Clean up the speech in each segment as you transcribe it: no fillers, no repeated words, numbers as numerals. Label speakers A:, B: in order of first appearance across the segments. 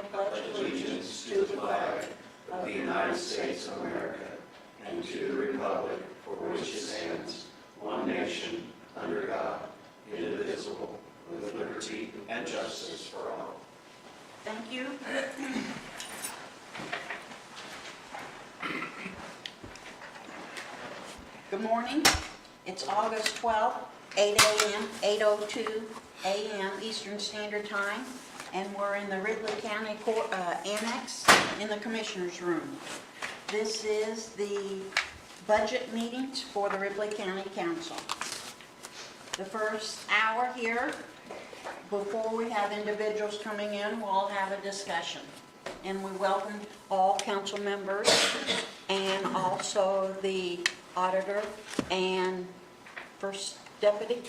A: pledge allegiance to the flag of the United States of America and to the republic for which it stands, one nation, under God, indivisible, with liberty and justice for all.
B: Thank you. Good morning. It's August 12th, 8 a.m., 8:02 a.m. Eastern Standard Time, and we're in the Ripley County Court Annex in the Commissioner's Room. This is the budget meetings for the Ripley County Council. The first hour here, before we have individuals coming in, we'll have a discussion. And we welcome all council members and also the auditor and first deputy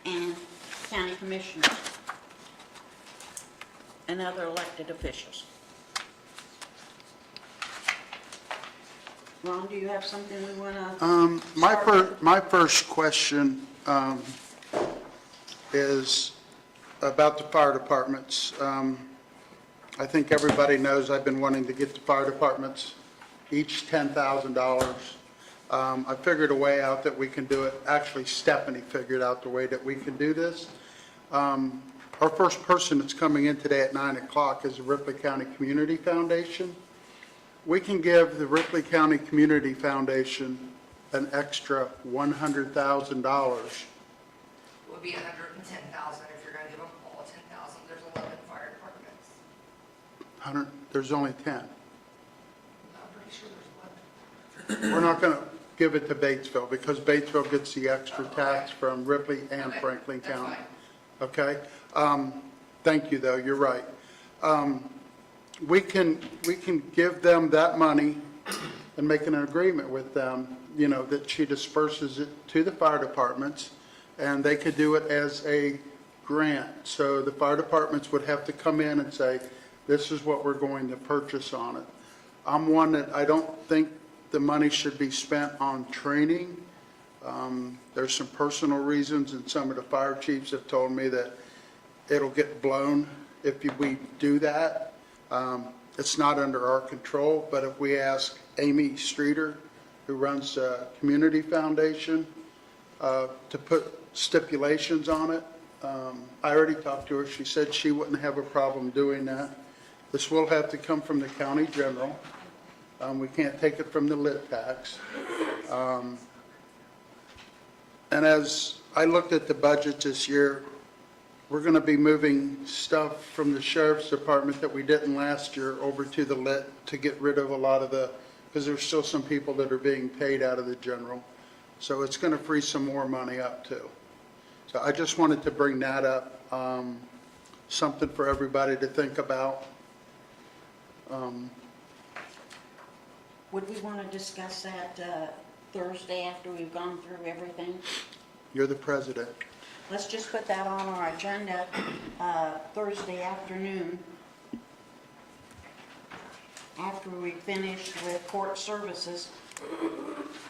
B: and county commissioners and other elected officials. Ron, do you have something we want to
C: My first question is about the fire departments. I think everybody knows I've been wanting to get the fire departments each $10,000. I figured a way out that we can do it. Actually, Stephanie figured out the way that we can do this. Our first person that's coming in today at 9 o'clock is the Ripley County Community Foundation. We can give the Ripley County Community Foundation an extra $100,000.
D: Would be 110,000 if you're going to give them all 10,000. There's 11 fire departments.
C: There's only 10.
D: I'm pretty sure there's 11.
C: We're not going to give it to Batesville because Batesville gets the extra tax from Ripley and
D: Okay,
C: Franklin
D: that's
C: County.
D: fine.
C: Okay? Thank you, though. You're right. We can give them that money and make an agreement with them, you know, that she disperses it to the fire departments, and they could do it as a grant. So the fire departments would have to come in and say, this is what we're going to purchase on it. I'm one that I don't think the money should be spent on training. There's some personal reasons, and some of the fire chiefs have told me that it'll get blown if we do that. It's not under our control, but if we ask Amy Streeter, who runs Community Foundation, to put stipulations on it, I already talked to her. She said she wouldn't have a problem doing that. This will have to come from the county general. We can't take it from the lit tax. And as I looked at the budget this year, we're going to be moving stuff from the sheriff's department that we didn't last year over to the lit to get rid of a lot of because there's still some people that are being paid out of the general. So it's going to free some more money up too. So I just wanted to bring that up, something for everybody to think about.
B: Would we want to discuss that Thursday after we've gone through everything?
C: You're the president.
B: Let's just put that on our agenda Thursday afternoon after we finish with court services.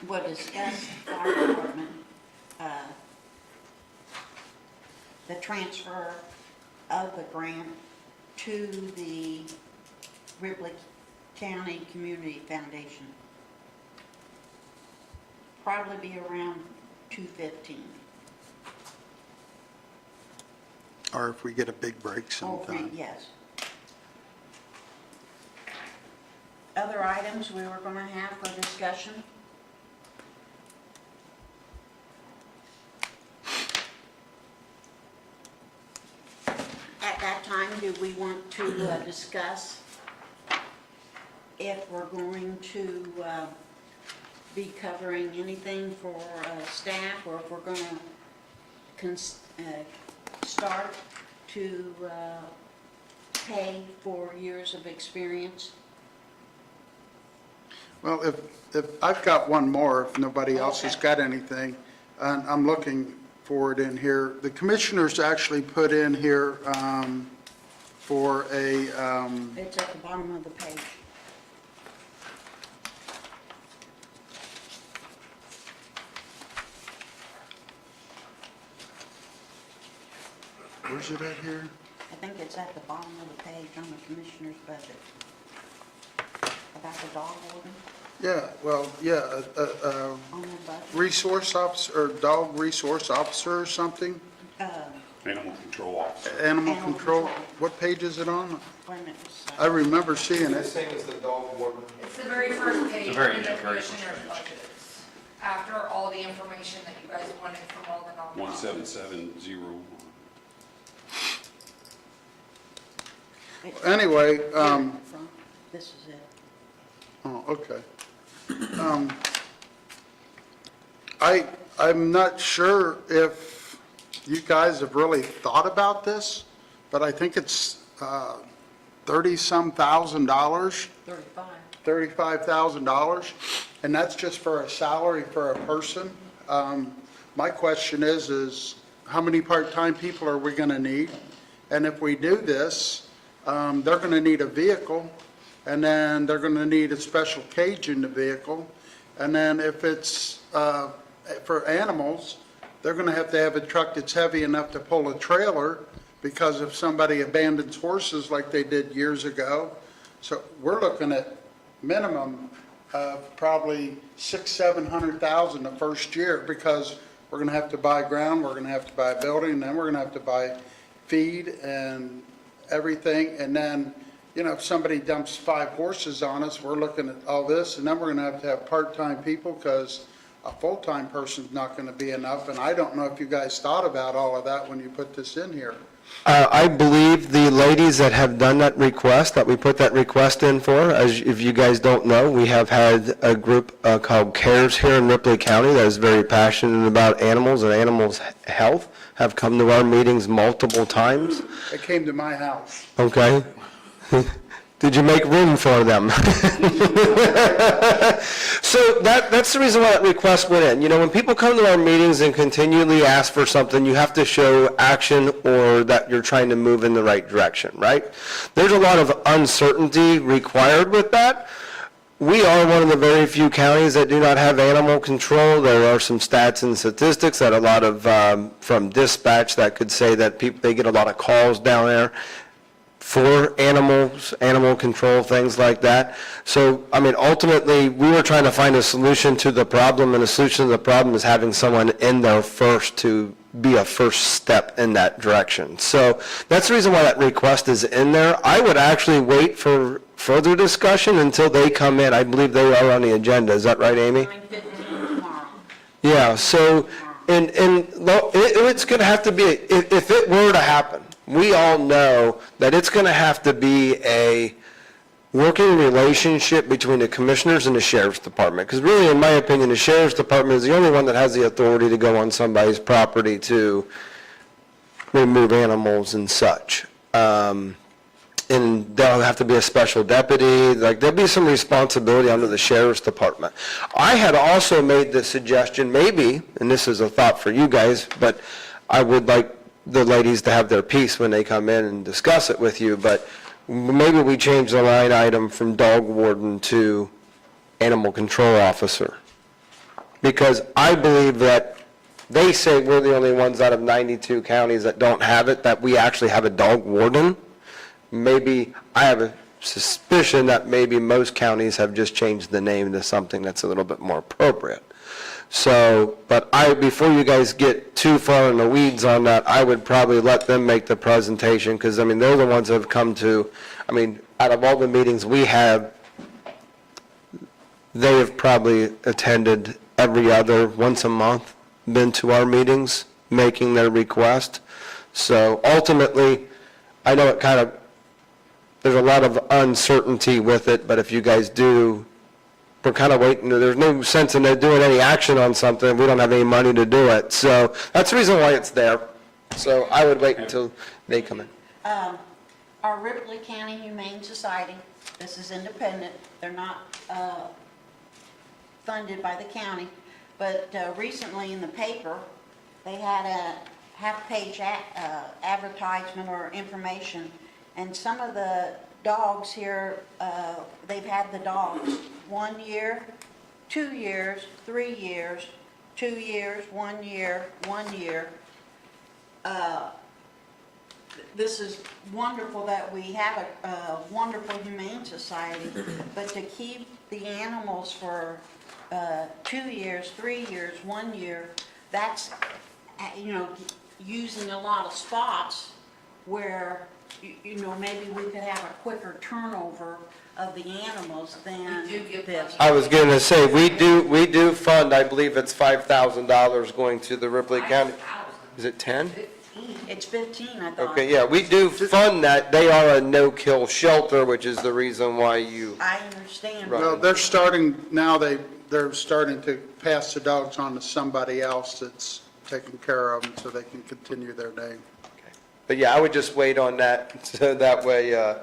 B: We'll discuss the fire department, the transfer of the grant to the Ripley County Community Foundation. Probably be around $215.
C: Or if we get a big break sometime.
B: Yes. Other items we were going to have for discussion? At that time, do we want to discuss if we're going to be covering anything for staff, or if we're going to start to pay for years of experience?
C: Well, if I've got one more, if nobody else has
B: Okay.
C: got anything, and I'm looking for it in here. The commissioners actually put in here for a,
B: It's at the bottom of the page.
C: where's it at here?
B: I think it's at the bottom of the page on the commissioner's budget. About the dog warden
C: Yeah, well, yeah,
B: on the budget.
C: resource officer, or dog resource officer or something?
E: Animal control officer.
C: Animal
B: Animal
C: control,
B: control.
C: what page is it on?
B: Wait a minute.
C: I remember seeing
F: The
C: it.
F: same as the dog warden.
D: It's the very first page
E: The very-
D: in the
E: yeah, very first
D: commissioner's
E: page.
D: budgets. After all the information that you guys wanted from all the nonprofits.
E: 17701.
C: Anyway,
B: This is it.
C: oh, okay. I'm not sure if you guys have really thought about this, but I think it's 30-some thousand dollars,
B: 35.
C: $35,000, and that's just for a salary for a person. My question is how many part-time people are we going to need? And if we do this, they're going to need a vehicle, and then they're going to need a special cage in the vehicle. And then if it's for animals, they're going to have a truck that's heavy enough to pull a trailer, because if somebody abandons horses like they did years ago. So we're looking at minimum of probably $600,000-700,000 the first year, because we're going to have to buy ground, we're going to have to buy a building, and then we're going to have to buy feed and everything. And then, you know, if somebody dumps 5 horses on us, we're looking at all this, and then we're going to have part-time people, because a full-time person's not going to be enough. And I don't know if you guys thought about all of that when you put this in here.
G: I believe the ladies that have done that request, that we put that request in for, as if you guys don't know, we have had a group called CARES here in Ripley County that is very passionate about animals and animals' health, have come to our meetings multiple times.
C: They came to my house.
G: Okay? Did you make room for them? So that's the reason why that request went in. You know, when people come to our meetings and continually ask for something, you have to show action or that you're trying to move in the right direction, right? There's a lot of uncertainty required with that. We are one of the very few counties that do not have animal control. There are some stats and statistics that a lot of, from dispatch, that could say that people, they get a lot of calls down there for animals, animal control, things like that. So, I mean, ultimately, we were trying to find a solution to the problem, and the solution to the problem is having someone in there first to be a first step in that direction. So that's the reason why that request is in there. I would actually wait for further discussion until they come in. I believe they are on the agenda. Is that right, Amy?
B: 9:15 tomorrow.
G: Yeah, so, and it's going to have to be, if it were to happen, we all know that it's going to have to be a working relationship between the commissioners and the sheriff's department. Because really, in my opinion, the sheriff's department is the only one that has the authority to go on somebody's property to remove animals and such. And there'll have to be a special deputy, like there'll be some responsibility under the sheriff's department. I had also made the suggestion, maybe, and this is a thought for you guys, but I would like the ladies to have their piece when they come in and discuss it with you, but maybe we change the line item from dog warden to animal control officer. Because I believe that they say we're the only ones out of 92 counties that don't have it, that we actually have a dog warden. Maybe, I have a suspicion that maybe most counties have just changed the name to something that's a little bit more appropriate. So, but before you guys get too far in the weeds on that, I would probably let them make the presentation, because, I mean, they're the ones that have come to, I mean, out of all the meetings we have, they have probably attended every other, once a month, been to our meetings, making their request. So ultimately, I know it kind of, there's a lot of uncertainty with it, but if you guys do, we're kind of waiting, there's no sense in doing any action on something, we don't have any money to do it. So that's the reason why it's there. So I would wait until they come in.
B: Our Ripley County Humane Society, this is independent, they're not funded by the county, but recently in the paper, they had a half-page advertisement or information, and some of the dogs here, they've had the dogs 1 year, 2 years, 3 years, 2 years, 1 year, 1 year. this is wonderful that we have a wonderful humane society, but to keep the animals for 2 years, 3 years, 1 year, that's, using a lot of spots where, maybe we could have a quicker turnover of the animals than
D: We do give
B: this.
D: money.
G: I was going to say, we do fund, I believe it's $5,000 going to the Ripley County.
D: 5,000.
G: Is it 10?
B: It's 15, I thought.
G: Okay, yeah, we do fund that. They are a no-kill shelter, which is the reason why you,
B: I understand.
G: Right.
C: Well, they're starting, now they're starting to pass the dogs on to somebody else that's taking care of them so they can continue their day.
G: but yeah, I would just wait on that, so that way, you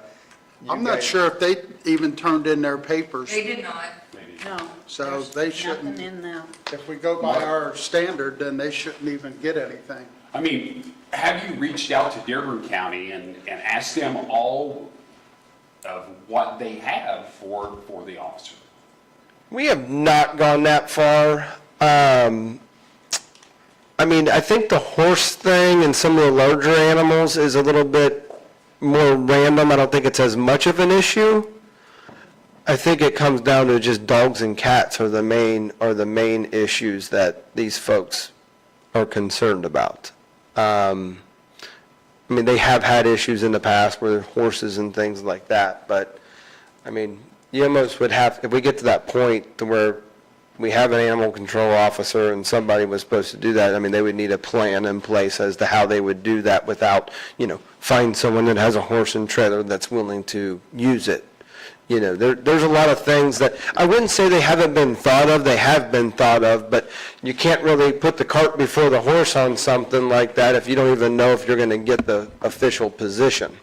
C: I'm not
G: guys-
C: sure if they even turned in their papers,
D: They did not.
B: No.
C: So
B: there's
C: they shouldn't-
B: Nothing in them.
C: if we go by our standard, then they shouldn't even get anything.
E: I mean, have you reached out to Dearborn County and asked them all of what they have for the officer?
G: We have not gone that far. I mean, I think the horse thing and some of the larger animals is a little bit more random. I don't think it's as much of an issue. I think it comes down to just dogs and cats are the main issues that these folks are concerned about. I mean, they have had issues in the past with horses and things like that, but, I mean, you almost would have, if we get to that point to where we have an animal control officer and somebody was supposed to do that, I mean, they would need a plan in place as to how they would do that without, find someone that has a horse and trailer that's willing to use it. There's a lot of things that, I wouldn't say they haven't been thought of, they have been thought of, but you can't really put the cart before the horse on something like that if you don't even know if you're going to get the official position.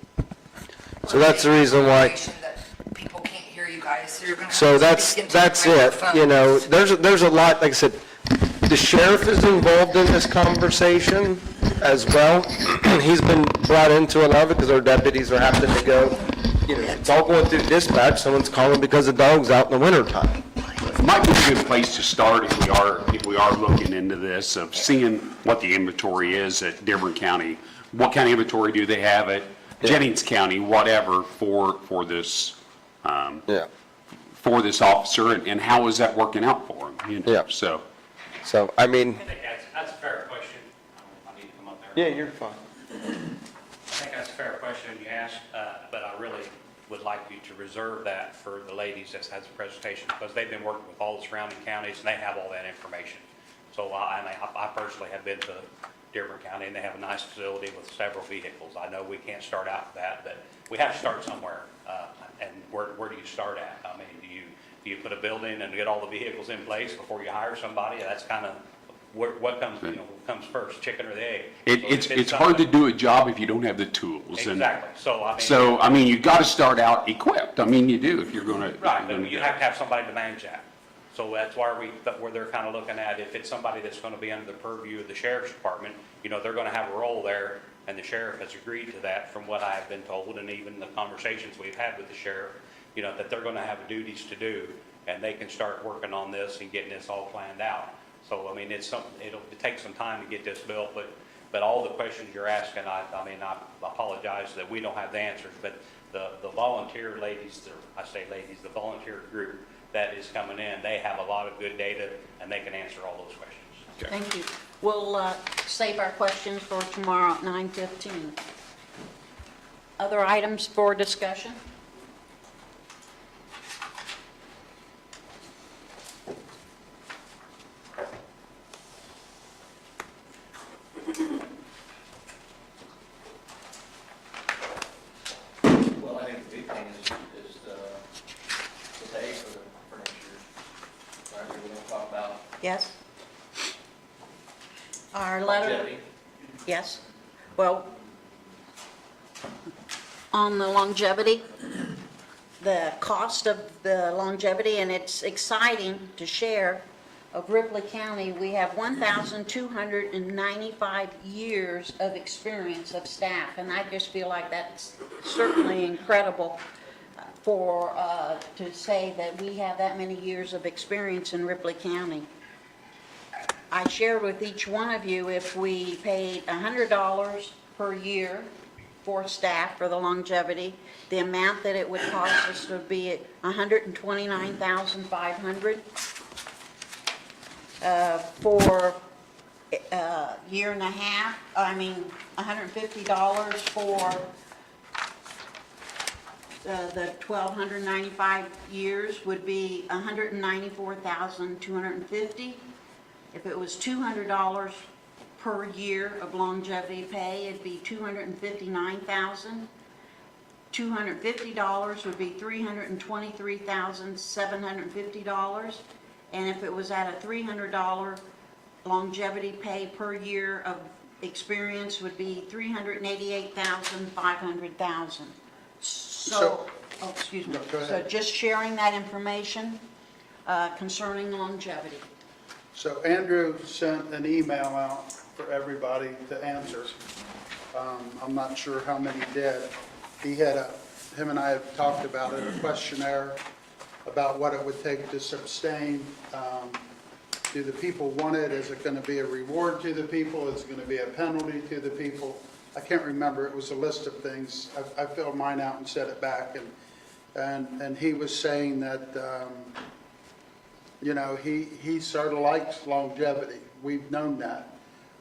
G: So that's the reason why.
D: That people can't hear you guys, so you're gonna have to
G: So
D: speak into the
G: that's it,
D: microphone.
G: there's a lot, like I said, the sheriff is involved in this conversation as well. He's been brought into a lot of it because our deputies are having to go, it's all going through dispatch, someone's calling because the dog's out in the wintertime.
E: Might be a good place to start if we are looking into this, of seeing what the inventory is at Dearborn County. What kind of inventory do they have at Jennings County, whatever, for this,
G: Yeah,
E: for this officer, and how is that working out for him?
G: Yeah.
E: So,
G: I mean,
F: I think that's a fair question. I need to come up there.
G: yeah, you're fine.
F: I think that's a fair question you asked, but I really would like you to reserve that for the ladies that has the presentation, because they've been working with all the surrounding counties, and they have all that information. So I personally have been to Dearborn County, and they have a nice facility with several vehicles. I know we can't start out with that, but we have to start somewhere. And where do you start at? I mean, do you put a building and get all the vehicles in place before you hire somebody? That's kind of what comes first, chicken or the egg?
E: it's hard to do a job if you don't have the tools. And
F: Exactly.
E: so, I mean, you got to start out equipped. I mean, you do if you're going to.
F: Right, but you have to have somebody to manage that. So that's where they're kind of looking at, if it's somebody that's going to be under the purview of the sheriff's department, they're going to have a role there, and the sheriff has agreed to that from what I've been told, and even the conversations we've had with the sheriff, that they're going to have duties to do, and they can start working on this and getting this all planned out. So, I mean, it'll take some time to get this built, but all the questions you're asking, I apologize that we don't have the answers, but the volunteer ladies, the volunteer group that is coming in, they have a lot of good data, and they can answer all those questions.
B: Thank you. We'll save our questions for tomorrow at 9:15. Other items for discussion?
A: Well, I think the big thing is the pay for next year. Right, we're going to talk about
B: Yes? Our letter?
A: longevity.
B: Yes. Well, on the longevity, the cost of the longevity, and it's exciting to share, of Ripley County, we have 1,295 years of experience of staff, and I just feel like that's certainly incredible to say that we have that many years of experience in Ripley County. I shared with each one of you, if we paid $100 per year for staff for the longevity. The amount that it would cost us would be $129,500 for a year and a half. $150 for the 1,295 years would be $194,250. If it was $200 per year of longevity pay, it'd be $259,000. $250 would be $323,750. And if it was at a $300 longevity pay per year of experience would be $388,500. So, oh, excuse me.
C: No, go ahead.
B: So just sharing that information concerning longevity.
C: So Andrew sent an email out for everybody to answer. I'm not sure how many did. Him and I have talked about it, a questionnaire about what it would take to sustain. Do the people want it? Is it going to be a reward to the people? Is it going to be a penalty to the people? I can't remember. It was a list of things. I filled mine out and sent it back. And he was saying that, he sort of likes longevity. We've known that.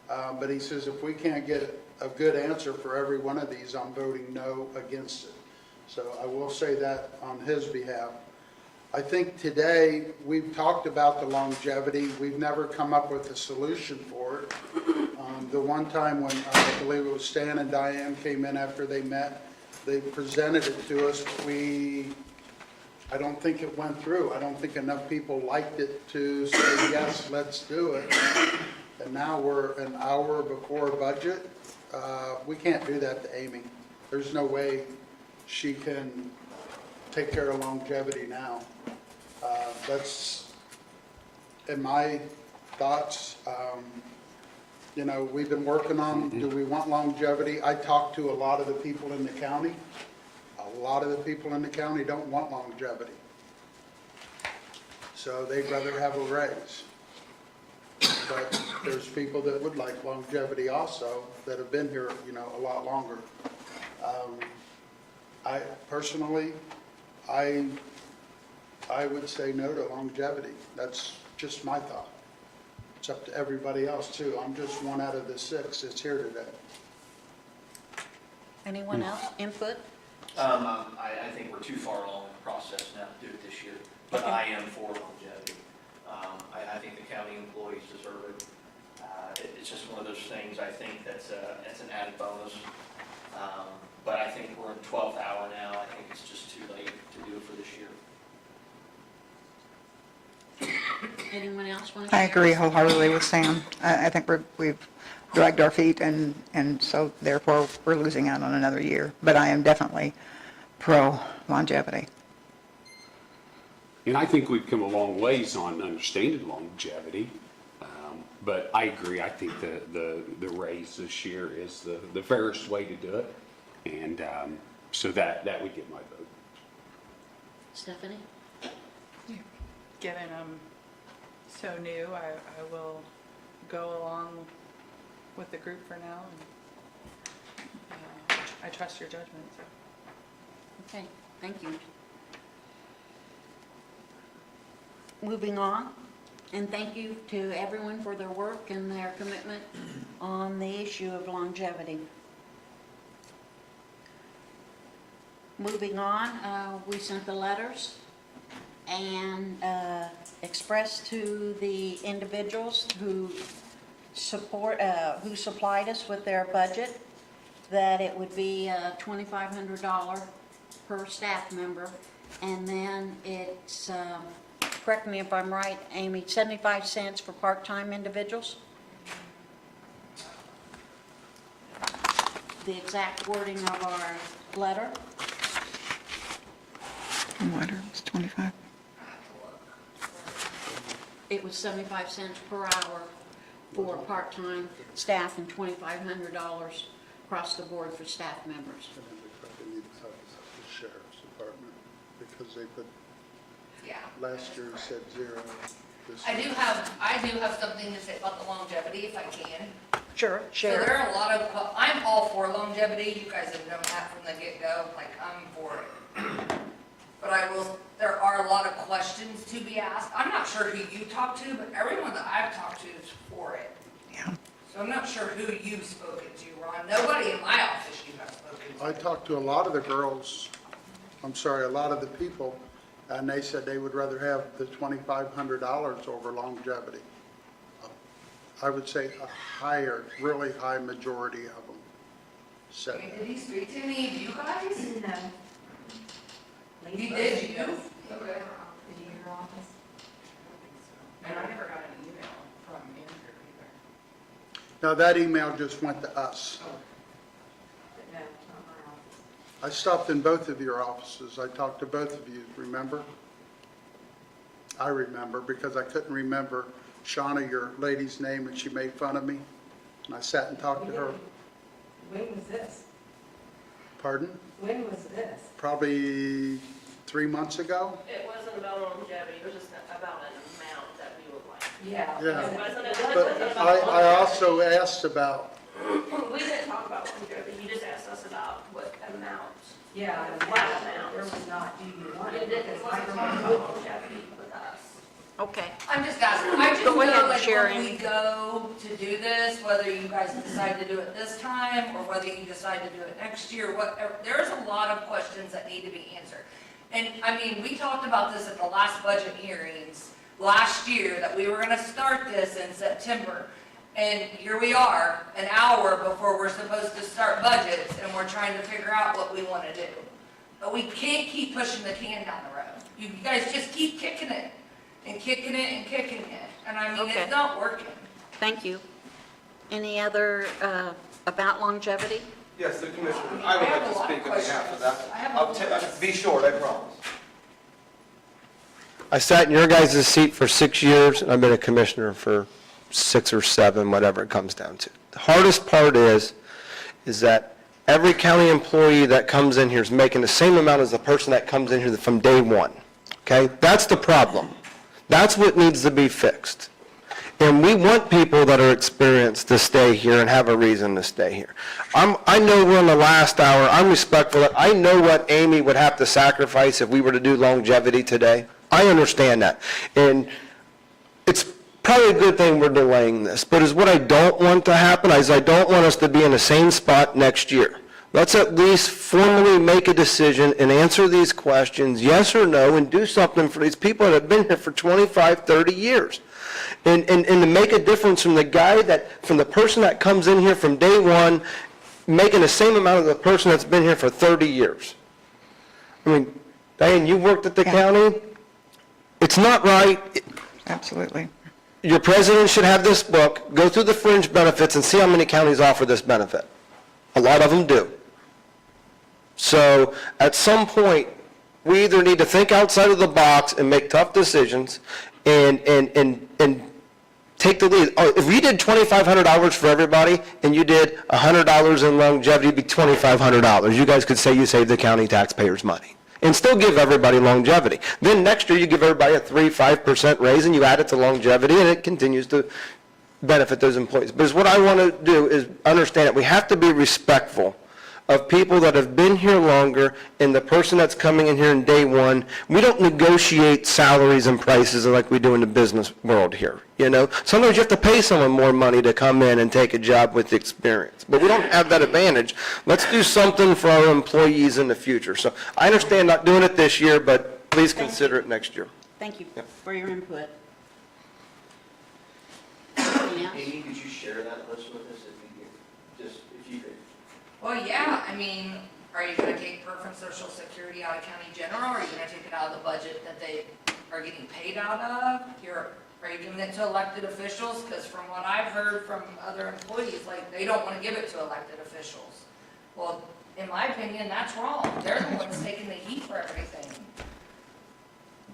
C: But he says if we can't get a good answer for every one of these, I'm voting no against it. So I will say that on his behalf. I think today we've talked about the longevity. We've never come up with a solution for it. The one time when I believe it was Stan and Diane came in after they met, they presented it to us. I don't think it went through. I don't think enough people liked it to say, yes, let's do it. And now we're an hour before budget. We can't do that to Amy. There's no way she can take care of longevity now. That's, in my thoughts, we've been working on, do we want longevity? I talked to a lot of the people in the county. A lot of the people in the county don't want longevity. So they'd rather have a raise. But there's people that would like longevity also that have been here, a lot longer. I personally, I would say no to longevity. That's just my thought. It's up to everybody else too. I'm just one out of the 6 that's here today.
B: Anyone else? Input?
A: I think we're too far along in the process now to do it this year, but I am for longevity. I think the county employees deserve it. It's just one of those things, I think that's an added bonus. But I think we're in 12th hour now. I think it's just too late to do it for this year.
B: Anyone else want to share?
H: I agree wholeheartedly with Sam. I think we've dragged our feet, and so therefore we're losing out on another year. But I am definitely pro longevity.
E: And I think we've come a long ways on understanding longevity. But I agree, I think the raise this year is the fairest way to do it. And so that would get my vote.
B: Stephanie?
I: Given I'm so new, I will go along with the group for now, and I trust your judgment. So.
B: Okay, thank you. Moving on, and thank you to everyone for their work and their commitment on the issue of longevity. Moving on, we sent the letters and expressed to the individuals who supplied us with their budget that it would be $2,500 per staff member, and then it's, correct me if I'm right, Amy, 75 cents for part-time individuals? The exact wording of our letter.
H: Water was 25.
B: It was 75 cents per hour for part-time staff and $2,500 across the board for staff members.
C: And then we probably need to have the sheriff's department because they put,
D: Yeah.
C: last year said 0. This
D: I
C: year-
D: do have something to say about the longevity, if I can.
B: Sure,
D: So
B: Sheriff.
D: there are a lot of, I'm all for longevity, you guys have known that from the get-go, like, I'm for it. But there are a lot of questions to be asked. I'm not sure who you talk to, but everyone that I've talked to is for it.
H: Yeah.
D: So I'm not sure who you've spoken to, Ron. Nobody in my office you have spoken to.
C: I talked to a lot of the girls, a lot of the people, and they said they would rather have the $2,500 over longevity. I would say really high majority of them said
D: I mean,
C: that.
D: did he speak to any of you guys?
J: No.
D: He did, you? Okay.
J: Did you hear your office?
I: And I never got an email from Andrew either.
C: Now, that email just went to us.
J: But no, not my office.
C: I stopped in both of your offices. I talked to both of you, remember? I remember because I couldn't remember Shauna, your lady's name, and she made fun of me. And I sat and talked to her.
J: When was this?
C: Pardon?
J: When was this?
C: Probably 3 months ago?
K: It wasn't about longevity, it was just about an amount that we would like.
J: Yeah.
C: Yeah.
K: It wasn't,
C: But
K: about
C: I
K: longevity.
C: also asked about,
K: We didn't talk about longevity, you just asked us about what amount.
J: Yeah,
K: The
J: the
K: flat
J: flat
K: amount.
J: there was not, do you want
K: It
J: it?
K: didn't, it wasn't talking about longevity with us.
B: Okay.
D: I'm just asking, I just
B: Go ahead,
D: know like
B: Sharon.
D: when we go to do this, whether you guys decide to do it this time or whether you decide to do it next year, whatever, there's a lot of questions that need to be answered. And I mean, we talked about this at the last budget hearings last year, that we were gonna start this in September. And here we are, an hour before we're supposed to start budgets, and we're trying to figure out what we wanna do. But we can't keep pushing the can down the road. You guys just keep kicking it. And kicking it and kicking it. And I mean,
B: Okay.
D: it's not working.
B: Thank you. Any other, about longevity?
L: Yes, the Commissioner, I would like to speak on behalf of that. I'll be short, I promise.
G: I sat in your guys' seat for 6 years, and I've been a commissioner for 6 or 7, whatever it comes down to. The hardest part is that every county employee that comes in here is making the same amount as the person that comes in here from day one, okay? That's the problem. That's what needs to be fixed. And we want people that are experienced to stay here and have a reason to stay here. I know we're in the last hour. I'm respectful. I know what Amy would have to sacrifice if we were to do longevity today. I understand that. And it's probably a good thing we're delaying this. But is what I don't want to happen is I don't want us to be in the same spot next year. Let's at least formally make a decision and answer these questions, yes or no, and do something for these people that have been here for 25, 30 years. And to make a difference from the person that comes in here from day one, making the same amount of the person that's been here for 30 years. I mean, Diane, you worked at the county. It's not right.
H: Absolutely.
G: Your president should have this book, go through the fringe benefits and see how many counties offer this benefit. A lot of them do. So at some point, we either need to think outside of the box and make tough decisions and take the lead. If we did $2,500 for everybody and you did $100 in longevity, it'd be $2,500. You guys could say you saved the county taxpayers money and still give everybody longevity. Then next year, you give everybody a 3-5% raise and you add it to longevity and it continues to benefit those employees. But what I want to do is understand that we have to be respectful of people that have been here longer and the person that's coming in here in day one. We don't negotiate salaries and prices like we do in the business world here, you know? Sometimes you have to pay someone more money to come in and take a job with experience, but we don't have that advantage. Let's do something for our employees in the future. So I understand not doing it this year, but please consider it next year.
B: Thank you
G: Yep.
B: for your input. Anything else?
A: Amy, could you share that list with us if you could?
D: Well, yeah, I mean, are you gonna take PERF and Social Security out of county general? Or are you gonna take it out of the budget that they are getting paid out of? Are you giving it to elected officials? Because from what I've heard from other employees, like, they don't wanna give it to elected officials. Well, in my opinion, that's wrong. They're the ones taking the heat for everything.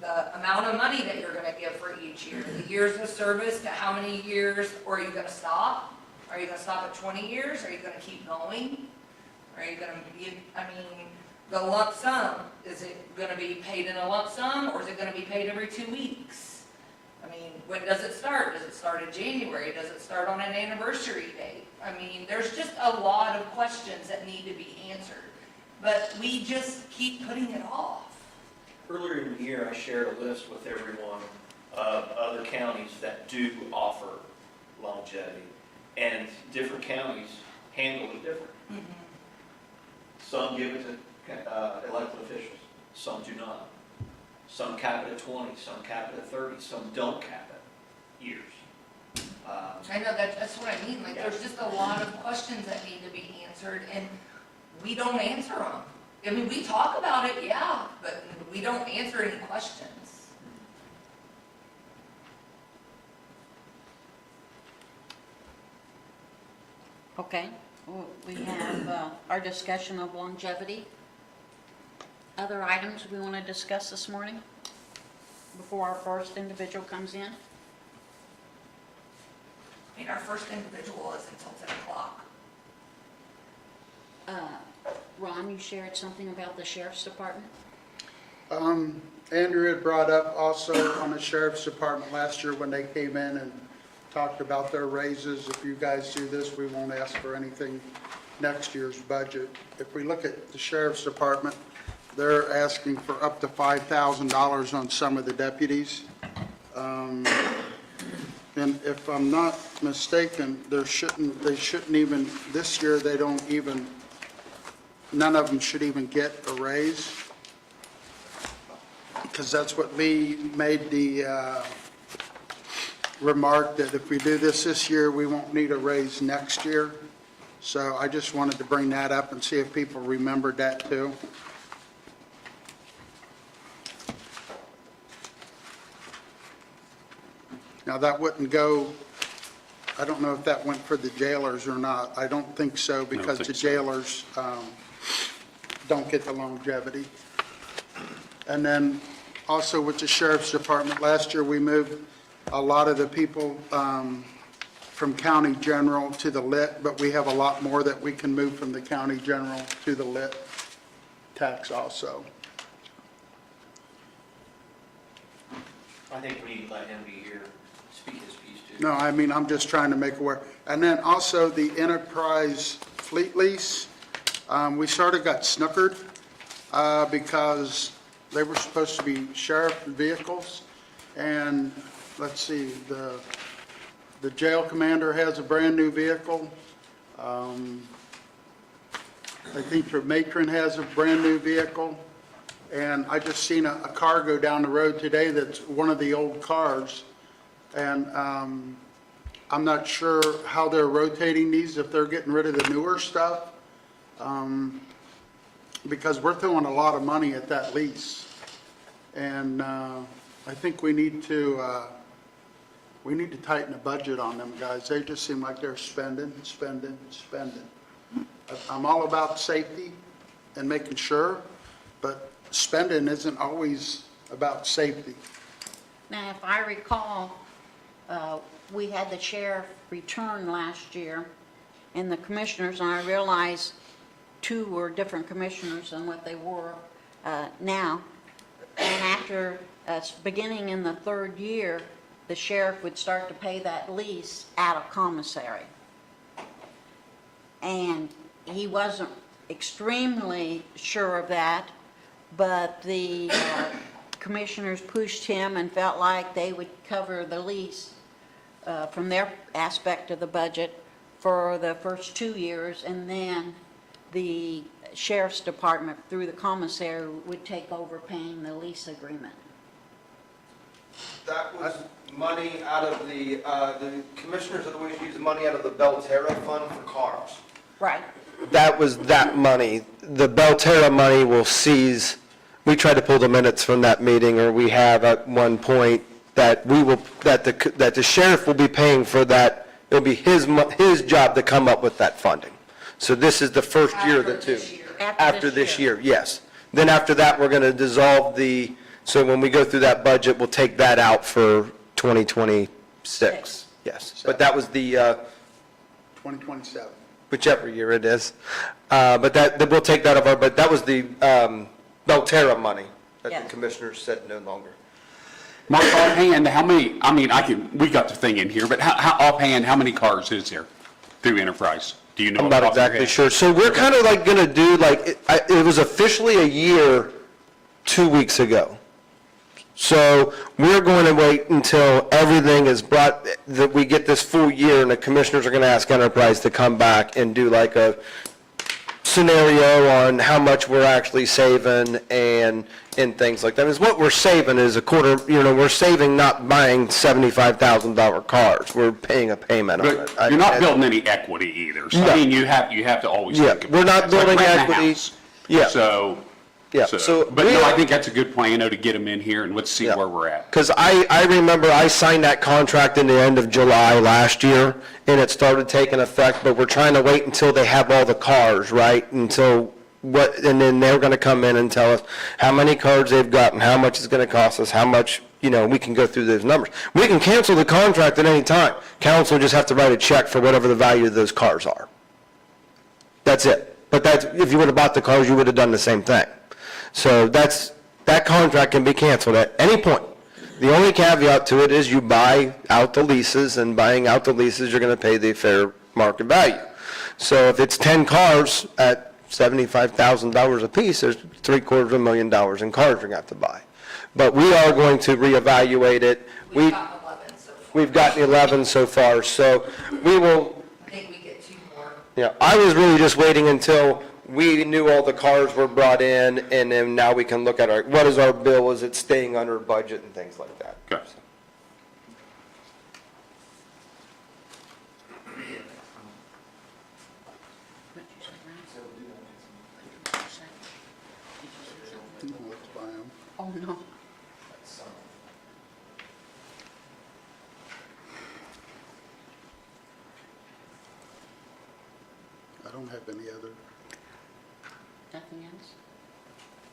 D: The amount of money that you're gonna give for each year, the years of service, to how many years, or are you gonna stop? Are you gonna stop at 20 years? Are you gonna keep going? Are you gonna be, I mean, the lump sum, is it gonna be paid in a lump sum, or is it gonna be paid every 2 weeks? I mean, when does it start? Does it start in January? Does it start on an anniversary date? I mean, there's just a lot of questions that need to be answered, but we just keep putting it off.
L: Earlier in the year, I shared a list with everyone of other counties that do offer longevity, and different counties handle it different. Some give it to elected officials, some do not. Some cap it at 20, some cap it at 30, some don't cap it years.
D: I know, that's what I mean, like, there's just a lot of questions that need to be answered, and we don't answer them. I mean, we talk about it, yeah, but we don't answer any questions.
B: Okay, well, we have our discussion of longevity. Other items we want to discuss this morning before our first individual comes in?
D: I mean, our first individual is until 10 o'clock.
B: Ron, you shared something about the sheriff's department?
C: Andrew had brought up also on the sheriff's department last year when they came in and talked about their raises. If you guys do this, we won't ask for anything next year's budget. If we look at the sheriff's department, they're asking for up to $5,000 on some of the deputies. And if I'm not mistaken, they shouldn't even, this year, they don't even, none of them should even get a raise. Because that's what Lee made the remark, that if we do this year, we won't need a raise next year. So I just wanted to bring that up and see if people remembered that too. Now, that wouldn't go, I don't know if that went for the jailers or not. I don't think so, because the jailers don't get the longevity. And then also with the sheriff's department, last year we moved a lot of the people from county general to the lit, but we have a lot more that we can move from the county general to the lit tax also.
L: I think we need to let him be here, speak his piece too.
C: No, I mean, I'm just trying to make aware. And then also the enterprise fleet lease, we sort of got snookered because they were supposed to be sheriff vehicles. And let's see, the jail commander has a brand-new vehicle. I think the matron has a brand-new vehicle. And I just seen a car go down the road today that's one of the old cars. And I'm not sure how they're rotating these, if they're getting rid of the newer stuff. Because we're throwing a lot of money at that lease. And I think we need to tighten the budget on them, guys. They just seem like they're spending. I'm all about safety and making sure, but spending isn't always about safety.
B: Now, if I recall, we had the sheriff return last year, and the commissioners, and I realize two were different commissioners than what they were now. And after, beginning in the third year, the sheriff would start to pay that lease out of commissary. And he wasn't extremely sure of that, but the commissioners pushed him and felt like they would cover the lease from their aspect of the budget for the first 2 years, and then the sheriff's department through the commissary would take over paying the lease agreement.
G: That was money out of the commissioners are always use money out of the Belterra fund for cars.
B: Right.
G: That was that money. The Belterra money will cease. We tried to pull the minutes from that meeting, or we have at one point, that the sheriff will be paying for that. It'll be his job to come up with that funding. So this is the first year of the two. After this year, yes. Then after that, we're going to dissolve so when we go through that budget, we'll take that out for 2026. Yes. But that was the,
C: 2027.
G: whichever year it is. But we'll take that over, but that was the Belterra money that
B: Yes.
G: the commissioners said no longer.
E: Mark, offhand, how many, I mean, we got the thing in here, but offhand, how many cars is there through Enterprise? Do you know?
G: I'm not
E: off your
G: exactly
E: head?
G: sure. So we're kind of like gonna do, like, it was officially a year 2 weeks ago. So we're going to wait until everything is brought, that we get this full year, and the commissioners are gonna ask Enterprise to come back and do like a scenario on how much we're actually saving and things like that. Is what we're saving is a quarter, we're saving not buying $75,000 cars. We're paying a payment on it.
E: But you're not building any equity either. So
G: No.
E: I mean, you have to always
G: Yeah,
E: think about
G: we're not
E: that. It's like
G: building
E: renting a
G: equity.
E: house.
G: Yeah.
E: So,
G: So
E: but
G: we
E: no, I
G: are-
E: think that's a good plan, though, to get them in here and let's see
G: Yeah.
E: where we're at.
G: Because I remember I signed that contract in the end of July last year, and it started taking effect, but we're trying to wait until they have all the cars, right? Until and then they're going to come in and tell us how many cars they've got and how much it's going to cost us, how much, we can go through those numbers. We can cancel the contract at any time. Council just have to write a check for whatever the value of those cars are. That's it. But if you would have bought the cars, you would have done the same thing. So that contract can be canceled at any point. The only caveat to it is you buy out the leases, and buying out the leases, you're going to pay the fair market value. So if it's 10 cars at $75,000 apiece, there's $750,000 in cars you're going to have to buy. But we are going to reevaluate it.
D: We've got 11 so far.
G: We've gotten 11 so far, so we will,
D: I think we get 2 more.
G: I was really just waiting until we knew all the cars were brought in, and then now we can look at what is our bill, is it staying under budget and things like that.
E: Okay.
C: Let's buy 'em.
B: Oh, no.
C: I don't have any other.
B: Nothing else?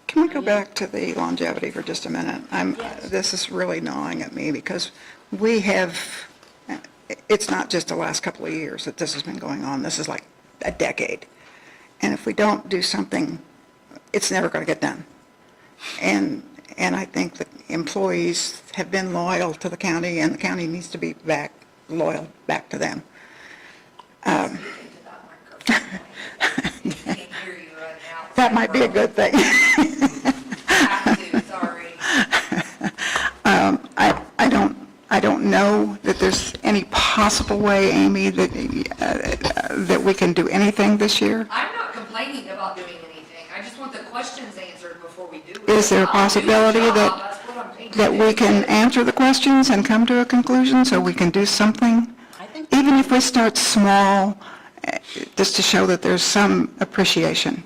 H: Can we go back to the longevity for just a minute?
B: Yes.
H: This is really gnawing at me because we have, it's not just the last couple of years that this has been going on. This is like a decade. And if we don't do something, it's never going to get done. And I think that employees have been loyal to the county, and the county needs to be loyal back to them.
D: Speak into that microphone. I can't hear you right now.
H: That might be a good thing.
D: I have to, sorry.
H: I don't know that there's any possible way, Amy, that we can do anything this year.
D: I'm not complaining about doing anything. I just want the questions answered before we do it.
H: Is there a
D: I'll do the
H: possibility
D: job.
H: that-
D: That's what I'm paid to
H: That we
D: do.
H: can answer the questions and come to a conclusion so we can do something?
B: I think,
H: Even if we start small, just to show that there's some appreciation.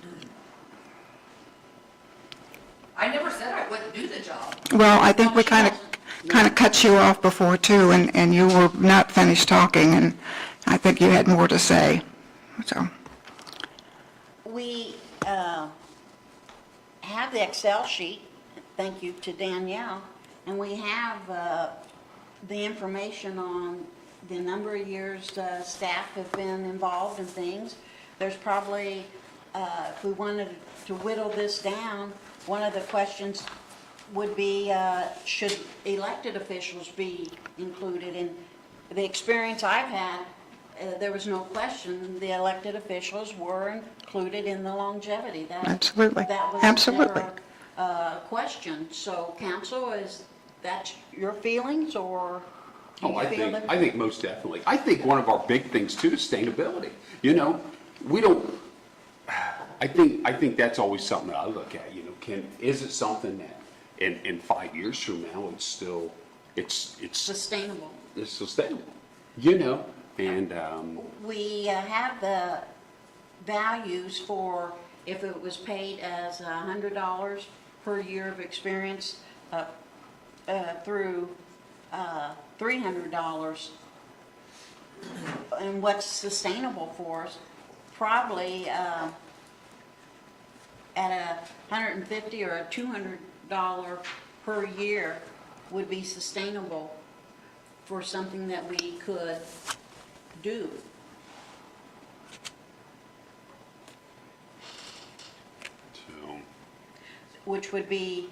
D: I never said I wouldn't do the job.
H: Well, I think we kind of cut you off before too, and you were not finished talking, and I think you had more to say, so.
B: we have the Excel sheet, thank you to Danielle, and we have the information on the number of years staff have been involved in things. There's probably, if we wanted to whittle this down, one of the questions would be, should elected officials be included? In the experience I've had, there was no question, the elected officials were included in the longevity.
H: Absolutely.
B: That was
H: Absolutely.
B: never question. So council, is that your feelings, or do
E: Oh,
B: you feel that?
E: I think most definitely. I think one of our big things too is sustainability. We don't, I think that's always something that I look at, is it something that in 5 years from now, it's still, it's
B: Sustainable.
E: sustainable, and,
B: We have the values for if it was paid as $100 per year of experience through $300. And what's sustainable for us, probably at $150 or a $200 per year would be sustainable for something that we could do.
E: so,
B: Which would be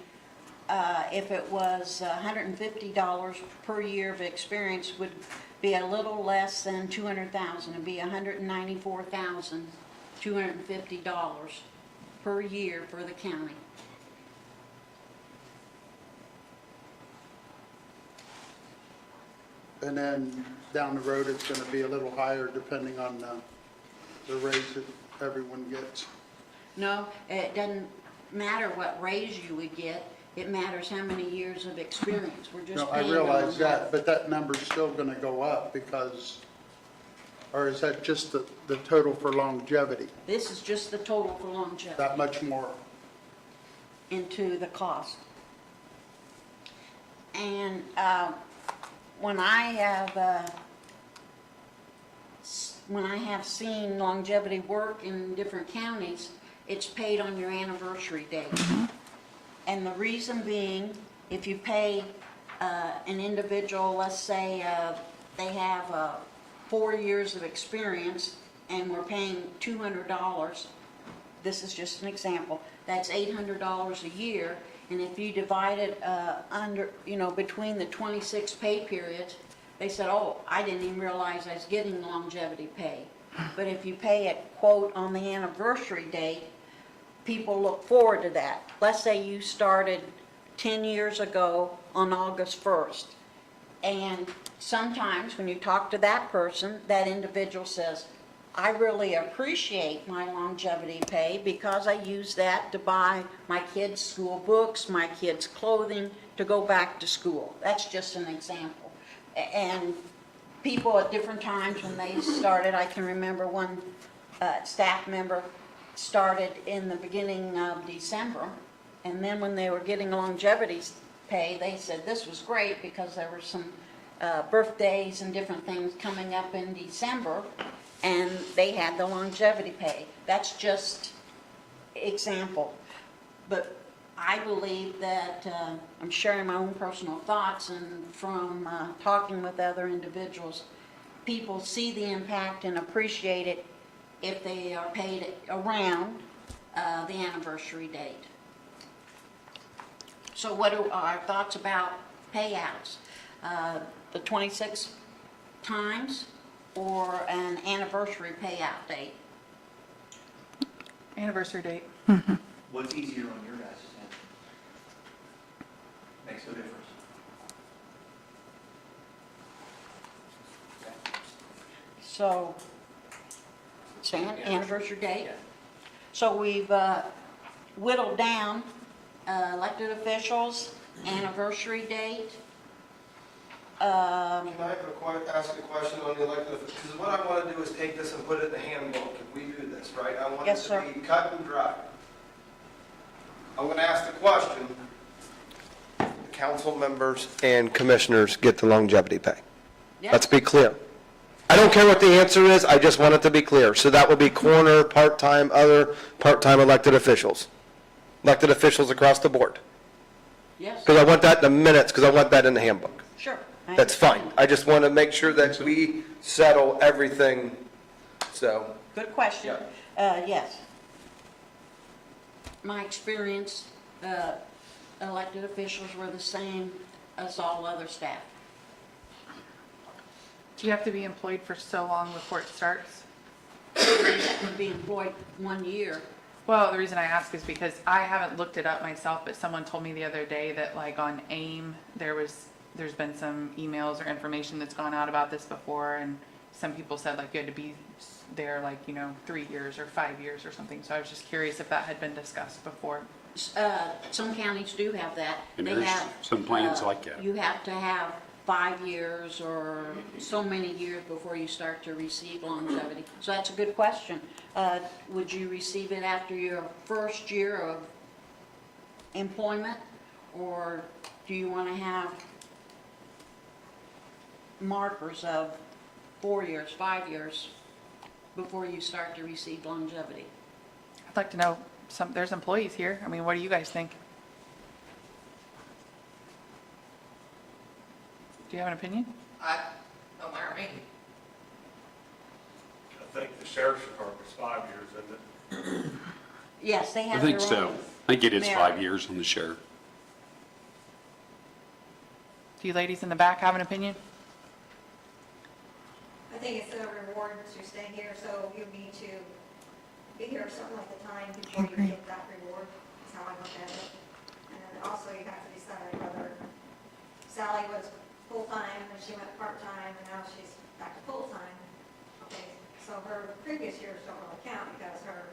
B: if it was $150 per year of experience, would be a little less than 200,000. It'd be $194,250 per year for the county.
C: And then down the road, it's going to be a little higher depending on the raise that everyone gets.
B: No, it doesn't matter what raise you would get. It matters how many years of experience. We're just
C: No, I
B: paying
C: realize
B: on
C: that, but that number's still going to go up because, or is that just the total for longevity?
B: This is just the total for longevity
C: That much more?
B: into the cost. And when I have seen longevity work in different counties, it's paid on your anniversary date. And the reason being, if you pay an individual, let's say they have 4 years of experience and we're paying $200, this is just an example, that's $800 a year. And if you divide it between the 26 pay periods, they said, oh, I didn't even realize I was getting longevity pay. But if you pay it, quote, on the anniversary date, people look forward to that. Let's say you started 10 years ago on August 1st. And sometimes when you talk to that person, that individual says, I really appreciate my longevity pay because I use that to buy my kids' school books, my kids' clothing, to go back to school. That's just an example. And people at different times when they started, I can remember one staff member started in the beginning of December, and then when they were getting longevity pay, they said this was great because there were some birthdays and different things coming up in December, and they had the longevity pay. That's just example. But I believe that I'm sharing my own personal thoughts, and from talking with other individuals, people see the impact and appreciate it if they are paid around the anniversary date. So what are our thoughts about payouts? The 26 times or an anniversary payout date?
I: Anniversary date.
L: What's easier on your guys' end? Makes no difference.
B: So, say an anniversary date?
L: Yeah.
B: So we've whittled down elected officials, anniversary date.
M: Can I ask a question on the elected officials? Because what I want to do is take this and put it in the handbook, if we do this, right? I want it
B: Yes, sir.
M: to be cut and dry. I'm going to ask the question.
G: Council members and commissioners get the longevity pay.
B: Yep.
G: Let's be clear. I don't care what the answer is, I just want it to be clear. So that would be coroner, part-time, other part-time elected officials across the board.
B: Yes,
G: Because I want that in the minutes, because I want that in the handbook.
B: sure. I
G: That's fine.
B: understand.
G: I just want to make sure that we settle everything, so.
B: Good question. Yes. My experience, elected officials were the same as all other staff.
I: Do you have to be employed for so long before it starts?
B: Would be employed 1 year.
I: Well, the reason I ask is because I haven't looked it up myself, but someone told me the other day that like on AIM, there's been some emails or information that's gone out about this before, and some people said like you had to be there like, 3 years or 5 years or something. So I was just curious if that had been discussed before.
B: Some counties do have that.
E: And
B: They
E: there's
B: have,
E: some plans like that.
B: You have to have 5 years or so many years before you start to receive longevity. So that's a good question. Would you receive it after your first year of employment? Or do you want to have markers of 4 years, 5 years before you start to receive longevity?
I: I'd like to know, there's employees here. I mean, what do you guys think? Do you have an opinion?
D: Don't matter to me.
N: I think the sheriff's department's 5 years, isn't it?
B: Yes, they
E: I
B: have their
E: think
B: own.
E: so. I think it is
B: merit.
E: 5 years on the sheriff.
I: Do you ladies in the back have an opinion?
O: I think it's a reward to stay here, so you need to be here a certain length of time before you get that reward, is how I look at it. And then also you have to decide whether Sally was full-time, and she went part-time, and now she's back to full-time. Okay, so her previous years don't really count because her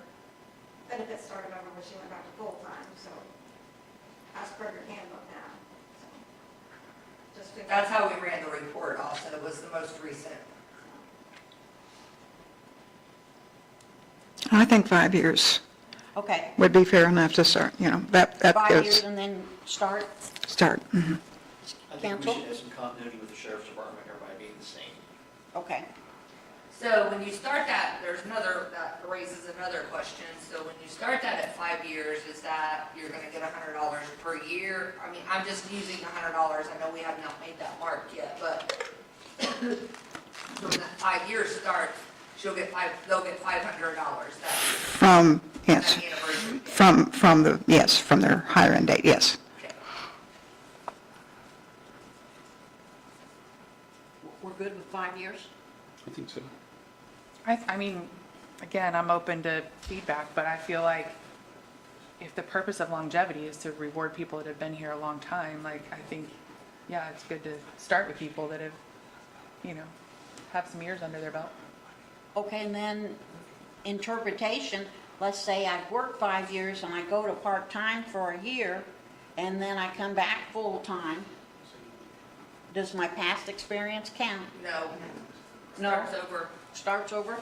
O: benefits started over when she went back to full-time, so as per your handbook now. So, just figure-
D: That's how we ran the report also, was the most recent.
H: I think 5 years
B: Okay,
H: would be fair enough to start, that
B: 5 years
H: gives,
B: and then start.
H: start.
L: I think we
B: Counsel?
L: should have some continuity with the sheriff's department, everybody being the same.
B: Okay.
D: So when you start that, that raises another question. So when you start that at 5 years, is that you're gonna get $100 per year? I mean, I'm just using $100. I know we have not made that mark yet, but so when that 5 years starts, they'll get $500.
H: From, yes,
D: That anniversary date.
H: from their higher end date, yes.
D: Okay.
B: We're good with 5 years?
E: I think so.
I: I mean, again, I'm open to feedback, but I feel like if the purpose of longevity is to reward people that have been here a long time, like, I think, yeah, it's good to start with people that have, have some years under their belt.
B: Okay, and then interpretation, let's say I've worked 5 years and I go to part-time for a year, and then I come back full-time. Does my past experience count?
D: No.
B: No?
D: Starts over.
B: Starts over?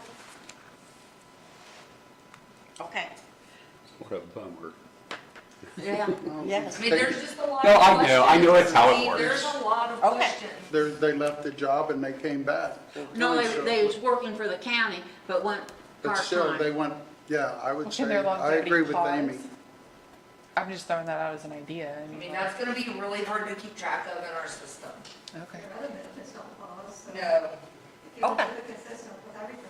B: Okay.
E: What a bummer.
B: Yeah, yes.
D: I mean, there's just a lot
E: No,
D: of
E: I
D: questions.
E: know. I know it's how it
D: I mean,
E: works.
D: There's a lot of
B: Okay.
D: questions.
C: They left the job and they came back.
B: No,
C: full-time,
B: they
C: so-
B: was working for the county, but went
C: But still, they
B: part-time.
C: went, yeah, I would
I: Can
C: say,
I: their
C: I
I: longevity
C: agree with
I: pause?
C: Amy.
I: I'm just throwing that out as an idea.
D: I mean, that's gonna be really hard to keep track of in our system.
I: Okay.
O: Your other benefits don't pause, so
D: No.
O: if you want to
B: Okay.
O: keep it consistent with everything.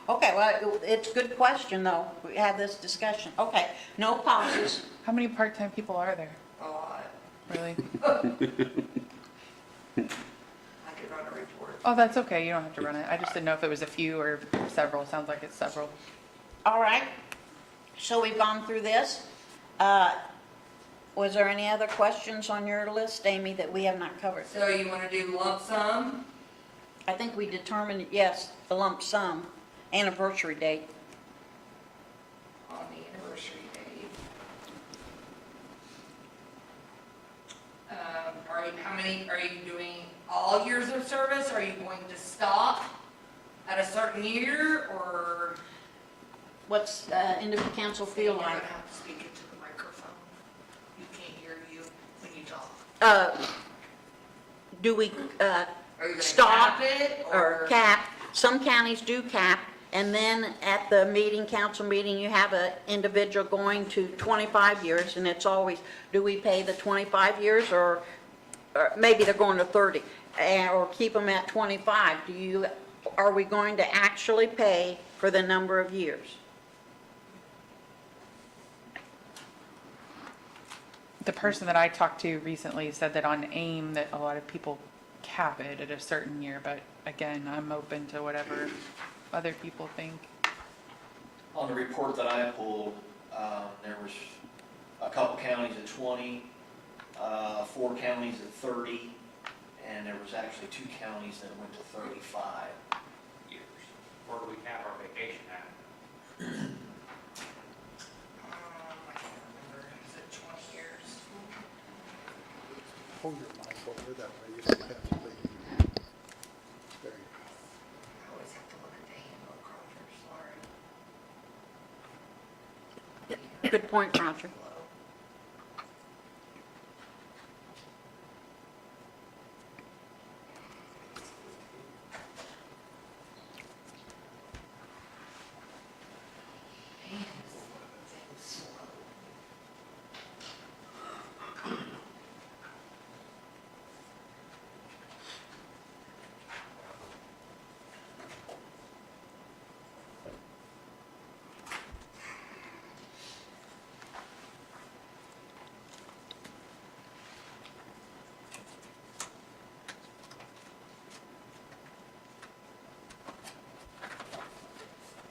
B: Okay, well, it's a good question, though. We had this discussion. Okay, no pauses.
I: How many part-time people are there?
D: A lot.
I: Really?
D: I could run a report.
I: Oh, that's okay. You don't have to run it. I just didn't know if it was a few or several. Sounds like it's several.
B: All right, so we've gone through this. Was there any other questions on your list, Amy, that we have not covered?
D: So you wanna do lump sum?
B: I think we determined, yes, the lump sum, anniversary date.
D: On the anniversary date. Are you doing all years of service? Are you going to stop at a certain year, or?
B: What's end of the council feel
D: You're
B: like?
D: gonna have to speak into the microphone. You can't hear you when you talk.
B: Do we
D: Are you gonna
B: stop
D: cap it,
B: or cap? Some counties do cap, and then at the meeting, council meeting, you have an individual going to 25 years, and it's always, do we pay the 25 years, or maybe they're going to 30, or keep them at 25? Are we going to actually pay for the number of years?
I: The person that I talked to recently said that on AIM that a lot of people cap it at a certain year, but again, I'm open to whatever other people think.
L: On the report that I pulled, there was a couple counties at 20, 4 counties at 30, and there was actually 2 counties that went to 35 years.
F: Where do we cap our vacation at?
D: I can't remember, is it 20 years?
C: Hold your mic over that way, you don't have to leave. There you go.
D: I always have to look at the handbook, Roger, sorry.
B: Good point, Roger.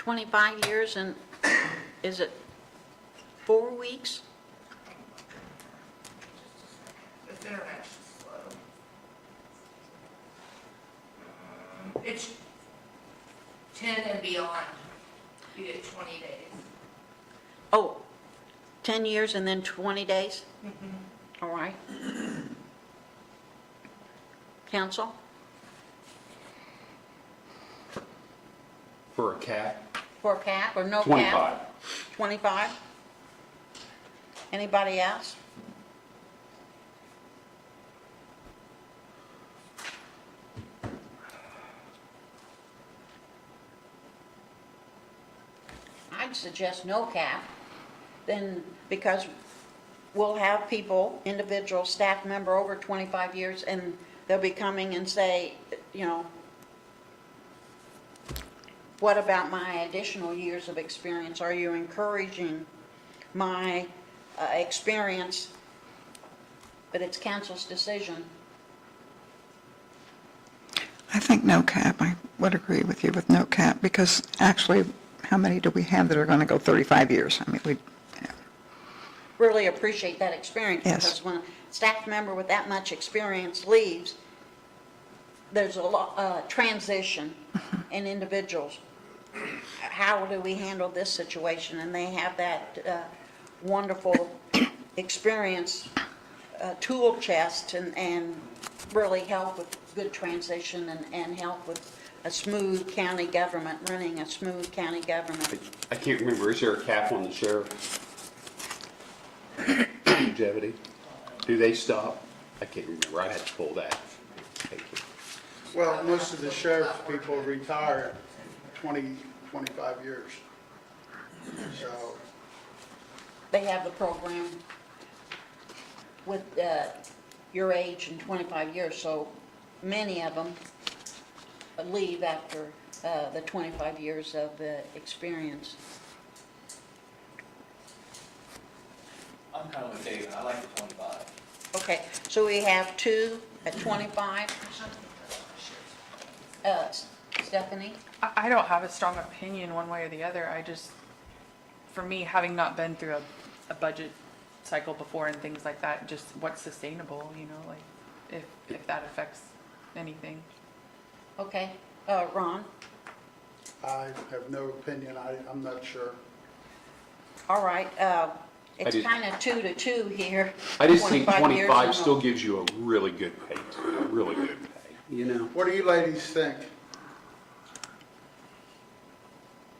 B: 25 years, and is it 4 weeks?
D: This internet's slow. It's 10 and beyond, you get 20 days.
B: Oh, 10 years and then 20 days? All right. Counsel?
E: For a cap,
B: For a cap or no cap?
E: 25.
B: 25? Anybody else? I'd suggest no cap, then, because we'll have people, individual staff member over 25 years, and they'll be coming and say, you know, what about my additional years of experience? Are you encouraging my experience? But it's council's decision.
H: I think no cap, I would agree with you with no cap, because actually, how many do we have that are going to go 35 years? I mean,
B: Really appreciate that experience.
H: Yes.
B: Because when a staff member with that much experience leaves, there's a lot, transition in individuals. How do we handle this situation? And they have that wonderful experience, tool chest, and really help with good transition and help with a smooth county government, running a smooth county government.
E: I can't remember, is there a cap on the sheriff? Longevity? Do they stop? I can't remember, I had to pull that. Thank you.
C: Well, most of the sheriff's people retire 20, 25 years. So,
B: They have the program with your age and 25 years, so many of them leave after the 25 years of experience.
L: I'm kind of with David, I like the 25.
B: Okay, so we have 2 at 25. Stephanie?
I: I don't have a strong opinion one way or the other. I just, for me, having not been through a budget cycle before and things like that, just what's sustainable, you know, like if that affects anything.
B: Okay, Ron?
C: I have no opinion, I'm not sure.
B: All right, it's
E: just-
B: kind of 2 to 2 here.
E: I just think
B: 25 years
E: 25
B: and
E: still
B: all.
E: gives you a really good pay, a really good pay, you know?
C: What do you ladies think?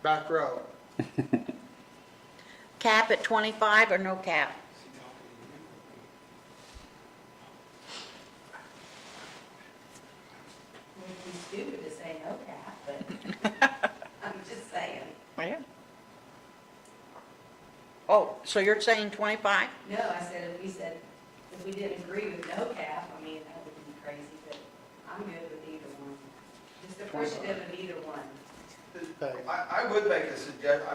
C: Back row.
B: Cap at 25 or no cap?
J: It'd be stupid to say no cap, but I'm just saying.
B: Yeah. Oh, so you're saying 25?
J: No, I said, if we didn't agree with no cap, I mean, that would be crazy, but I'm good with either one. Just appreciative of either one.
C: Hey,
M: I would make a suggestion,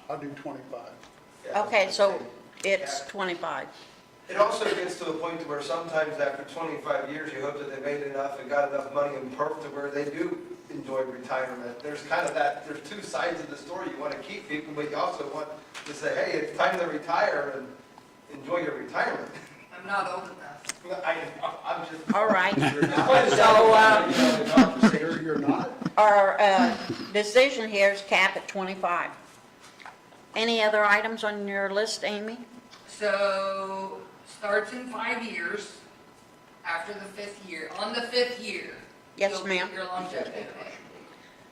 C: I'll do 25.
B: Okay, so it's 25.
M: It also gets to a point to where sometimes after 25 years, you hope that they made enough and got enough money in perp to where they do enjoy retirement. There's kind of that, there's two sides of the story. You want to keep people, but you also want to say, hey, it's time to retire and enjoy your retirement.
D: I'm not old enough.
M: I'm just.
B: All right.
C: So, you're not?
B: Our decision here is cap at 25. Any other items on your list, Amy?
D: So, starts in 5 years, after the 5th year, on the 5th year.
B: Yes,
D: you'll
B: ma'am.
D: get your longevity pay.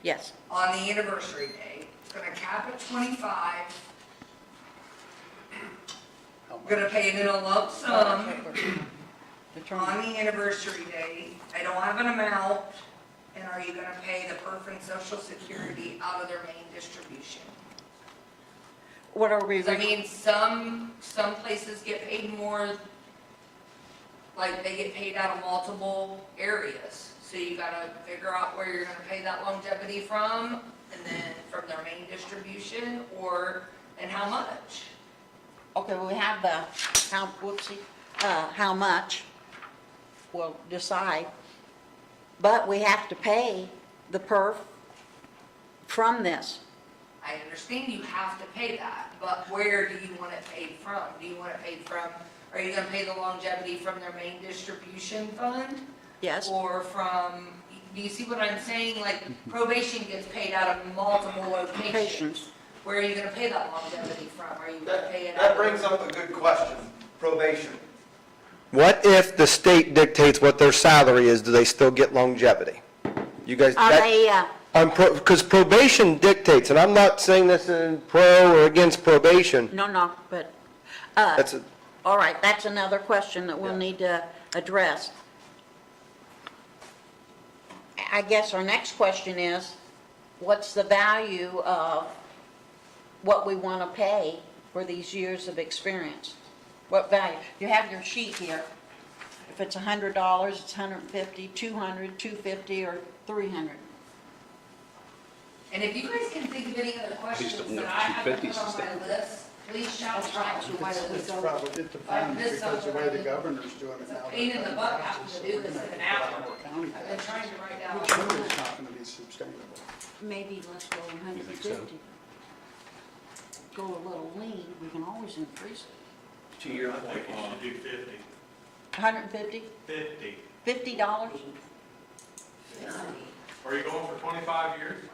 B: Yes.
D: On the anniversary day, it's gonna cap at 25, gonna pay it in a lump sum. On the anniversary day, I don't have an amount, and are you gonna pay the perf and social security out of their main distribution?
B: What are we?
D: 'Cause I mean, some places get paid more, like they get paid out of multiple areas. So you gotta figure out where you're gonna pay that longevity from, and then from their main distribution, and how much.
B: Okay, we have the, how much, we'll decide. But we have to pay the perf from this.
D: I I understand you have to pay that, but where do you want it paid from? Do you want it paid from, are you gonna pay the longevity from their main distribution fund?
B: Yes.
D: Or from, do you see what I'm saying? Like probation gets paid out of multiple locations.
B: Locations.
D: Where are you gonna pay that longevity from? Are you gonna
M: That,
D: pay it out?
M: that brings up a good question, probation.
G: What if the state dictates what their salary is, do they still get longevity? You guys,
B: Are they,
G: because probation dictates, and I'm not saying this in pro or against probation.
B: no, but,
G: That's a,
B: all right, that's another question that we'll
M: Yeah.
B: need to address. I guess our next question is, what's the value of what we want to pay for these years of experience? What value? You have your sheet here. If it's $100, it's $150, $200, $250, or $300.
D: And if you guys can think of any other questions
E: don't know
D: that
E: if
D: I haven't
E: 250 is
D: put on my list, please shout
B: That's
D: it out.
B: right, so why don't we
C: It's
B: go?
C: probably, it depends, because the way the governor's doing it
D: It's
C: now.
D: a pain in the butt having to do this in an hour.
C: County
D: I've been trying to write down.
C: Which really is not gonna be sustainable.
B: Maybe let's go
E: You think so?
B: 150. Go a little lean, we can always increase it.
L: To your
N: I think
L: point,
N: you should do 50.
B: 150?
N: 50.
B: $50?
N: Are you going for 25 years?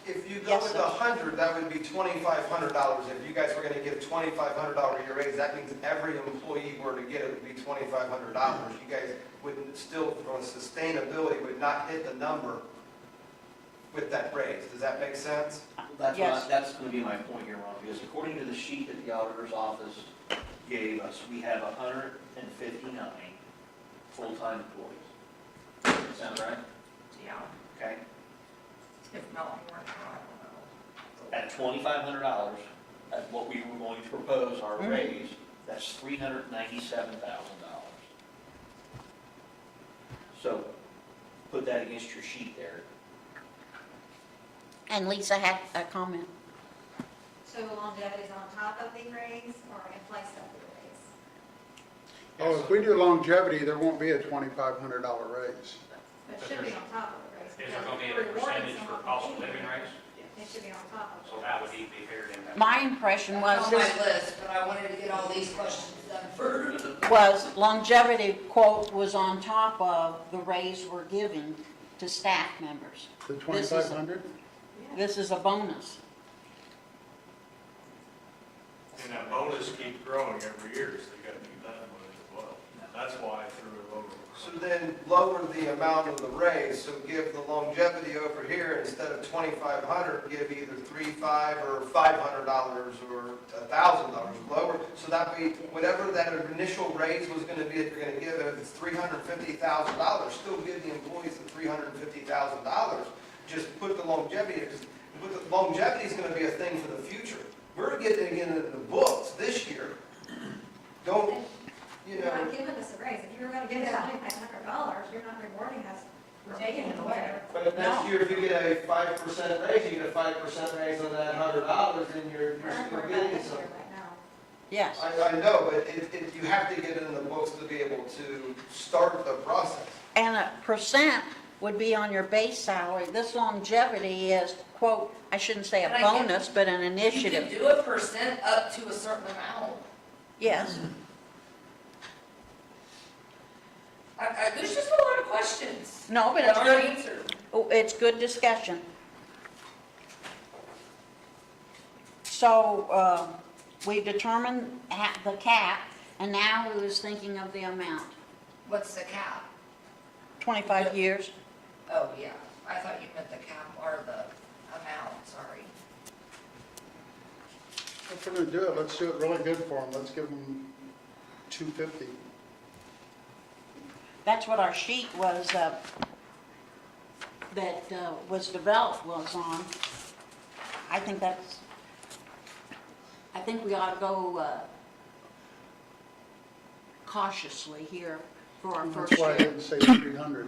M: If you go
B: Yes,
M: with
B: sir.
M: 100, that would be $2,500. If you guys were gonna give $2,500 a year raise, that means every employee were to get it would be $2,500. You guys wouldn't still, from sustainability, would not hit the number with that raise. Does that make sense?
B: Yes.
L: That's going to be my point here, Ron, because according to the sheet that the auditor's office gave us, we have 159 full-time employees. Sound right?
D: Yeah,
L: Okay?
D: if not more, I
L: At $2,500, at what we were going to propose our raise, that's $397,000. So put that against your sheet there.
B: And Lisa had a comment.
O: So longevity's on top of the raise or in place of the raise?
C: Oh, if we do longevity, there won't be a $2,500 raise.
O: It should be on top of the raise.
F: Is there
O: because
F: gonna be
O: if
F: a
O: we're rewarding
F: percentage for
O: someone
F: cost of
O: for
F: living
O: cheaper,
F: raise?
O: It should be on top of it.
F: So that would need to be figured in that.
B: My impression was
D: It's on
B: this
D: my list, but I wanted to get all these questions done first.
B: was longevity quote was on top of the raise we're giving to staff members.
C: The
B: This is-
C: 2,500?
B: This is a bonus.
N: And that bonus keeps growing every year, so you gotta keep that in mind as well. That's why I threw it over.
M: So then lower the amount of the raise, so give the longevity over here, instead of $2,500, give either $3,500 or $500 or $1,000 lower. So that way, whatever that initial raise was gonna be, if you're gonna give it, if it's $350,000, still give the employees the $350,000. Just put the longevity, because the longevity is gonna be a thing for the future. We're getting it into the books this year. Don't, you
O: You're
M: know.
O: not giving us a raise. If you're gonna give us $2,500, you're not rewarding us for taking it away.
M: But if next
B: No.
M: year, if you get a 5% raise, you get a 5% raise on that $100, then you're
O: We're
M: still
O: about
M: getting
O: this
M: some.
O: year right now.
B: Yes.
M: I know, but you have to get it in the books to be able to start the process.
B: And a percent would be on your base salary. This longevity is, quote, I shouldn't say a
D: But I get-
B: bonus, but an
D: You can
B: initiative.
D: do a percent up to a certain amount.
B: Yes.
D: There's just a lot of questions.
B: No, but
D: that
B: it's
D: aren't
B: good.
D: answered.
B: Oh, it's good discussion. So, we determined the cap, and now we was thinking of the amount.
D: What's the cap?
B: 25 years.
D: Oh, yeah, I thought you meant the cap or the amount, sorry.
C: If we're gonna do it, let's do it really good for them. Let's give them 250.
B: That's what our sheet was, that was developed was on. I think we ought to go cautiously here for our first
C: That's why I
B: year.
C: didn't say 300.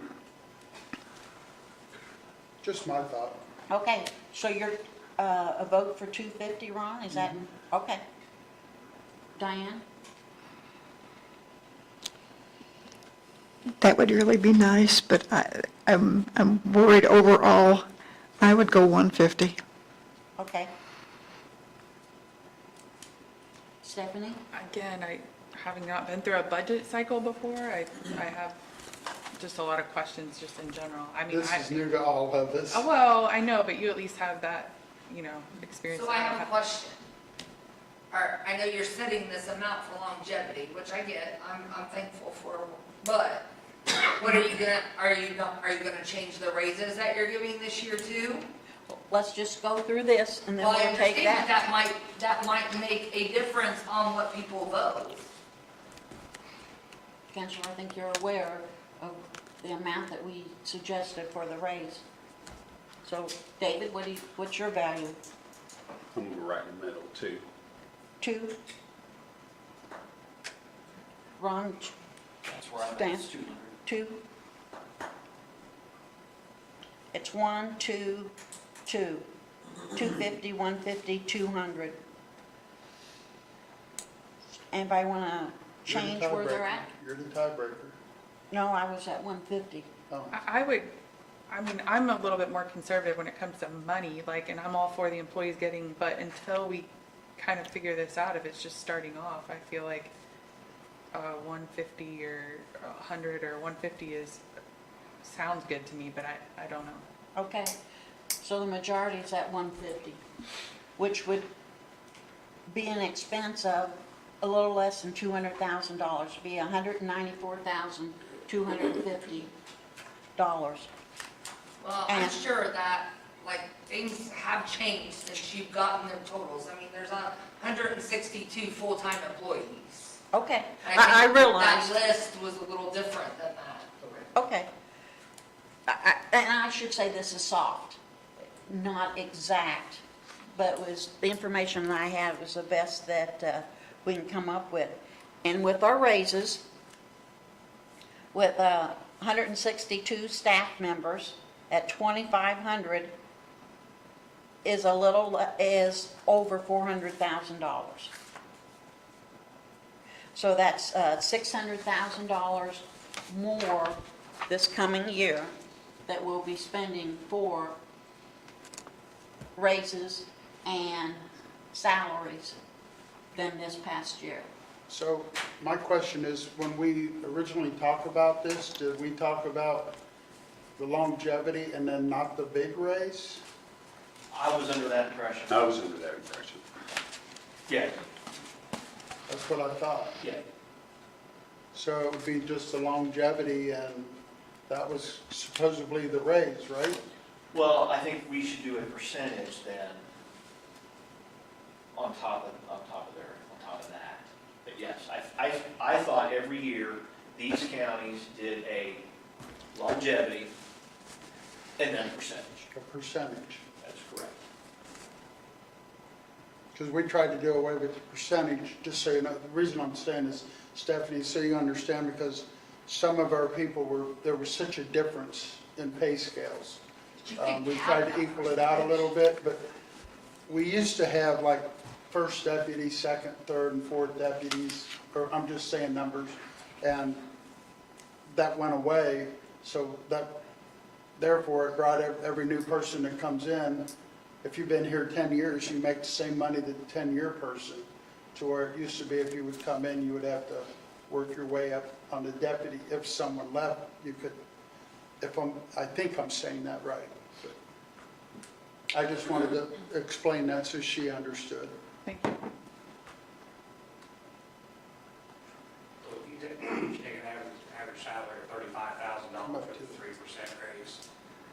C: Just my thought.
B: Okay, so you're a vote for 250, Ron, is that, okay. Diane?
H: That would really be nice, but I'm worried overall. I would go 150.
B: Okay. Stephanie?
I: Again, having not been through a budget cycle before, I have just a lot of questions just in general. I mean,
C: This is new to all of us.
I: well, I know, but you at least have that, experience.
D: So I have a question. I know you're setting this amount for longevity, which I get, I'm thankful for, but what are you gonna change the raises that you're giving this year too?
B: Let's just go through this and then
D: Well, I
B: we'll take
D: understand
B: that.
D: that might make a difference on what people vote.
B: Counselor, I think you're aware of the amount that we suggested for the raise. So, David, what's your value?
E: I'm gonna go right in the middle, too.
B: 2? Ron,
L: That's where I'm at,
B: Dan?
L: it's 200.
B: 2? It's 1, 2, 2. 250, 150, 200. Anybody want to
C: You're the
B: change where they're
C: tiebreaker.
B: at?
C: You're the tiebreaker.
B: No, I was at 150.
C: Oh.
I: I'm a little bit more conservative when it comes to money, and I'm all for the employees getting, but until we kind of figure this out, if it's just starting off, I feel like 150 or 100 or 150 sounds good to me, but I don't know.
B: Okay, so the majority is at 150, which would be an expense of a little less than $200,000, be $194,250.
D: Well, I'm
B: And-
D: sure that, things have changed since you've gotten their totals. I mean, there's 162 full-time employees.
B: Okay,
D: And
B: I
D: think
B: realize.
D: that list was a little different than that.
B: Okay. And I should say this is soft, not exact, but the information that I have was the best that we can come up with. And with our raises, with 162 staff members at 2,500 is over $400,000. So that's $600,000 more this coming year that we'll be spending for raises and salaries than this past year.
C: So my question is, when we originally talked about this, did we talk about the longevity and then not the big raise?
L: I was under that impression.
E: I was under that impression.
L: Yeah,
C: That's what I thought.
L: yeah.
C: So it would be just the longevity, and that was supposedly the raise, right?
L: Well, I think we should do a percentage then on top of that. But yes, I thought every year these counties did a longevity and then a percentage.
C: A percentage.
L: That's correct.
C: Because we tried to do away with the percentage, just so you know. The reason I'm saying is, Stephanie, so you understand, because some of our people there was such a difference in pay scales. We tried to equal it out a little bit, but we used to have first deputy, second, third, and fourth deputies, or I'm just saying numbers, and that went away. So therefore, it brought every new person that comes in. If you've been here 10 years, you make the same money that the 10-year person, to where it used to be if you would come in, you would have to work your way up on the deputy. If someone left, you could, I think I'm saying that right. But I just wanted to explain that so she understood.
I: Thank you.
F: So if you take an average salary of $35,000 with a 3% raise,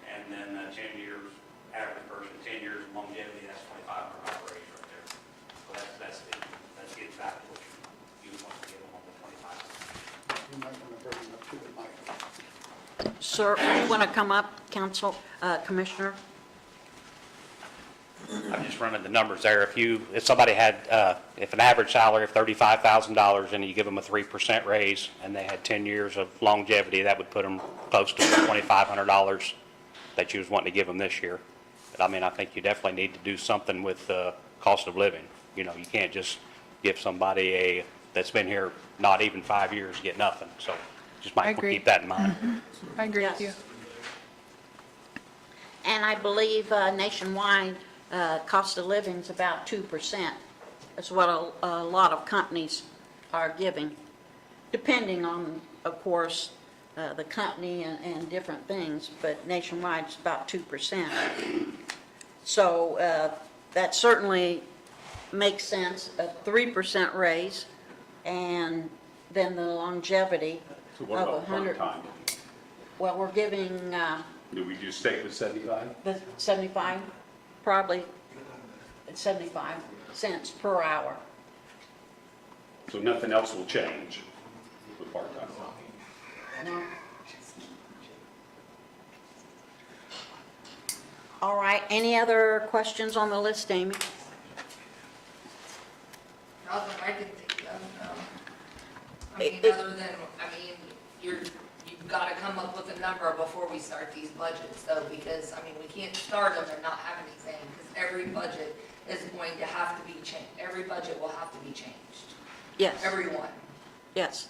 F: and then 10 years, average person, 10 years longevity, that's $2,500 raise right there. So that's getting back to what you want to give them on the 25.
C: You might want to bring it up to the mic.
B: Sir, you want to come up, Commissioner?
F: I'm just running the numbers there. If somebody had, if an average salary of $35,000 and you give them a 3% raise and they had 10 years of longevity, that would put them close to the $2,500 that you was wanting to give them this year. But I mean, I think you definitely need to do something with the cost of living. You can't just give somebody that's been here not even 5 years, get nothing. So just
I: I
F: might want to
I: agree.
F: keep that in mind.
I: I agree with you.
B: Yes. And I believe nationwide, cost of living's about 2%. That's what a lot of companies are giving, depending on, of course, the company and different things, but nationwide it's about 2%. So that certainly makes sense, a 3% raise, and then the longevity
E: So what
B: of
E: about
B: 100.
E: part-time?
B: Well, we're giving
E: Do we just stay with 75?
B: the 75, probably 75 cents per hour.
E: So nothing else will change with part-time?
B: No. All right, any other questions on the list, Amy?
D: Nothing I can think of, no. I mean,
B: It-
D: other than, you've gotta come up with a number before we start these budgets, though, because, we can't start them and not have anything, because every budget is going to have to be changed. Every budget will have to be changed.
B: Yes,
D: Everyone.
B: yes.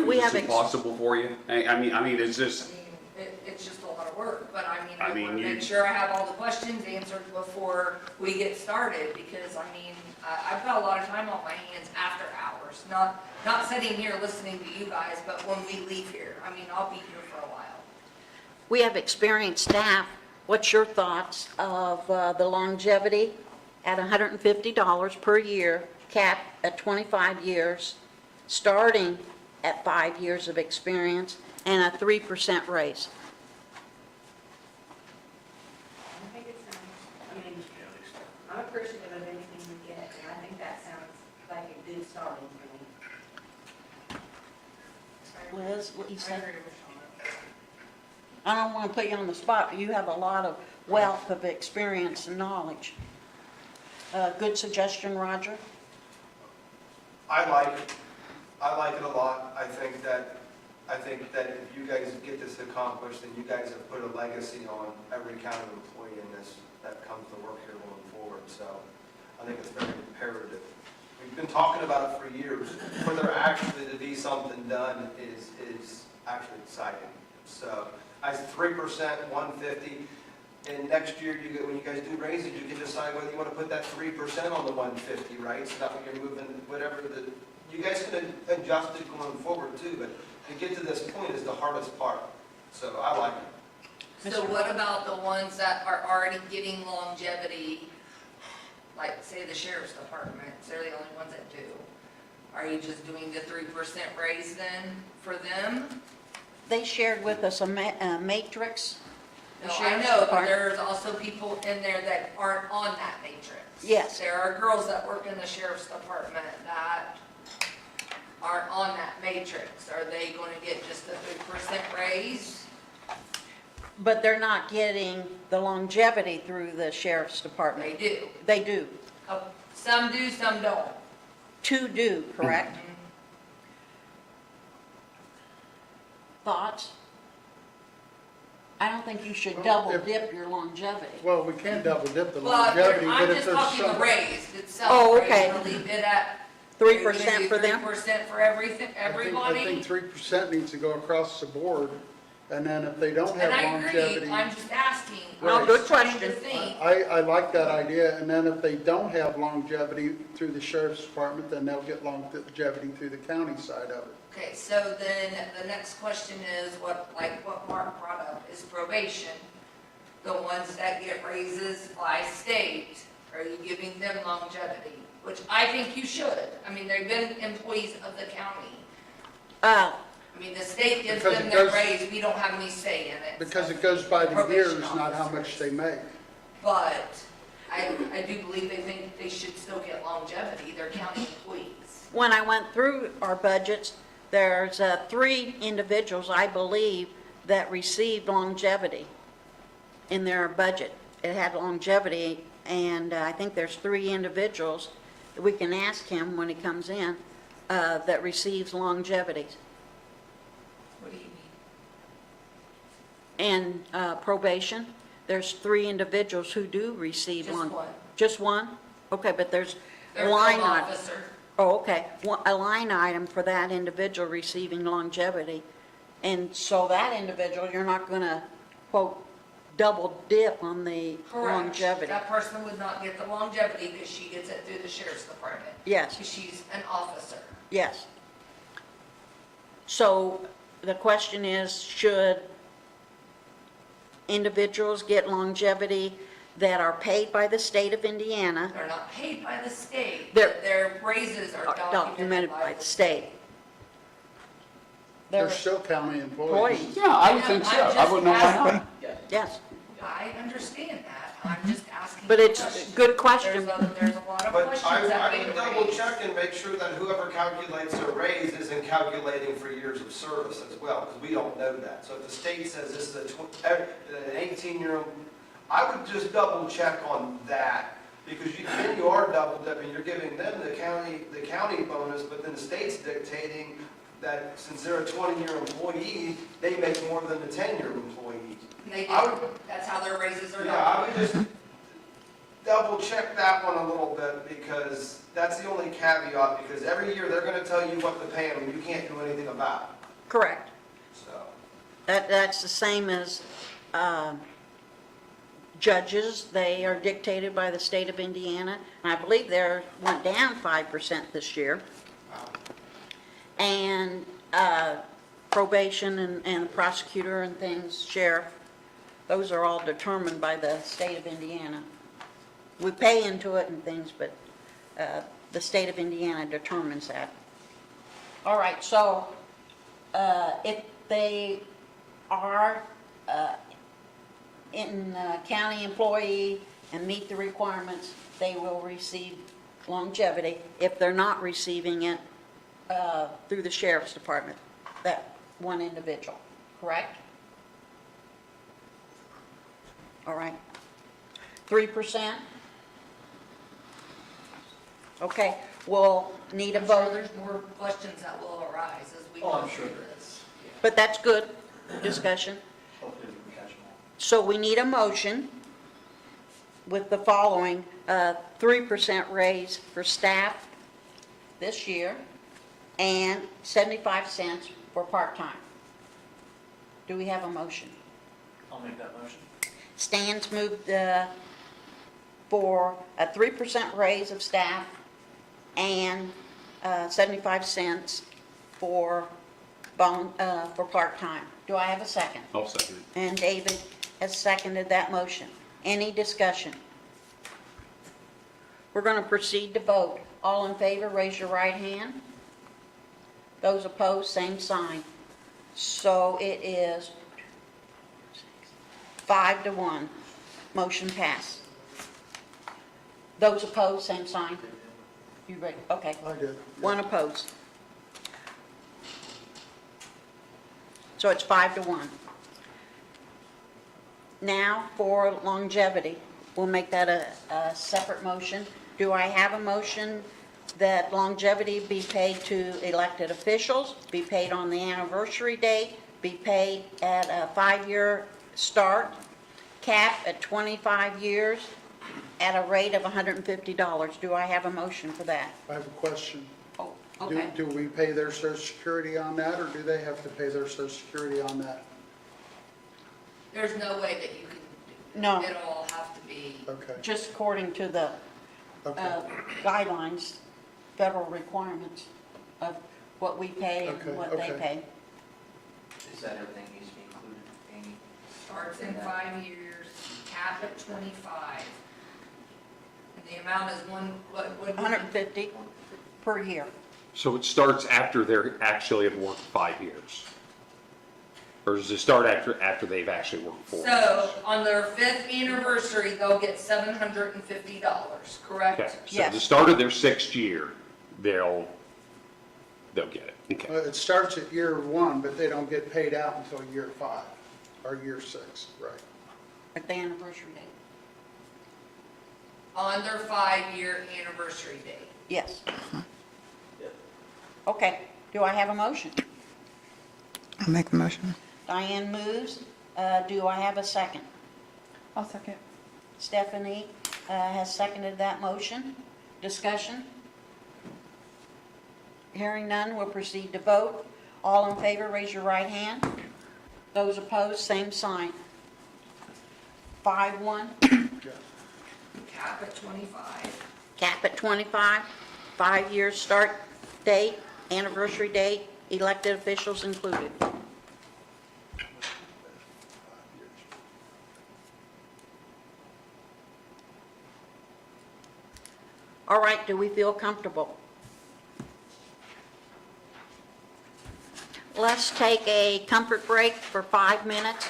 B: We have,
E: Is it possible for you? I mean, is this,
D: It's just a lot of work, but I
E: I
D: want
E: mean,
D: to
E: you-
D: make sure I have all the questions answered before we get started, because, I've got a lot of time on my hands after hours, not sitting here listening to you guys, but when we leave here. I'll be here for a while.
B: we have experienced staff. What's your thoughts of the longevity at $150 per year, capped at 25 years, starting at 5 years of experience, and a 3% raise?
J: I think it sounds, I'm appreciative of anything we get, and I think that sounds like a good starting point.
B: Liz, what you
I: I
B: said?
I: agree with Shauna.
B: I don't want to put you on the spot, but you have a lot of wealth of experience and knowledge. Good suggestion, Roger?
M: I like it. I like it a lot. I think that if you guys get this accomplished, then you guys have put a legacy on every county employee in this that comes to work here going forward. So I think it's very imperative. We've been talking about it for years. For there actually to be something done is actually exciting. So as 3%, 150, and next year, when you guys do raises, you can decide whether you want to put that 3% on the 150, right? So that way you're moving whatever you guys can adjust it going forward too, but to get to this point is the hardest part. So I like it.
D: So what about the ones that are already getting longevity, like, say, the sheriff's department, they're the only ones that do? Are you just doing the 3% raise then for them?
B: They shared with us a matrix. the
D: No, I
B: sheriff's
D: know, but
B: department.
D: there's also people in there that aren't on that matrix.
B: Yes.
D: There are girls that work in the sheriff's department that aren't on that matrix. Are they going to get just a 3% raise?
B: But they're not getting the longevity through the sheriff's department.
D: They do.
B: They do.
D: Some do, some don't.
B: 2 do, correct? Thoughts? I don't think you should double dip your longevity.
C: Well, we can't double dip the
D: Well,
C: longevity,
D: I'm
C: but if
D: just
C: there's
D: talking the
C: some.
D: raise itself.
B: Oh,
D: Are you
B: okay.
D: gonna leave it at
B: 3% for them?
D: 3% for everything,
C: I
D: everybody?
C: think 3% needs to go across the board, and then if they don't have
D: And I
C: longevity.
D: agree, I'm just asking.
C: Right.
D: I'm
B: Good
D: just trying to
B: question.
D: think.
C: I like that idea, and then if they don't have longevity through the sheriff's department, then they'll get longevity through the county side of it.
D: Okay, so then the next question is what Mark brought up is probation. The ones that get raises by state, are you giving them longevity? Which I think you should. They've been employees of the county. The state gives
C: Because
D: them
C: it
D: their
C: goes-
D: raise, we don't have any say in it.
C: Because it goes by the
D: Probation
C: years, not how
D: officers.
C: much they make.
D: But I do believe they think they should still get longevity, they're county employees.
B: When I went through our budgets, there's 3 individuals, I believe, that received longevity in their budget. It had longevity, and I think there's 3 individuals, that we can ask him when he comes in, that receives longevity.
D: What do you mean?
B: And probation, there's 3 individuals who do receive
D: Just one.
B: Just one? Okay, but there's
D: They're
B: line
D: called
B: item.
D: officer.
B: Oh, okay. A line item for that individual receiving longevity. And so that individual, you're not going to, quote, double dip on the
D: Correct.
B: longevity.
D: That person would not get the longevity because she gets it through the sheriff's department.
B: Yes.
D: Because she's an officer.
B: Yes. So the question is, should individuals get longevity that are paid by the state of Indiana,
D: They're not paid by the state,
B: They're-
D: but their raises are
B: documented by the state?
C: They're still county employees.
B: Employees,
E: Yeah, I would think so. I wouldn't know why not.
B: yes.
D: I understand that, I'm just asking.
B: But it's a
D: questions.
B: good question.
D: There's a lot of
M: But
D: questions that
M: I
D: we
M: would double check and make sure that whoever calculates their raise isn't calculating for years of service as well, because we don't know that. So if the state says this is an 18-year-old, I would just double check on that, because then you are double dipping, you're giving them the county bonus, but then the state's dictating that since they're a 20-year employee, they make more than a 10-year employee.
D: They
M: I
D: do,
M: would-
D: that's how their raises are
M: Yeah, I
D: done.
M: would just double check that one a little bit, because that's the only caveat, because every year they're gonna tell you what to pay them, and you can't do anything about it,
B: Correct.
M: so.
B: That's the same as judges. They are dictated by the state of Indiana. And I believe they went down 5% this year. And probation and prosecutor and things, sheriff, those are all determined by the state of Indiana. We pay into it and things, but the state of Indiana determines that. All right, so if they are in county employee and meet the requirements, they will receive longevity. If they're not receiving it through the sheriff's department, that one individual, correct? All right. 3%? Okay, we'll need a
D: I'm sure
B: vote,
D: there's more questions that will arise as we
L: Oh,
D: go
L: I'm sure
D: through
L: there
D: this.
B: but that's good discussion.
L: Hopefully we can catch them all.
B: So we need a motion with the following, 3% raise for staff this year and 75 cents for part-time. Do we have a motion?
L: I'll make that motion.
B: Stan's moved for a 3% raise of staff and 75 cents for part-time. Do I have a second?
E: I'll second it.
B: And David has seconded that motion. Any discussion? We're going to proceed to vote. All in favor, raise your right hand. Those opposed, same sign. So it is 5-1. Motion passed. Those opposed, same sign. You ready? Okay.
C: I did.
B: One opposed. So it's 5-1. Now, for longevity, we'll make that a separate motion. Do I have a motion that longevity be paid to elected officials, be paid on the anniversary date, be paid at a 5-year start, cap at 25 years, at a rate of $150? Do I have a motion for that?
C: I have a question.
B: Oh,
C: Do
B: okay.
C: do we pay their social security on that, or do they have to pay their social security on that?
D: There's no way that you can,
B: No.
D: it'll all have to be,
C: Okay,
B: Just according to the
C: okay.
B: guidelines, federal requirements of what we pay
C: Okay,
B: and what they
C: okay.
B: pay.
A: Is that everything needs to be included, Amy?
D: starts in 5 years, cap at 25. And the amount is what?
B: 150 per year.
E: So it starts after they actually have worked 5 years? Or does it start after they've actually worked 4 years?
D: So on their 5th anniversary, they'll get $750, correct?
E: Okay, so
B: Yes.
E: the start of their 6th year, they'll get it, okay.
C: It starts at year 1, but they don't get paid out until year 5, or year 6, right?
B: At the anniversary date.
D: On their 5-year anniversary date.
B: Yes.
L: Yep.
B: Okay, do I have a motion?
H: I'll make the motion.
B: Diane moves. Do I have a second?
I: I'll second.
B: Stephanie has seconded that motion. Discussion? Hearing none, we'll proceed to vote. All in favor, raise your right hand. Those opposed, same sign. 5-1,
D: Cap at 25.
B: cap at 25, 5 years start date, anniversary date, elected officials included. All right, do we feel comfortable? Let's take a comfort break for 5 minutes,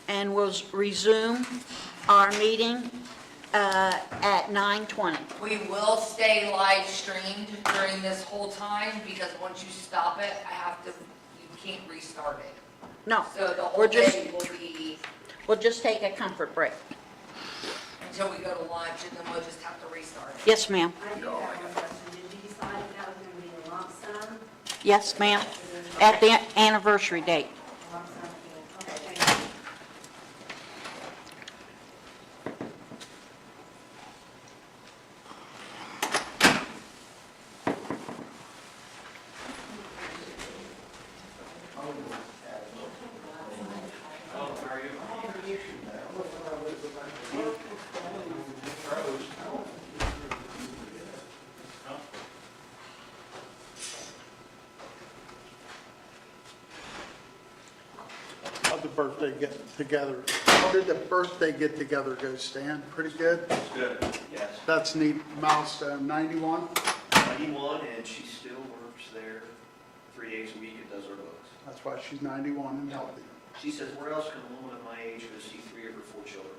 B: and we'll resume our meeting at 9:20.
D: We will stay live streamed during this whole time because once you stop it, you can't restart it.
B: No,
D: So the whole
B: we're just,
D: day will be
B: we'll just take a comfort break.
D: until we go to lunch and then we'll just have to restart it.
B: Yes, ma'am.
J: I do have one question. Did you decide if that was gonna be a lump sum?
B: Yes, ma'am. At the anniversary date.
J: Lump sum, okay, thank you.
C: How'd the birthday get together? How did the birthday get together go, Stan? Pretty good?
L: It's good, yes.
C: That's neat milestone, 91?
L: 91, and she still works there 3 days a week and does her books.
C: That's why she's 91 and healthy.
L: She says, where else can a woman of my age go see 3 of her 4 children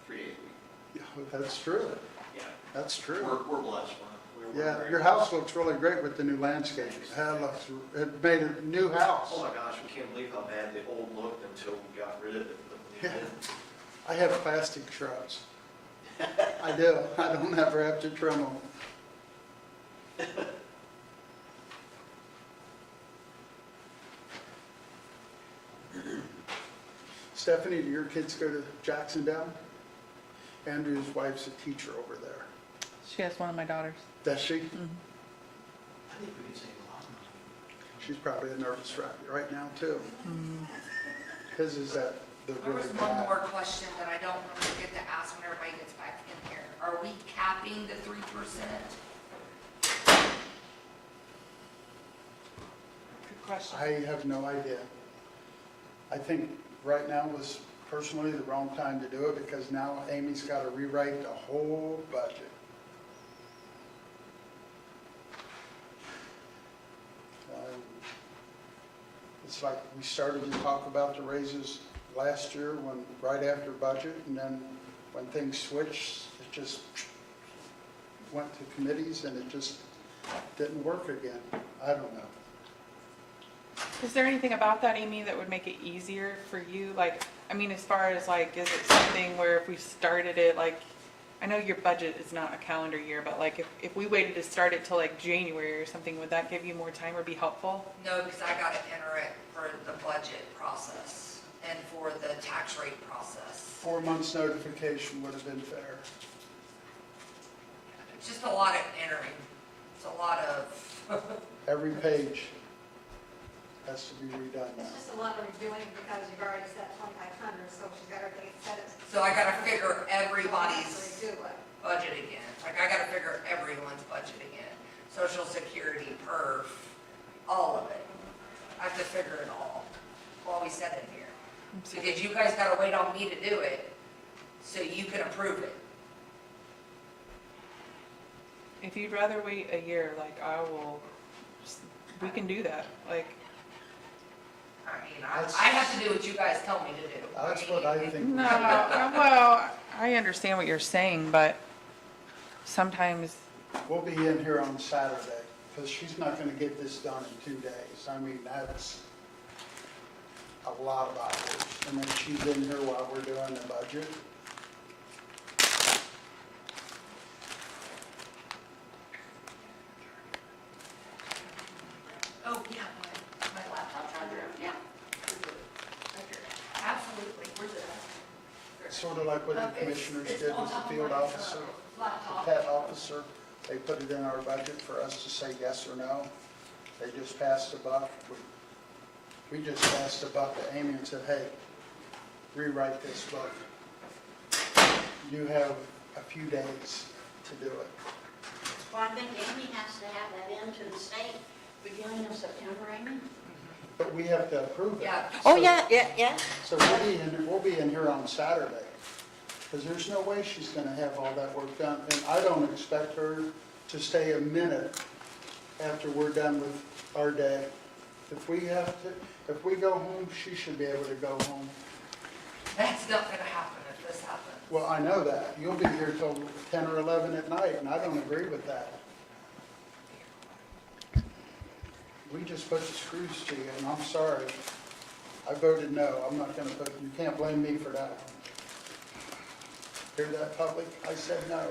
L: 3 days a week?
C: Yeah, that's true.
L: Yeah,
C: That's true.
L: we're blessed. We're
C: Yeah,
L: very
C: your house looks really great with the new landscape. It made a new house.
L: Oh my gosh, we can't believe how bad the old looked until we got rid of it.
C: Yeah. I have plastic shrubs. I do. I don't ever have to trim them. Stephanie, do your kids go to Jacksonville? Andrew's wife's a teacher over there.
I: She has one of my daughters.
C: Does she?
L: I think we could save a lot of money.
C: She's probably a nervous wreck right now, too. His is at the
D: There
C: really
D: was one
C: bad.
D: more question that I don't want to forget to ask when everybody gets back in here. Are we capping the 3%?
I: Good question.
C: I have no idea. I think right now was personally the wrong time to do it because now Amy's got to rewrite the whole budget. It's like we started to talk about the raises last year right after budget, and then when things switched, it just went to committees and it just didn't work again. I don't know.
I: Is there anything about that, Amy, that would make it easier for you? Like, I mean, as far as like, is it something where if we started it, like, I know your budget is not a calendar year, but like if we waited to start it till like January or something, would that give you more time or be helpful?
D: No, because I got to enter it for the budget process and for the tax rate process.
C: 4 months notification would have been fair.
D: It's just a lot of entering. It's a lot of,
C: Every page has to be redone now.
O: It's just a lot of redoing because you've already set 2,500, so she's got everything set it.
D: so I got to figure everybody's
O: Redo it.
D: budget again. Like, I got to figure everyone's budget again. Social Security, perf, all of it. I have to figure it all while we set it here. Because you guys got to wait on me to do it so you can approve it.
I: If you'd rather wait a year, like we can do that. Like,
D: I mean, I have to do what you guys tell me to do.
C: That's what I think. we
I: no,
C: should do.
I: well, I understand what you're saying, but sometimes,
C: We'll be in here on Saturday, because she's not going to get this done in 2 days. I mean, that's a lot of hours. And then she's in here while we're doing the budget.
D: Oh, yeah, my laptop charger, yeah. Absolutely, where's it at?
C: Sort of like what the commissioners did with the field officer, the pet officer. They put it in our budget for us to say yes or no. They just passed a buck. We just passed a buck to Amy and said, hey, rewrite this book. you have a few days to do it.
B: Well, I think Amy has to have that into the state beginning of September, Amy?
C: But we have to approve it.
D: Yeah.
B: Oh,
C: So-
B: yeah.
C: So we'll be in here on Saturday, because there's no way she's gonna have all that work done. And I don't expect her to stay a minute after we're done with our day. If we go home, she should be able to go home.
D: That's not gonna happen if this happens.
C: Well, I know that. You'll be here till 10 or 11 at night, and I don't agree with that. We just put the screws to you, and I'm sorry. I voted no. I'm not gonna you can't blame me for that. Hear that, public? I said no.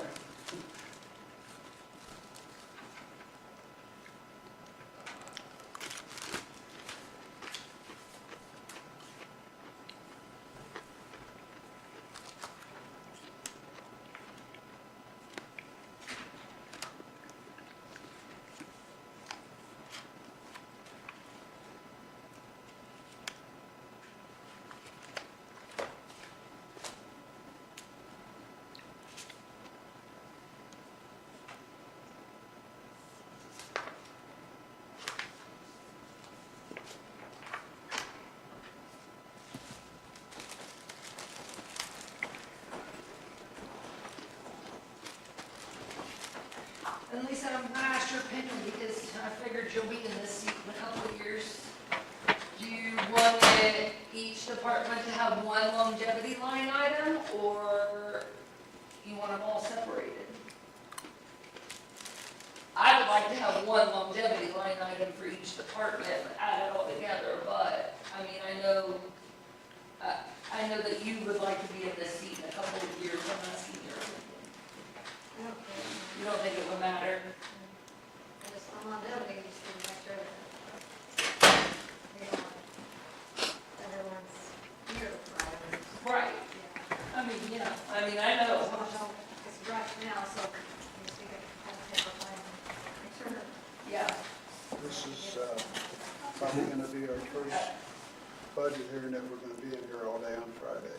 D: And Lisa, I'm gonna ask your opinion because I figured you'll be in this seat in a couple of years. Do you want each department to have one longevity line item, or you want them all separated? I would like to have one longevity line item for each department, add it all together, but, I mean, I know that you would like to be in this seat in a couple of years, I'm asking your opinion.
O: I don't care.
D: You don't think it would matter?
O: I just, I'm on building, just to make sure that, everyone's here for items.
D: Right.
O: Yeah.
D: I mean, yeah, I know.
O: It's right now, so you see it, have a paper plan. Make sure that
D: Yeah.
C: This is probably gonna be our first budget hearing that we're gonna be in here all day on Friday.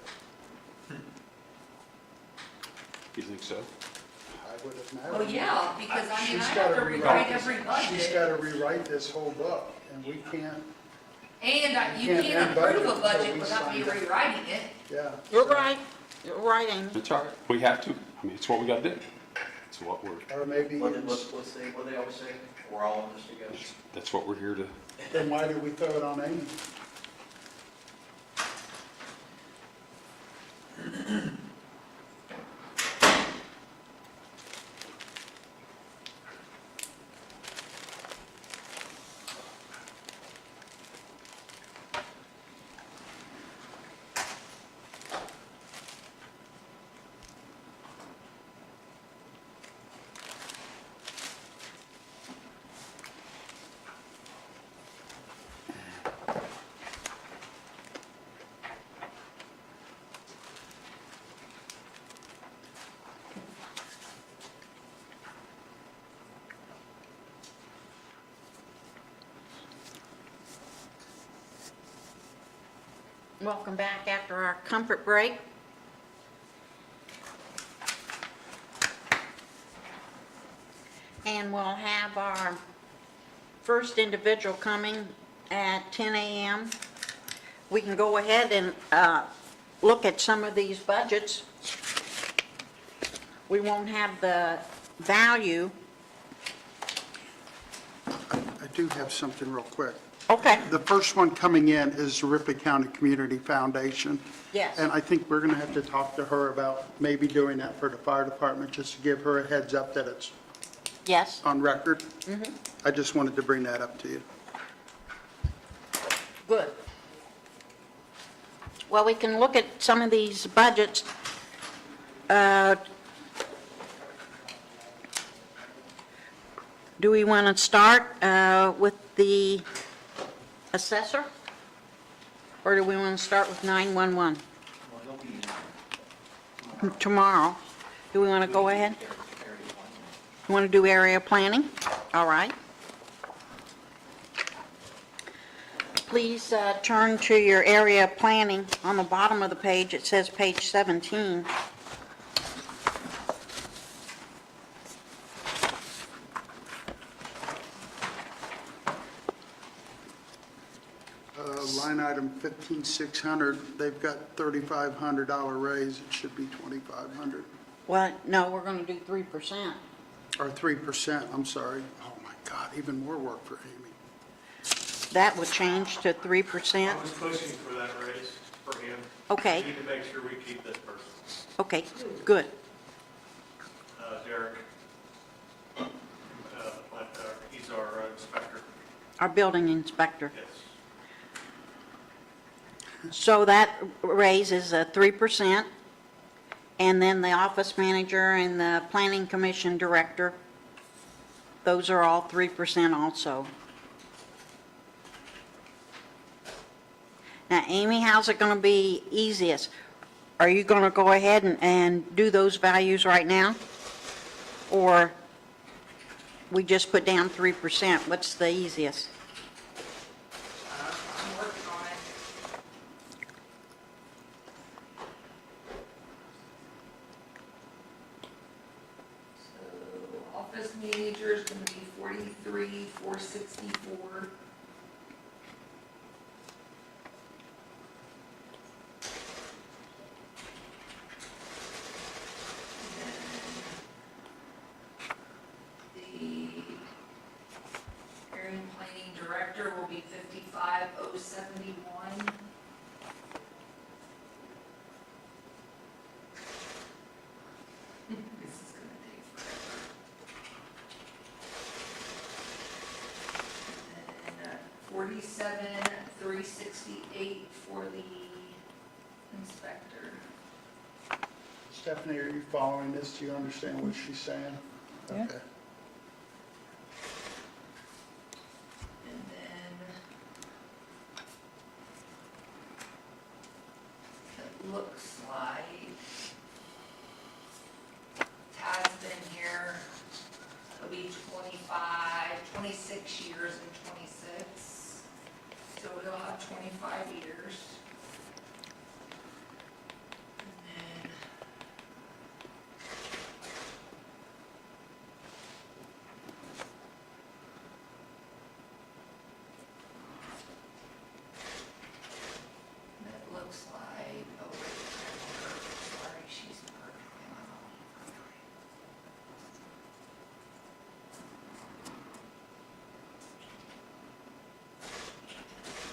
E: You think so?
C: I would imagine.
D: Well, yeah, because I mean, I
C: She's
D: have
C: gotta
D: to rewrite every
C: She's
D: budget.
C: gotta rewrite this whole book, and we can't,
D: And you
C: can't
D: can't
C: have
D: approve
C: budget
D: a budget
C: until we
D: without me
C: sign it.
D: rewriting it.
C: yeah.
B: You're
C: so-
B: right. You're right, Amy.
E: It's all right. We have to. I mean, it's what we gotta do. It's what we're,
C: Or maybe
L: What
C: it's,
L: they always say, we're all in this together.
E: that's what we're here to.
C: then why do we throw it on Amy?
B: Welcome back after our comfort break. And we'll have our first individual coming at 10 a.m. We can go ahead and look at some of these budgets. We won't have the value.
C: I do have something real quick.
B: Okay,
C: The first one coming in is the Ripley County Community Foundation.
B: yes.
C: And I think we're going to have to talk to her about maybe doing that for the fire department, just to give her a heads up that it's
B: Yes,
C: on record. I just wanted to bring that up to you.
B: good. Well, we can look at some of these budgets. Do we want to start with the assessor? Or do we want to start with 911? Tomorrow. Do we want to go ahead? You want to do area planning? All right. Please turn to your area planning. On the bottom of the page, it says page 17.
C: line item 15,600, they've got $3,500 raise, it should be 2,500,
B: Well, no, we're gonna do 3%.
C: or 3%, I'm sorry. Oh my God, even more work for Amy.
B: That would change to 3%?
N: I was pushing for that raise for him.
B: Okay.
N: We need to make sure we keep this person.
B: Okay, good.
N: Derek, he's our inspector.
B: Our building inspector.
N: Yes.
B: So that raise is 3%, and then the office manager and the planning commission director, those are all 3% also. Now, Amy, how's it going to be easiest? Are you going to go ahead and do those values right now? Or we just put down 3%? What's the easiest?
D: I'm working on it. So, office manager is gonna be 43,464. The area planning director will be 55,071. This is gonna take forever. And then 47,368 for the inspector.
C: Stephanie, are you following this? Do you understand what she's saying?
I: Yeah.
C: Okay.
D: And then it looks like Tad's been here, it'll be 26 years and 26. So it'll have 25 years. And then it looks like, oh wait, sorry, she's perfect.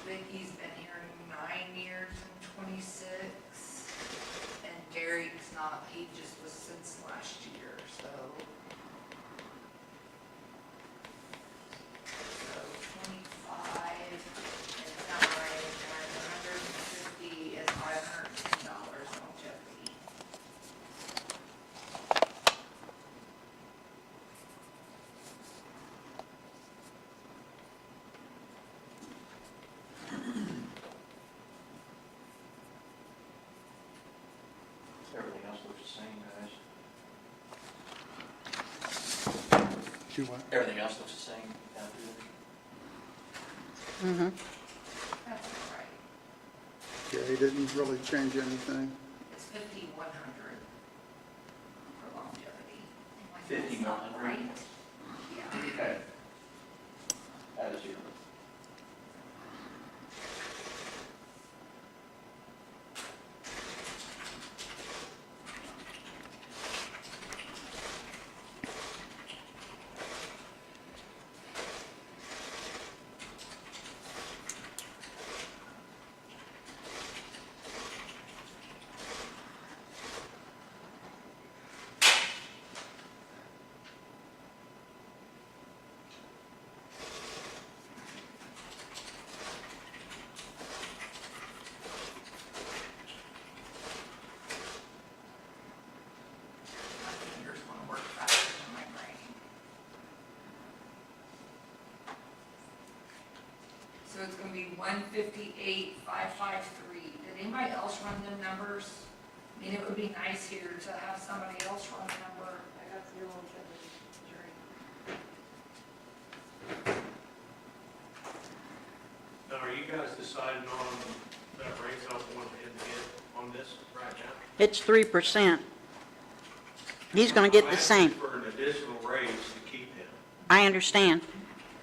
D: Vicky's been here 9 years and 26, and Derek's not, he just was since last year, so. So 25 and 150 is $510 longevity.
L: Everything else looks the same, guys.
C: Do what?
L: Everything else looks the same down through
B: Mm-hmm.
D: That's all right.
C: Yeah, he didn't really change anything.
D: It's 5,100 for longevity. I'm like,
L: 5,100?
D: that's not right. Yeah.
L: there. Okay. That is your.
D: My fingers want to work faster than my brain. So it's going to be 158,553. Did anybody else run them numbers? I mean, it would be nice here to have somebody else run the number.
J: I got your longevity, Jerry.
N: Now, are you guys deciding on that raise I want to get on this right now?
B: It's 3%. He's going to get the same.
N: I'm asking for an additional raise to keep him.
B: I understand.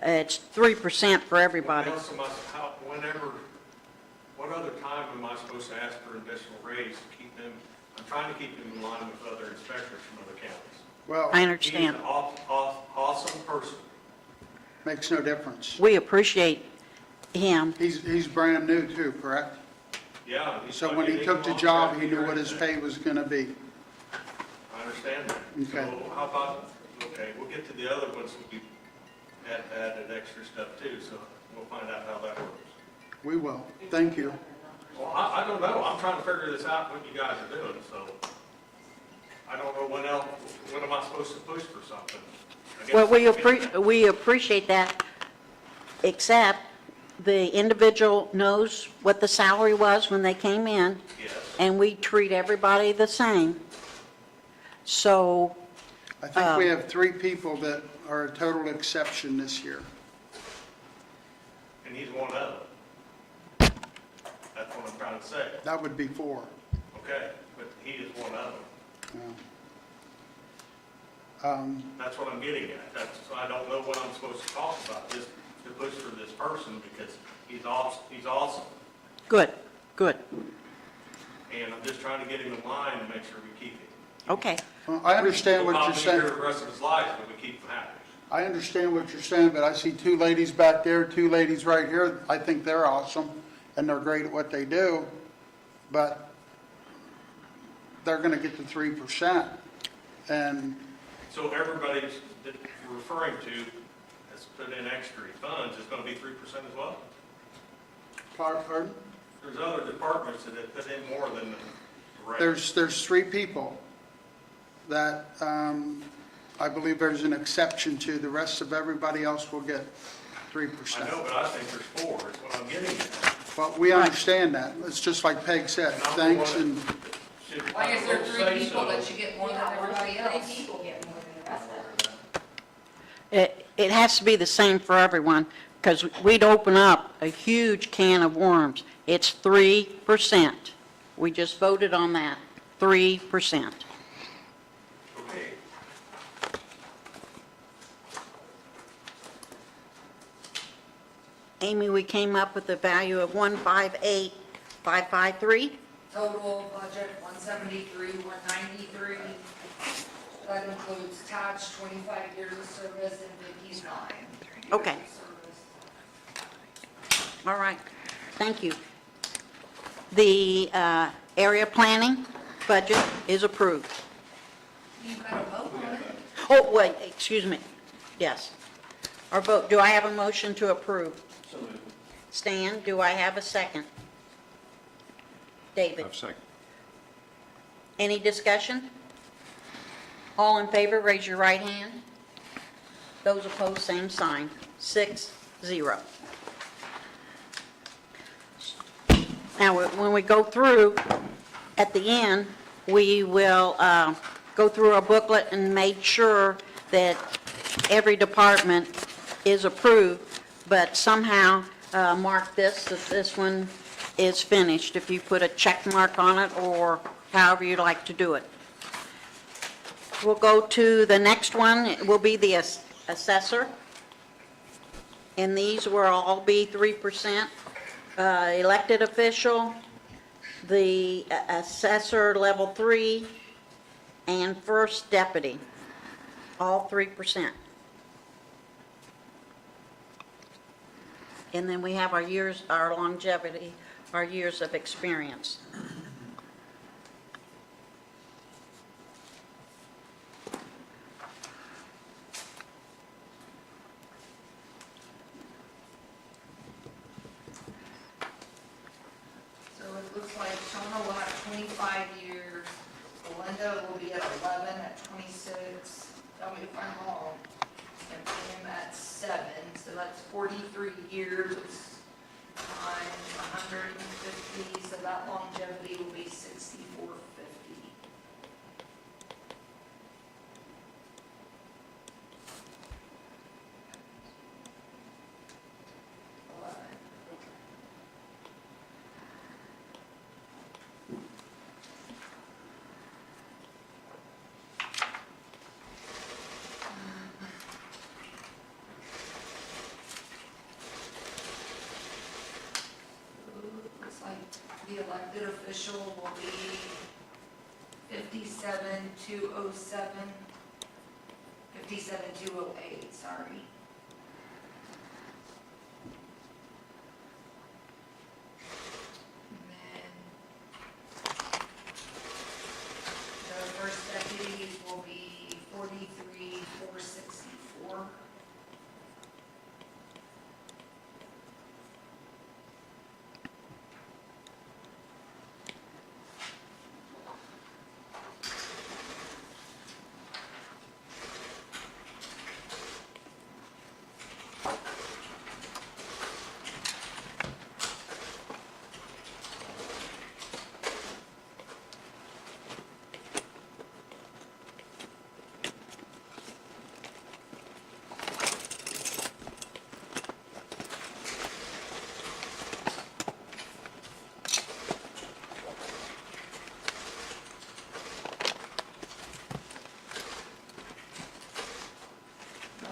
B: It's 3% for everybody.
N: Whenever I supposed to ask for an additional raise to keep them, I'm trying to keep them in line with other inspectors from other counties.
C: Well,
B: I
N: He's
B: understand.
N: an awesome person.
C: makes no difference.
B: We appreciate him.
C: He's brand new too, correct?
N: Yeah. he's
C: So
N: like
C: when he
N: getting
C: took the
N: along
C: job,
N: track
C: he knew
N: here
C: what his
N: and
C: pay was going to be.
N: I understand that.
C: Okay.
N: So how about, okay, we'll get to the other ones, we added extra stuff too, so we'll find out how that works.
C: We will. Thank you.
N: Well, I don't know, I'm trying to figure this out, what you guys are doing, so I don't know when am I supposed to push for something? I guess
B: Well, we appreciate that, except the individual knows what the salary was when they came in,
N: Yes.
B: and we treat everybody the same. So,
C: I think we have 3 people that are a total exception this year.
N: And he's one of them. That's what I'm trying to say.
C: That would be 4.
N: Okay, but he is one of them.
C: Yeah.
N: That's what I'm getting at. I don't know what I'm supposed to talk about, just to push for this person because he's awesome.
B: good, good.
N: And I'm just trying to get him in line and make sure we keep him.
B: Okay.
C: Well, I understand what
N: He'll
C: you're
N: probably be here
C: saying.
N: the rest of his life, but we keep him happy.
C: I understand what you're saying, but I see 2 ladies back there, 2 ladies right here. I think they're awesome, and they're great at what they do, but they're going to get the 3%. And
N: So everybody that you're referring to has put in extra funds, is going to be 3% as well?
C: pardon?
N: There's other departments that have put in more than the rate.
C: There's 3 people that I believe there's an exception to. The rest of everybody else will get 3%.
N: I know, but I think there's 4, is what I'm getting at.
C: But we understand that. It's just like Peg said, thanks and,
D: Why is there 3 people that should get more than everybody else?
J: 3 people get more than the rest of them.
B: It has to be the same for everyone, because we'd open up a huge can of worms. It's 3%. We just voted on that, 3%.
N: Okay.
B: Amy, we came up with a value of 158,553.
D: Total budget, 173, 193. That includes Todd's 25 years of service and Vicky's 9.
B: Okay.
D: years of service.
B: All right, thank you. The area planning budget is approved.
D: You gotta vote on it.
B: Oh, wait, excuse me. Yes. Our vote, do I have a motion to approve? Stan, do I have a second? David?
E: Second.
B: Any discussion? All in favor, raise your right hand. Those opposed, same sign. 6-0. Now, when we go through, at the end, we will go through our booklet and make sure that every department is approved, but somehow mark this, that this one is finished, if you put a check mark on it, or however you'd like to do it. We'll go to the next one. It will be the assessor. And these will all be 3%. Elected official, the assessor level 3, and first deputy, all 3%. And then we have our years, our longevity, our years of experience.
D: So it looks like Shona will have 25 years, Belinda will be at 11 at 26, tell me if I'm wrong, and Pam at 7, so that's 43 years times 150, so that longevity will be 6,450. Looks like the the elected official will be 57,207, 57,208, sorry. And then the first deputies will be 43,464.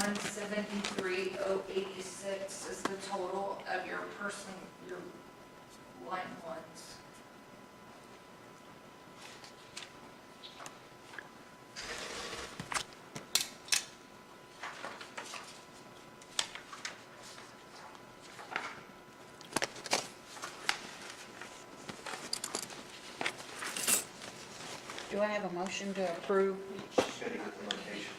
D: $173,086 is the total of your your line ones.
B: Do I have a motion to approve?
L: She's gotta get the location.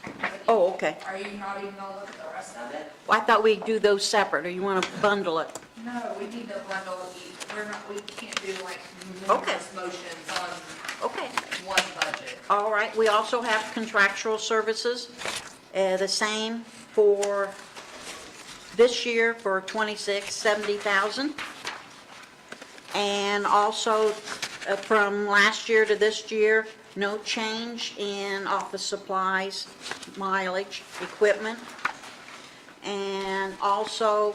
B: Oh, okay.
D: Are you not even gonna look at the rest of it?
B: I thought we'd do those separate, or you want to bundle it?
D: No, we need to bundle each, we can't do like
B: Okay.
D: numerous motions on
B: Okay.
D: one budget.
B: All right, we also have contractual services, the same for this year for 70,000. And also from last year to this year, no change in office supplies, mileage, equipment. And also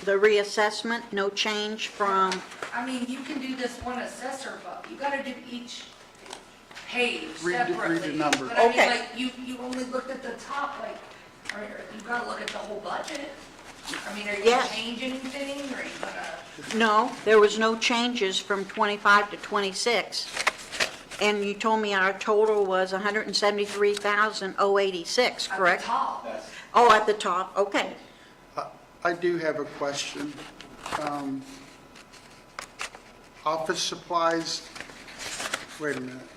B: the reassessment, no change from,
D: I mean, you can do this one assessor, but you gotta do each page
C: Read the
D: separately.
C: numbers.
D: But I mean,
B: Okay.
D: like, you only looked at the top, like, or you gotta look at the whole budget. I mean, are you gonna
B: Yes.
D: change anything, or are you gonna?
B: no, there was no changes from 25 to 26. And you told me our total was 173,086, correct?
D: At the top.
B: Oh, at the top, okay.
C: I do have a question. Office supplies, wait a minute.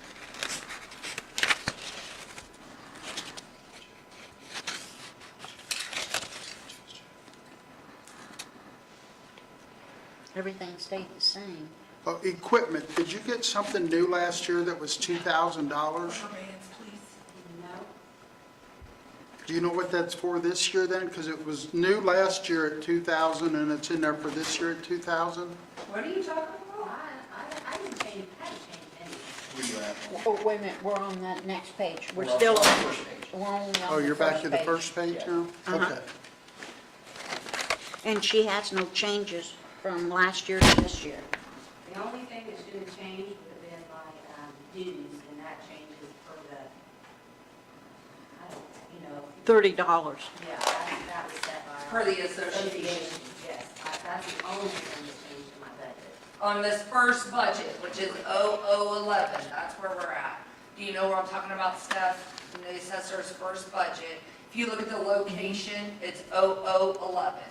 B: Everything stayed the same.
C: Oh, equipment, did you get something new last year that was $2,000?
D: Remains, please.
J: No,
C: Do you know what that's for this year then? Because it was new last year at 2,000 and it's in there for this year at 2,000?
D: What are you talking about?
J: I didn't change, hadn't changed anything.
L: Where you at?
B: Oh, wait a minute, we're on that next page. We're
L: We're on
B: still
L: the
B: on,
L: first page.
B: we're only on
C: Oh,
B: the
C: you're back
B: first
C: to the
B: page.
C: first page now?
B: Uh-huh.
C: Okay.
B: And she has no changes from last year to this year.
J: The only thing that should have changed would have been my dues, and that changes for the, I don't,
B: $30.
J: yeah, that was set by.
D: For the association.
J: Yes, that's the only thing that changed in my budget.
D: On this first budget, which is 0011, that's where we're at. Do you know where I'm talking about, Steph? In the assessor's first budget. If you look at the location, it's 0011.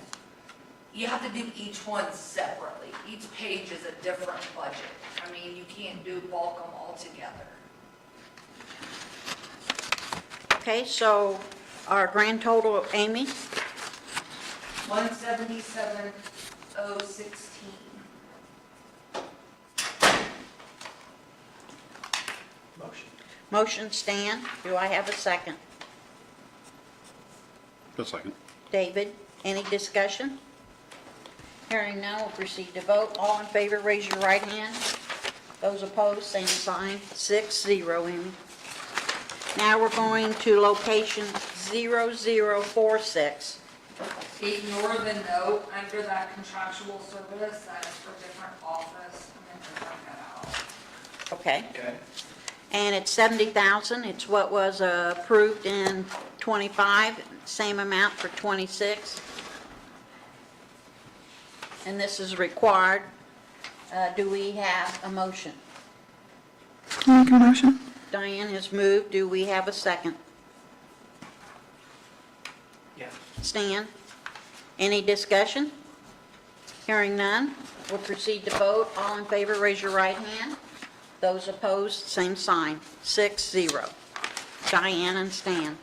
D: You have to do each one separately. Each page is a different budget. I mean, you can't bulk them all together.
B: Okay, so our grand total, Amy,
D: 177,016.
L: Motion.
B: motion Stan, do I have a second?
E: A second.
B: David, any discussion? Hearing none, we'll proceed to vote. All in favor, raise your right hand. Those opposed, same sign, 6-0, Amy. Now we're going to location 0046.
D: Ignore the note under that contractual service, that is for different office. I'm going to work that out.
B: Okay,
L: Okay.
B: and it's 70,000. It's what was approved in 25, same amount for 26. And this is required Do we have a motion?
H: Make a motion?
B: Diane has moved. Do we have a second?
L: Yeah.
B: Stan? Any discussion? Hearing none, we'll proceed to vote. All in favor, raise your right hand. Those opposed, same sign. 6-0. Diane and Stan.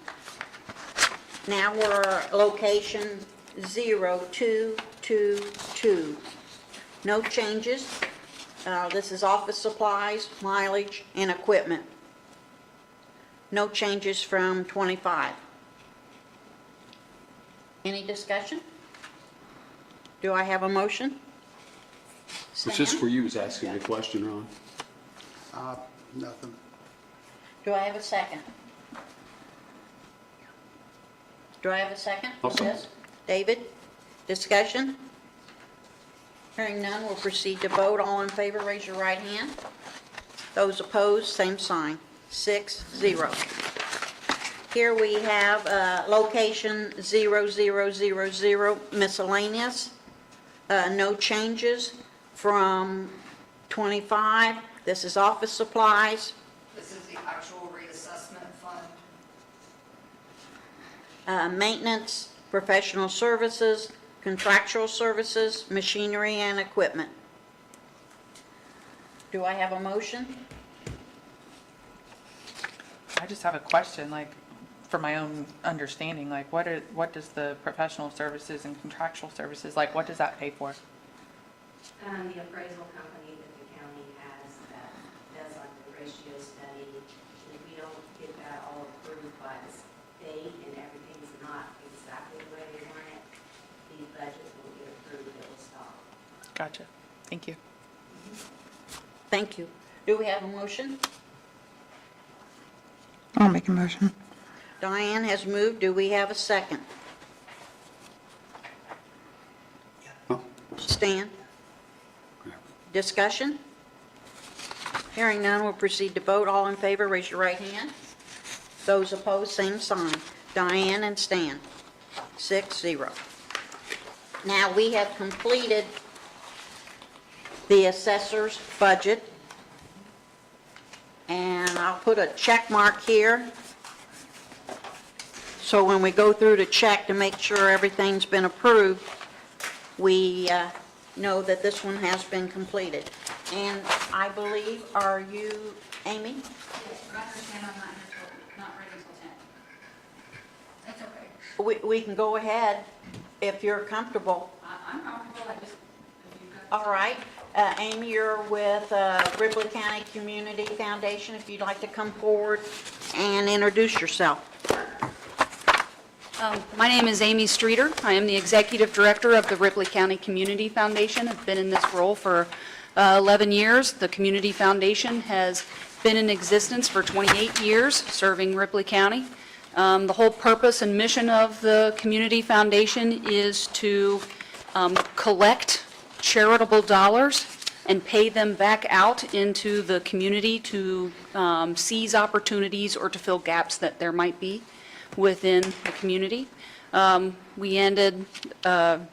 B: Now we're location 0222. No changes. This is office supplies, mileage, and equipment. No changes from 25. Any discussion? Do I have a motion?
E: Was this
B: Stan?
E: where you was asking the question, Ron?
C: Nothing.
B: Do I have a second? Do I have a second?
E: I'll second.
B: Yes. David? Discussion? Hearing none, we'll proceed to vote. All in favor, raise your right hand. Those opposed, same sign. 6-0. Here we have location 0000 miscellaneous. No changes from 25. This is office supplies.
D: This is the actual reassessment fund.
B: Maintenance, professional services, contractual services, machinery and equipment. Do I have a motion?
I: I just have a question, like, for my own understanding, like, what does the professional services and contractual services, like, what does that pay for?
J: The appraisal company that the county has that does like the ratio study, if we don't get that all approved by the state and everything's not exactly the way they want it, the budget will get approved, it will stop.
I: Gotcha. Thank you.
B: Thank you. Do we have a motion?
H: I'll make a motion.
B: Diane has moved. Do we have a second? Stan? Discussion? Hearing none, we'll proceed to vote. All in favor, raise your right hand. Those opposed, same sign. Diane and Stan. 6-0. Now, we have completed the assessor's budget. And I'll put a check mark here. So when we go through to check to make sure everything's been approved, we know that this one has been completed. And I believe, are you, Amy?
K: Yes, I understand I'm not here till, not ready until 10. That's okay.
B: We can go ahead if you're comfortable.
K: I'm comfortable, I just, if you've got.
B: All right. Amy, you're with Ripley County Community Foundation. If you'd like to come forward and introduce yourself.
P: My name is Amy Streeter. I am the Executive Director of the Ripley County Community Foundation. I've been in this role for 11 years. The Community Foundation has been in existence for 28 years, serving Ripley County. The whole purpose and mission of the Community Foundation is to collect charitable dollars and pay them back out into the community to seize opportunities or to fill gaps that there might be within the community. We ended the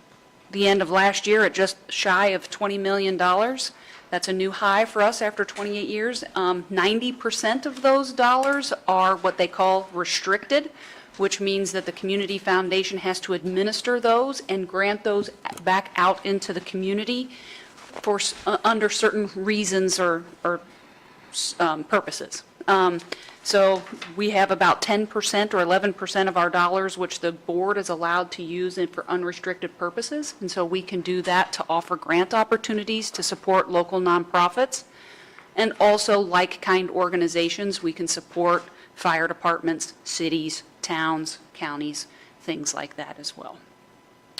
P: end of last year at just shy of $20 million. That's a new high for us after 28 years. 90% of those dollars are what they call restricted, which means that the Community Foundation has to administer those and grant those back out into the community for under certain reasons or purposes. So we have about 10% or 11% of our dollars which the board is allowed to use for unrestricted purposes, and so we can do that to offer grant opportunities to support local nonprofits, and also like-kind organizations. We can support fire departments, cities, towns, counties, things like that as well.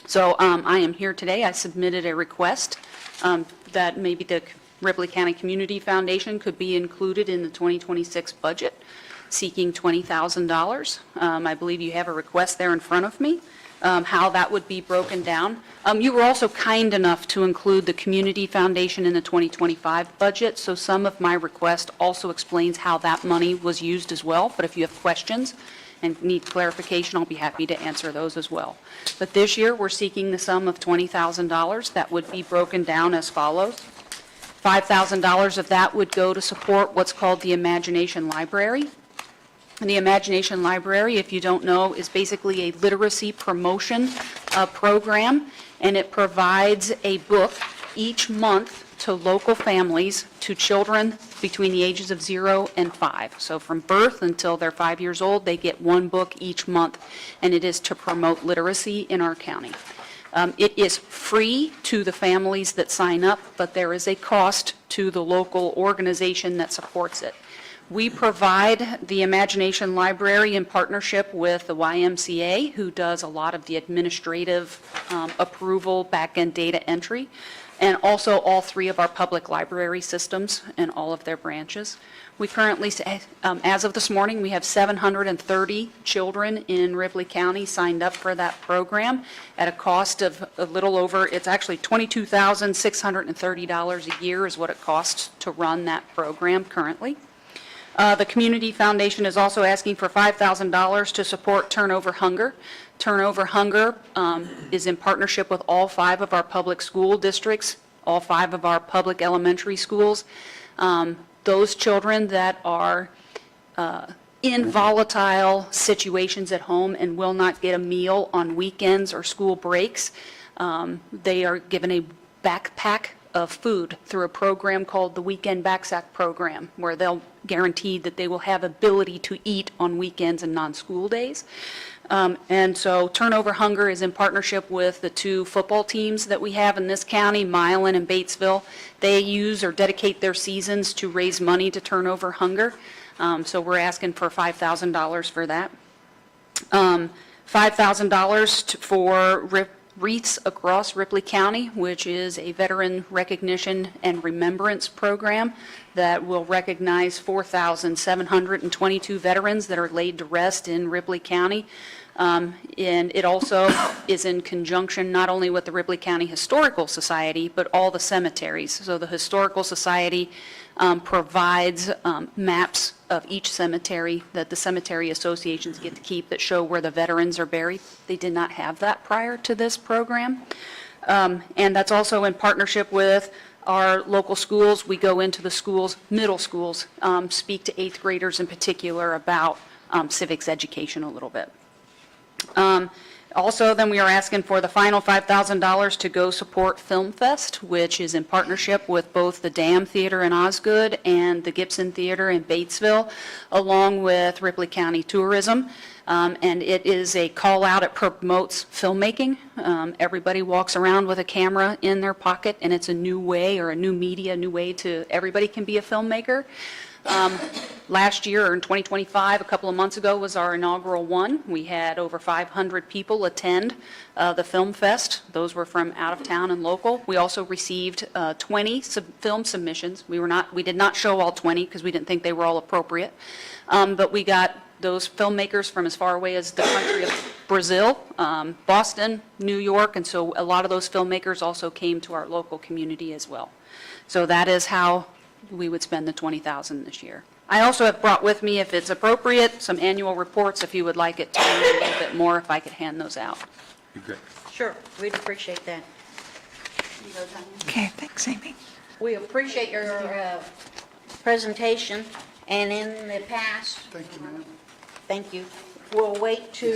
P: So I am here today. I submitted a request that maybe the Ripley County Community Foundation could be included in the 2026 budget, seeking $20,000. I believe you have a request there in front of me, how that would be broken down. You were also kind enough to include the Community Foundation in the 2025 budget, so some of my request also explains how that money was used as well, but if you have questions and need clarification, I'll be happy to answer those as well. But this year, we're seeking the sum of $20,000 that would be broken down as follows. $5,000 of that would go to support what's called the Imagination Library. And the Imagination Library, if you don't know, is basically a literacy promotion program, and it provides a book each month to local families, to children between the ages of 0 and 5. So from birth until they're 5 years old, they get one book each month, and it is to promote literacy in our county. It is free to the families that sign up, but there is a cost to the local organization that supports it. We provide the Imagination Library in partnership with the YMCA, who does a lot of the administrative approval, back-end data entry, and also all 3 of our public library systems and all of their branches. We currently, as of this morning, we have 730 children in Ripley County signed up for that program at a cost of a little over, it's actually $22,630 a year is what it costs to run that program currently. The Community Foundation is also asking for $5,000 to support Turnover Hunger. Turnover Hunger is in partnership with all 5 of our public school districts, all 5 of our public elementary schools. Those children that are in volatile situations at home and will not get a meal on weekends or school breaks, they are given a backpack of food through a program called the Weekend Backpack Program, where they'll guarantee that they will have ability to eat on weekends and non-school days. And so Turnover Hunger is in partnership with the 2 football teams that we have in this county, Milan and Batesville. They use or dedicate their seasons to raise money to Turnover Hunger. So we're asking for $5,000 for that. $5,000 for Wreaths Across Ripley County, which is a veteran recognition and remembrance program that will recognize 4,722 veterans that are laid to rest in Ripley County. And it also is in conjunction not only with the Ripley County Historical Society, but all the cemeteries. So the Historical Society provides maps of each cemetery that the cemetery associations get to keep that show where the veterans are buried. They did not have that prior to this program. And that's also in partnership with our local schools. We go into the schools, middle schools, speak to 8th graders in particular about civics education a little bit. Also, then we are asking for the final $5,000 to go support Film Fest, which is in partnership with both the Dam Theater in Osgood and the Gibson Theater in Batesville, along with Ripley County Tourism. And it is a call out. It promotes filmmaking. Everybody walks around with a camera in their pocket, and it's a new way, or a new media, a new way to, everybody can be a filmmaker. Last year, or in 2025, a couple of months ago, was our inaugural one. We had over 500 people attend the Film Fest. Those were from out of town and local. We also received 20 film submissions. We did not show all 20 because we didn't think they were all appropriate. But we got those filmmakers from as far away as the country of Brazil, Boston, New York, and so a lot of those filmmakers also came to our local community as well. So that is how we would spend the $20,000 this year. I also have brought with me, if it's appropriate, some annual reports, if you would like it to be a little bit more, if I could hand those out.
B: Sure, we'd appreciate that.
H: Okay, thanks, Amy.
B: We appreciate your presentation, and in the past,
C: Thank you, ma'am.
B: thank you. We'll wait to,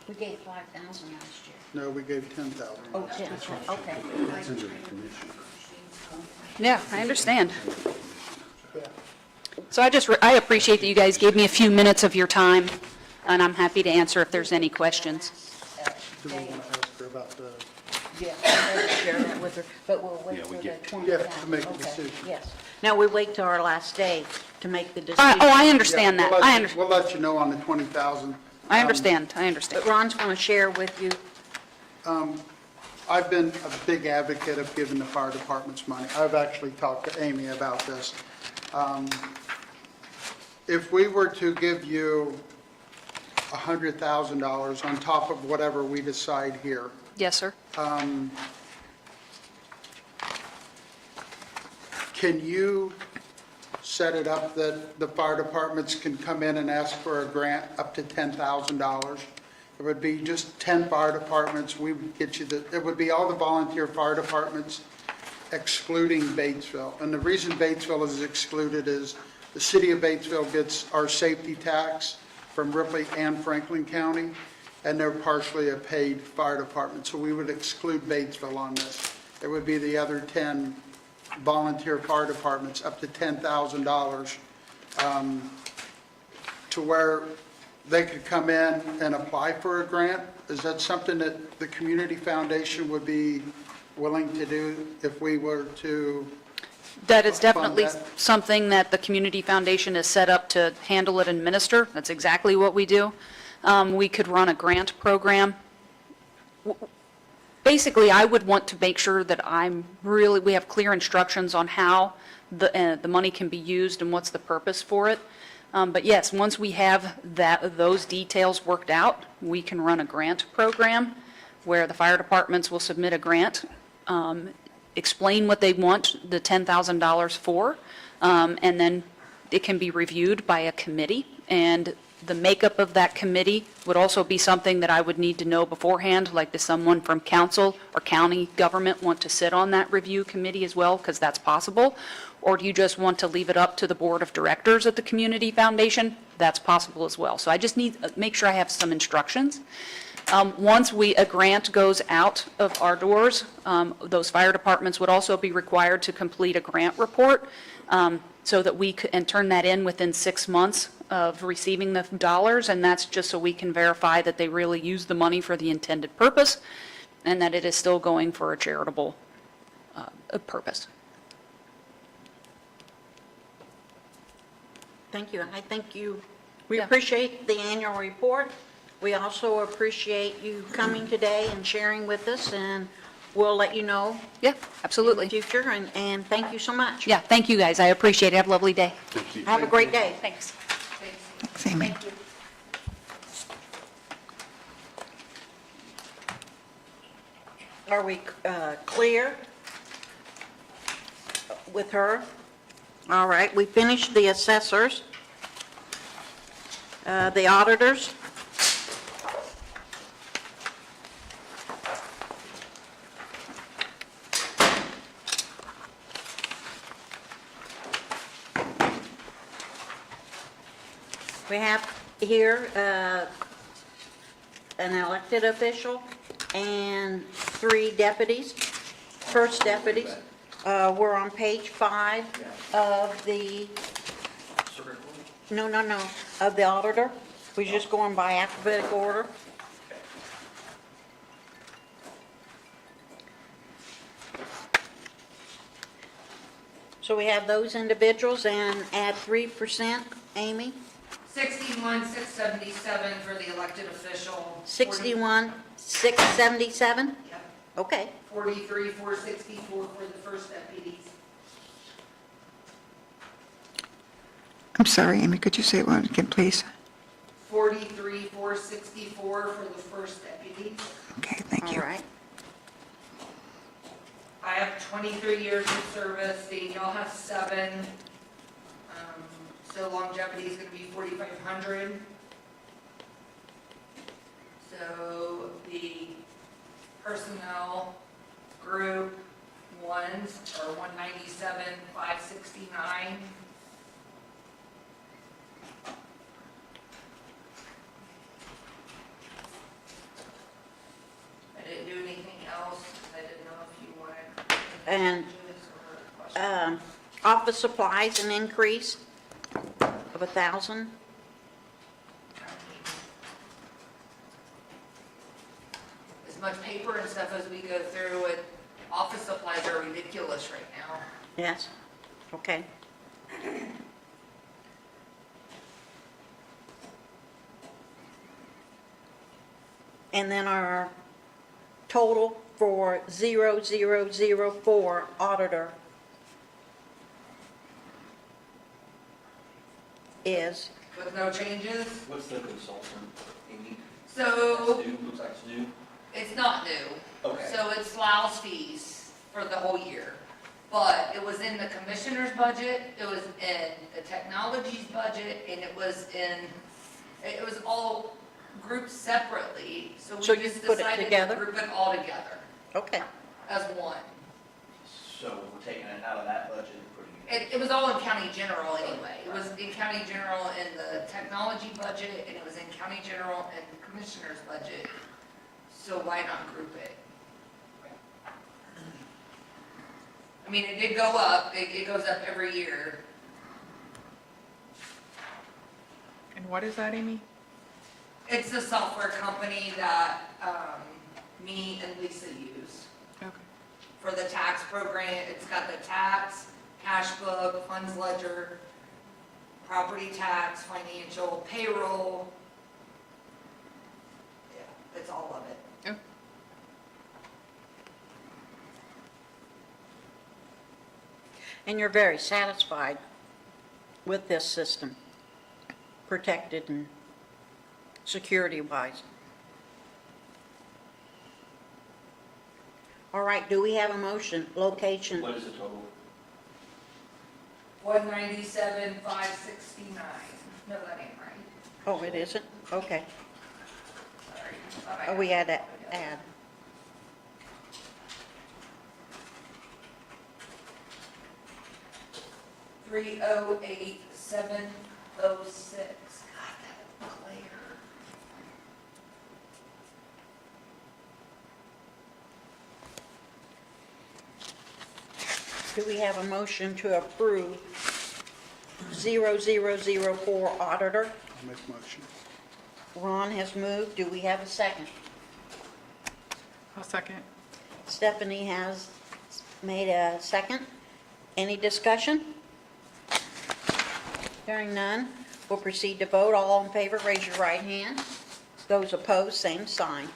B: we gave 5,000 last year.
C: No, we gave 10,000.
B: Oh, 10, okay.
P: Yeah, I understand. So I appreciate that you guys gave me a few minutes of your time, and I'm happy to answer if there's any questions.
C: Do we want to ask her about the,
B: Yeah, I'll share that with her, but we'll wait till the 20,000.
C: Yeah, to make a
B: Okay,
C: decision.
B: Yes. No, we wait till our last day to make the decision.
P: Oh, I understand
C: Yeah,
P: that.
C: we'll let you know on the 20,000.
P: I understand.
B: But Ron's going to share with you.
C: I've been a big advocate of giving the fire departments money. I've actually talked to Amy about this. If we were to give you $100,000 on top of whatever we decide here,
P: Yes, sir.
C: can you set it up that the fire departments can come in and ask for a grant up to $10,000 It would be just 10 fire departments. We would get you it would be all the volunteer fire departments excluding Batesville. And the reason Batesville is excluded is the city of Batesville gets our safety tax from Ripley and Franklin County, and they're partially a paid fire department. So we would exclude Batesville on this. It would be the other 10 volunteer fire departments up to $10,000 to where they could come in and apply for a grant. Is that something that the Community Foundation would be willing to do if we were to?
P: That is
C: fund
P: definitely
C: that?
P: something that the Community Foundation is set up to handle and administer. That's exactly what we do. We could run a grant program. Basically, I would want to make sure that we have clear instructions on how the money can be used and what's the purpose for it. But yes, once we have those details worked out, we can run a grant program where the fire departments will submit a grant, explain what they want the $10,000 for, and then it can be reviewed by a committee. And the makeup of that committee would also be something that I would need to know beforehand, like does someone from council or county government want to sit on that review committee as well, because that's possible? Or do you just want to leave it up to the board of directors at the Community Foundation? That's possible as well. So I just need to make sure I have some instructions. Once a grant goes out of our doors, those fire departments would also be required to complete a grant report so that we could, and turn that in within 6 months of receiving the dollars, and that's just so we can verify that they really use the money for the intended purpose and that it is still going for a charitable purpose.
B: Thank you. I thank you. We appreciate the annual report. We also appreciate you coming today and sharing with us, and we'll let you know.
P: Yeah, absolutely.
B: In the future, and thank you so much.
P: Yeah, thank you guys. I appreciate it. Have a lovely day.
B: Have a great day.
P: Thanks.
H: Thanks, Amy.
B: Thank you. Are we clear with her? All right, we finished the assessors, the auditors. We have here an elected official and 3 deputies, first deputies. We're on page 5 of the, no, of the auditor. We're just going by alphabetical order. So we have those individuals and add 3%, Amy?
D: 61,677 for the elected official.
B: 61,677?
D: Yep.
B: Okay.
D: 43,464 for the first deputies.
H: I'm sorry, Amy, could you say one again, please?
D: 43,464 for the first deputies.
H: Okay, thank you.
B: All right.
D: I have 23 years of service, Danielle has 7. So longevity is going to be 4,500. So the personnel group ones are 197,569. I didn't do anything else. I didn't know if you wanted.
B: And office supplies, an increase of 1,000.
D: As much paper and stuff as we go through it, office supplies are ridiculous right now.
B: Yes, okay. And then our total for 0004 auditor is,
D: With no changes.
L: What's the consultant, Amy?
D: So
L: Looks like it's new.
D: it's not new.
L: Okay.
D: So it's Lau's fees for the whole year. But it was in the commissioner's budget, it was in the technology's budget, and it was all grouped separately, so
B: So
D: we
B: you
D: just
B: put it
D: decided to
B: together?
D: group it all together
B: Okay.
D: as one.
L: So we're taking it out of that budget and putting it.
D: It was all in county general anyway. It was in county general in the technology budget, and it was in county general and the commissioner's budget. So why not group it? I mean, it did go up, it goes up every year.
I: And what is that, Amy?
D: It's the software company that, me and Lisa use
I: Okay.
D: for the tax program. It's got the tax, cash book, funds ledger, property tax, financial, payroll. Yeah, it's all of it.
I: Okay.
B: And you're very satisfied with this system, protected and security-wise. All right, do we have a motion, location?
L: What is the total?
D: 197,569. No, that ain't right.
B: Oh, it isn't? Okay.
D: Sorry. Thought I
B: Oh, we
D: had
B: had
D: it.
B: to add.
D: $308,706. God, that clear.
B: Do we have a motion to approve 0004 auditor?
C: I'll make a motion.
B: Ron has moved. Do we have a second?
I: I'll second.
B: Stephanie has made a second. Any discussion? Hearing none, we'll proceed to vote. All in favor, raise your right hand. Those opposed, same sign.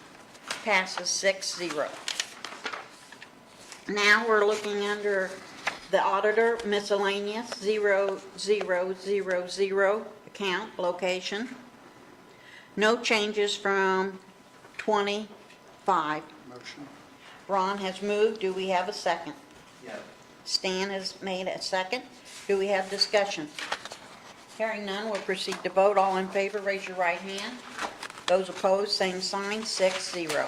B: Passes 6-0. Now we're looking under the auditor miscellaneous 0000 account location. No changes from 25.
C: Motion.
B: Ron has moved. Do we have a second?
L: Yeah.
B: Stan has made a second. Do we have discussion? Hearing none, we'll proceed to vote. All in favor, raise your right hand. Those opposed, same sign, 6-0.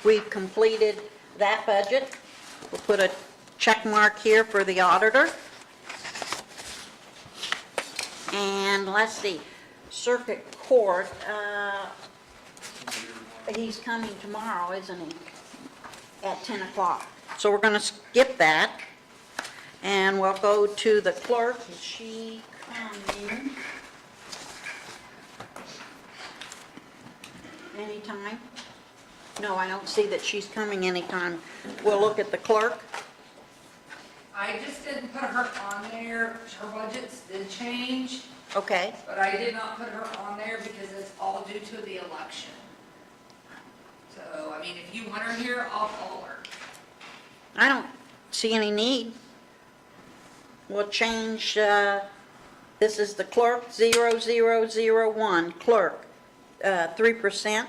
B: We've completed that budget. We'll put a check mark here for the auditor. And let's see, Circuit Court, he's coming tomorrow, isn't he? At 10 o'clock. So we're going to skip that. And we'll go to the clerk. Is she coming? Anytime? No, I don't see that she's coming anytime. We'll look at the clerk.
D: I just didn't put her on there. Her budgets did change,
B: Okay.
D: but I did not put her on there because it's all due to the election. So, I mean, if you want her here, I'll call her.
B: I don't see any need. We'll change, this is the clerk, 0001, clerk, 3%.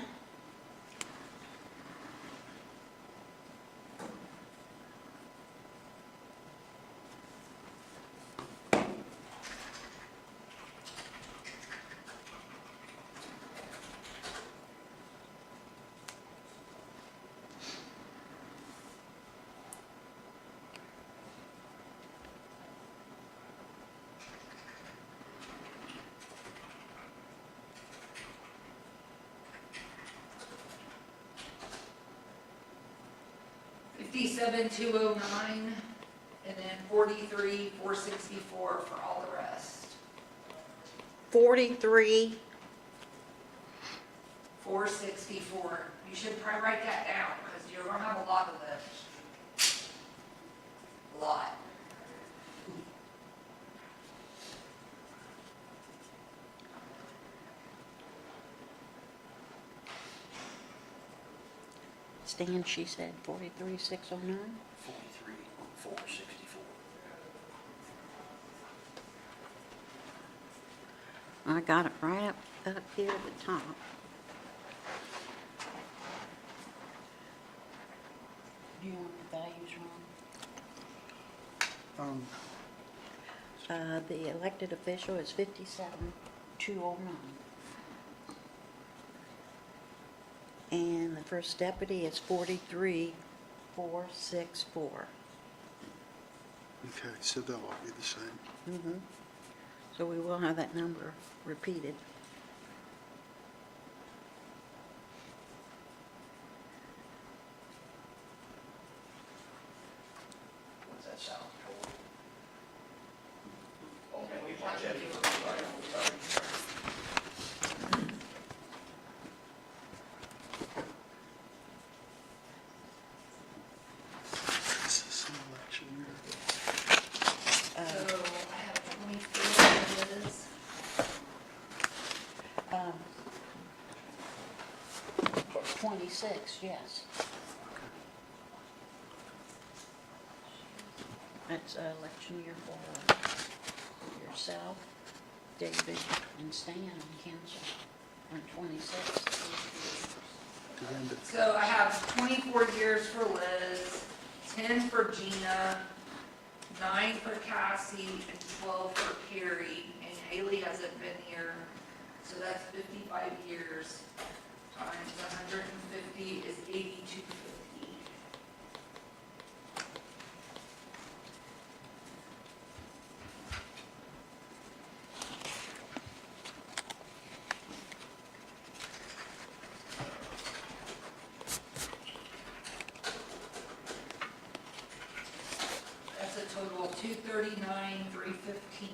D: $57,209, and then $43,464 for all the rest.
B: 43,
D: $464. You should probably write that down, because you're gonna have a lot of this. A lot.
B: Stan, she said 43,609.
L: 43,464.
B: I got it right up here at the top. Do you want the values wrong? The elected official is 57,209. And the first deputy is 43,464.
C: Okay, so they'll all be the same.
B: So we will have that number repeated.
L: What's that sound? Okay, we longevity. Sorry.
C: This is an election year.
D: So I have 24 Liz.
B: 26, yes. That's election year for yourself, David, and Stan on council on 26.
C: The end of-
D: So I have 24 years for Liz, 10 for Gina, 9 for Cassie, and 12 for Carrie. And Haley hasn't been here, so that's 55 years times 150 is 8250. That's a total of 239,315.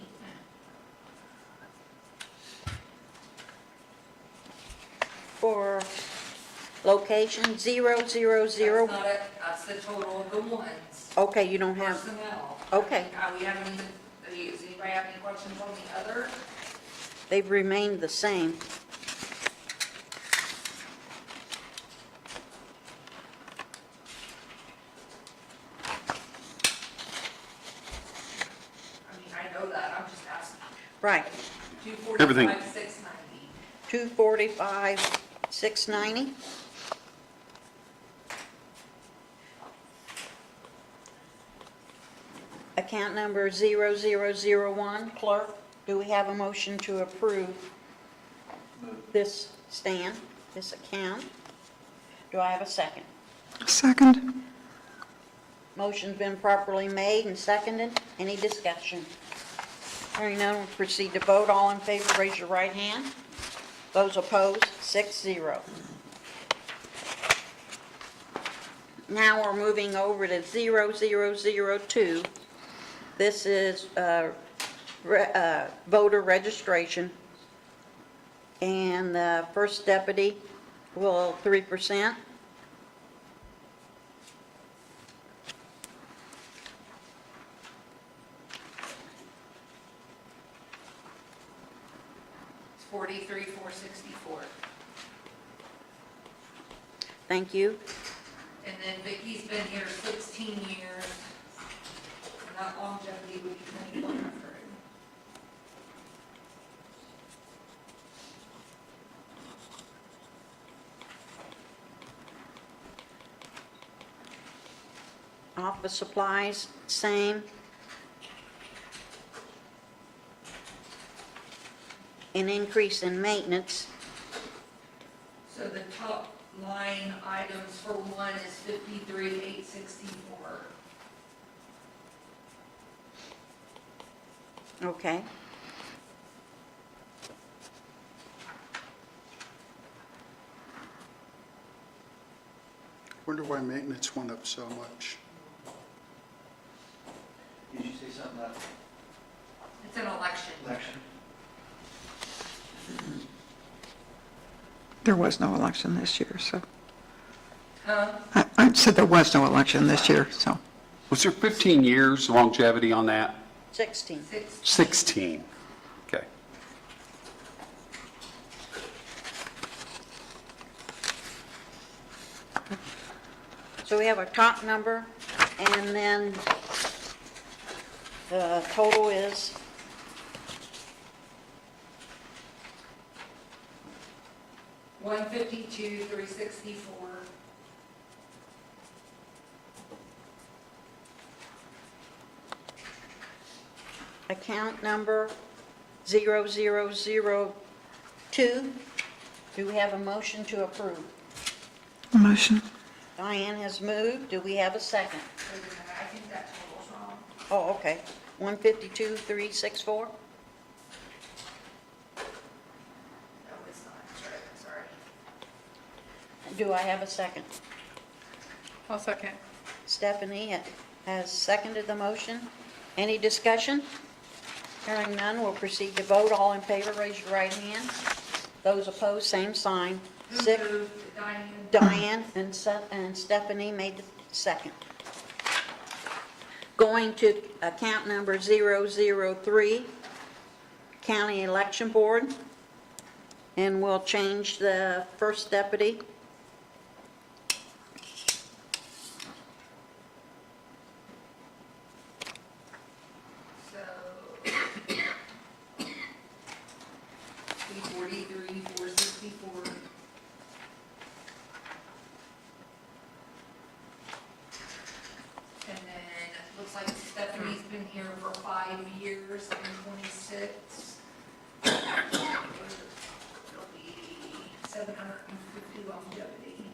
B: For location 000,
D: That's not it, that's the total of the ones.
B: okay, you don't have,
D: Personnel.
B: okay,
D: We haven't even, does anybody have any questions on the other?
B: they've remained the same.
D: I mean, I know that, I'm just asking.
B: Right,
D: 245,
E: Everything.
D: 690.
B: 245, 690. Account number 0001, clerk, do we have a motion to approve this this account? Do I have a second?
H: Second.
B: Motion's been properly made and seconded. Any discussion? Hearing none, we'll proceed to vote. All in favor, raise your right hand. Those opposed, 6-0. Now we're moving over to 0002. This is voter registration. And the first deputy will 3%.
D: It's 43,464.
B: Thank you.
D: And then Vicky's been here 16 years. And that longevity would be 2,400.
B: Office supplies, same. An increase in maintenance,
D: So the top line items for one is 53,864.
B: okay.
C: Wonder why maintenance went up so much.
L: Did you say something about
D: It's an election.
L: election?
H: There was no election this year, so.
D: Huh?
H: I said there was no election this year, so.
E: Was there 15 years longevity on that?
B: 16.
E: 16. Okay.
B: So we have a top number, and then the total is
D: 152,364.
B: account number 0002. Do we have a motion to approve?
H: Motion.
B: Diane has moved. Do we have a second?
D: Wait a minute, I think that total's wrong.
B: Oh, okay. 152,364?
D: No, it's not, that's right, sorry.
B: Do I have a second?
I: I'll second.
B: Stephanie has seconded the motion. Any discussion? Hearing none, we'll proceed to vote. All in favor, raise your right hand. Those opposed, same sign. Six.
D: Who moved? Diane?
B: Diane and Stephanie made the second. Going to account number 003, County Election Board, and we'll change the first deputy.
D: So, 343, 464. And then, it looks like Stephanie's been here for 5 years, and 26. It'll be 750 longevity.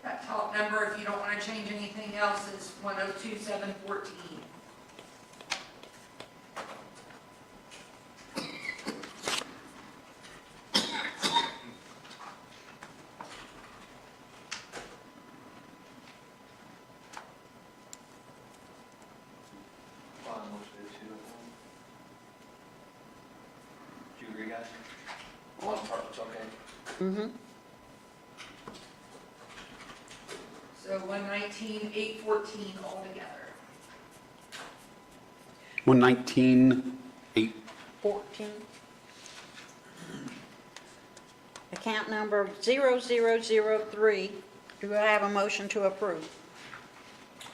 D: That top number, if you don't want to change anything else, is 102,714.
L: Do you agree, guys? One part looks okay.
B: Mm-hmm.
D: So 119,814 altogether.
E: 119,8.
B: 14. Account number 0003, do I have a motion to approve?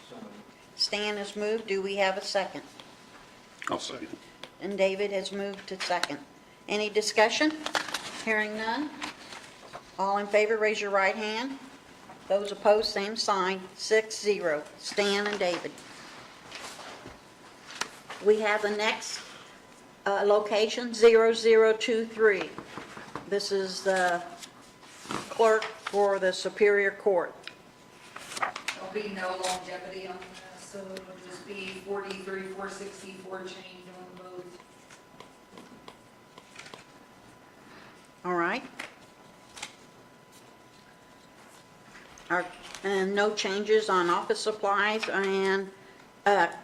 L: So moved.
B: Stan has moved, do we have a second?
E: I'll second.
B: And David has moved to second. Any discussion? Hearing none. All in favor, raise your right hand. Those opposed, same sign, 6-0. Stan and David. We have the next location, 0023. This is the clerk for the Superior Court.
D: There'll be no longevity on this, so it'll just be 43,464 change on both.
B: All right? And no changes on office supplies, and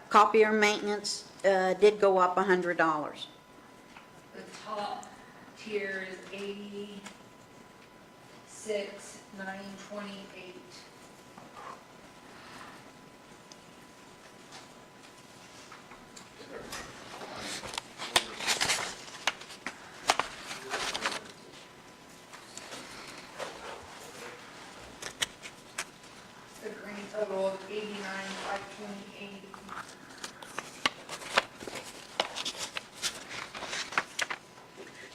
B: copier maintenance did go up $100.
D: The top tier is 86,928. The grand total of 89,528.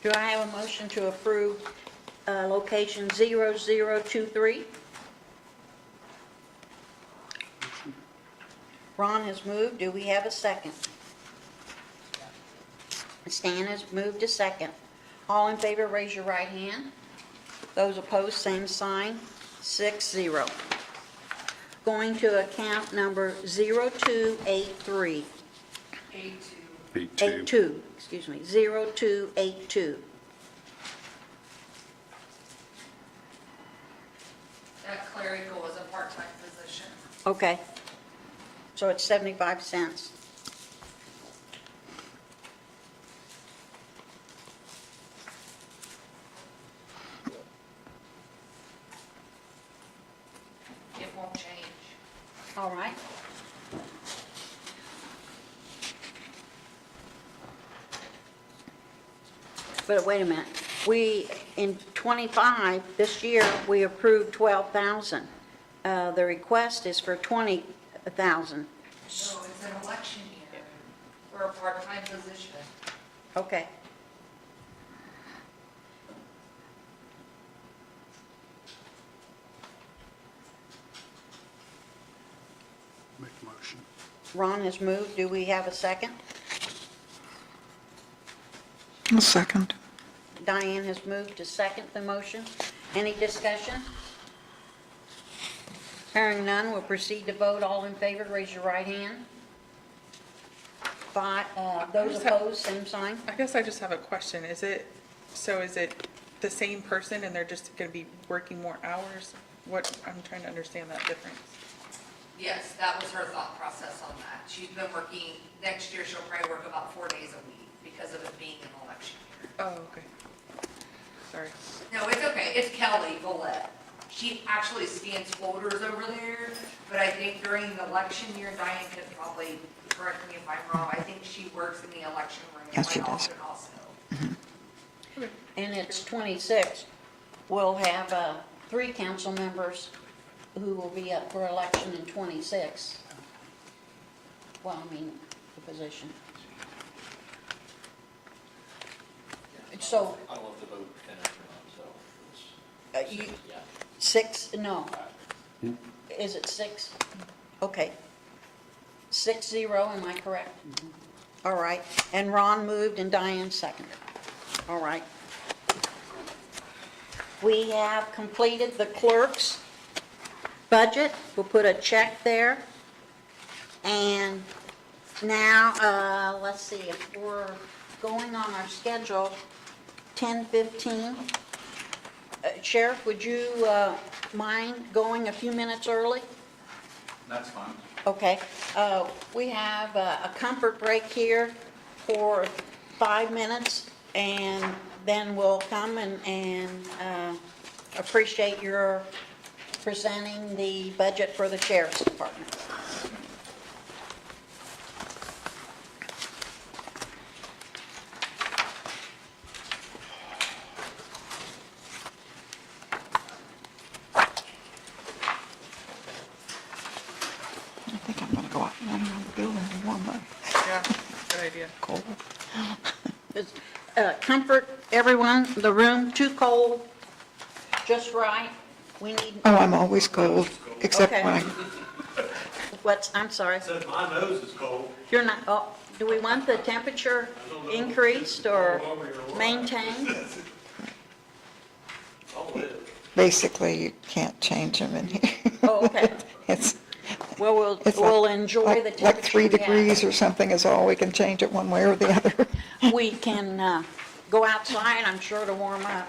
B: Do I have a motion to approve location 0023? Ron has moved. Do we have a second? Stan has moved to second. All in favor, raise your right hand. Those opposed, same sign, 6-0. Going to account number 0283.
D: 82.
B: 82, excuse me, 0282.
D: That clerical is a part-time position.
B: Okay. So it's 75 cents.
D: It won't change.
B: All right. But wait a minute, in 25, this year, we approved 12,000. The request is for 20,000.
D: No, it's an election year for a part-time position.
B: Okay.
C: Make a motion.
B: Ron has moved. Do we have a second?
H: A second.
B: Diane has moved to second the motion. Any discussion? Hearing none, we'll proceed to vote. All in favor, raise your right hand. Those opposed, same sign.
I: I guess I just have a question. Is it the same person and they're just going to be working more hours? I'm trying to understand that difference.
D: Yes, that was her thought process on that. She's been working, next year she'll probably work about 4 days a week because of it being an election year.
I: Oh, okay. Sorry.
D: No, it's okay. It's Kelly Villette. She actually scans folders over there, but I think during the election year, Diane could probably correct me if I'm wrong, I think she works in the election room
H: Yes, she
D: quite
H: does.
D: often also.
B: And it's 26. We'll have 3 council members who will be up for election in 26. Well, I mean, the position. So,
L: I don't know if the vote finished or not, so.
B: you, 6, no. Is it 6? Okay. 6-0, am I correct? All right. And Ron moved and Diane seconded. All right. We have completed the clerk's budget. We'll put a check there. And now, let's see, if we're going on our schedule, 10:15. Sheriff, would you mind going a few minutes early?
A: That's fine.
B: Okay. We have a comfort break here for 5 minutes, and then we'll come and appreciate your presenting the budget for the Sheriff's Department.
H: I think I'm gonna go out and run around the building and warm up.
I: Yeah, good idea.
H: Cold.
B: Comfort, everyone, the room, too cold, just right. We need,
H: Oh, I'm always cold, except
B: Okay.
H: when
B: I'm sorry.
N: Said my nose is cold.
B: You're not, oh, do we want the temperature increased or maintained?
N: I'll live.
H: basically you can't change them in here.
B: Oh, okay.
H: It's
B: Well,
H: it's
B: we'll
H: like-
B: enjoy the
H: like
B: temperature
H: 3
B: we have.
H: degrees or something is all, we can change it one way or the other.
B: We can go outside, I'm sure, to warm up.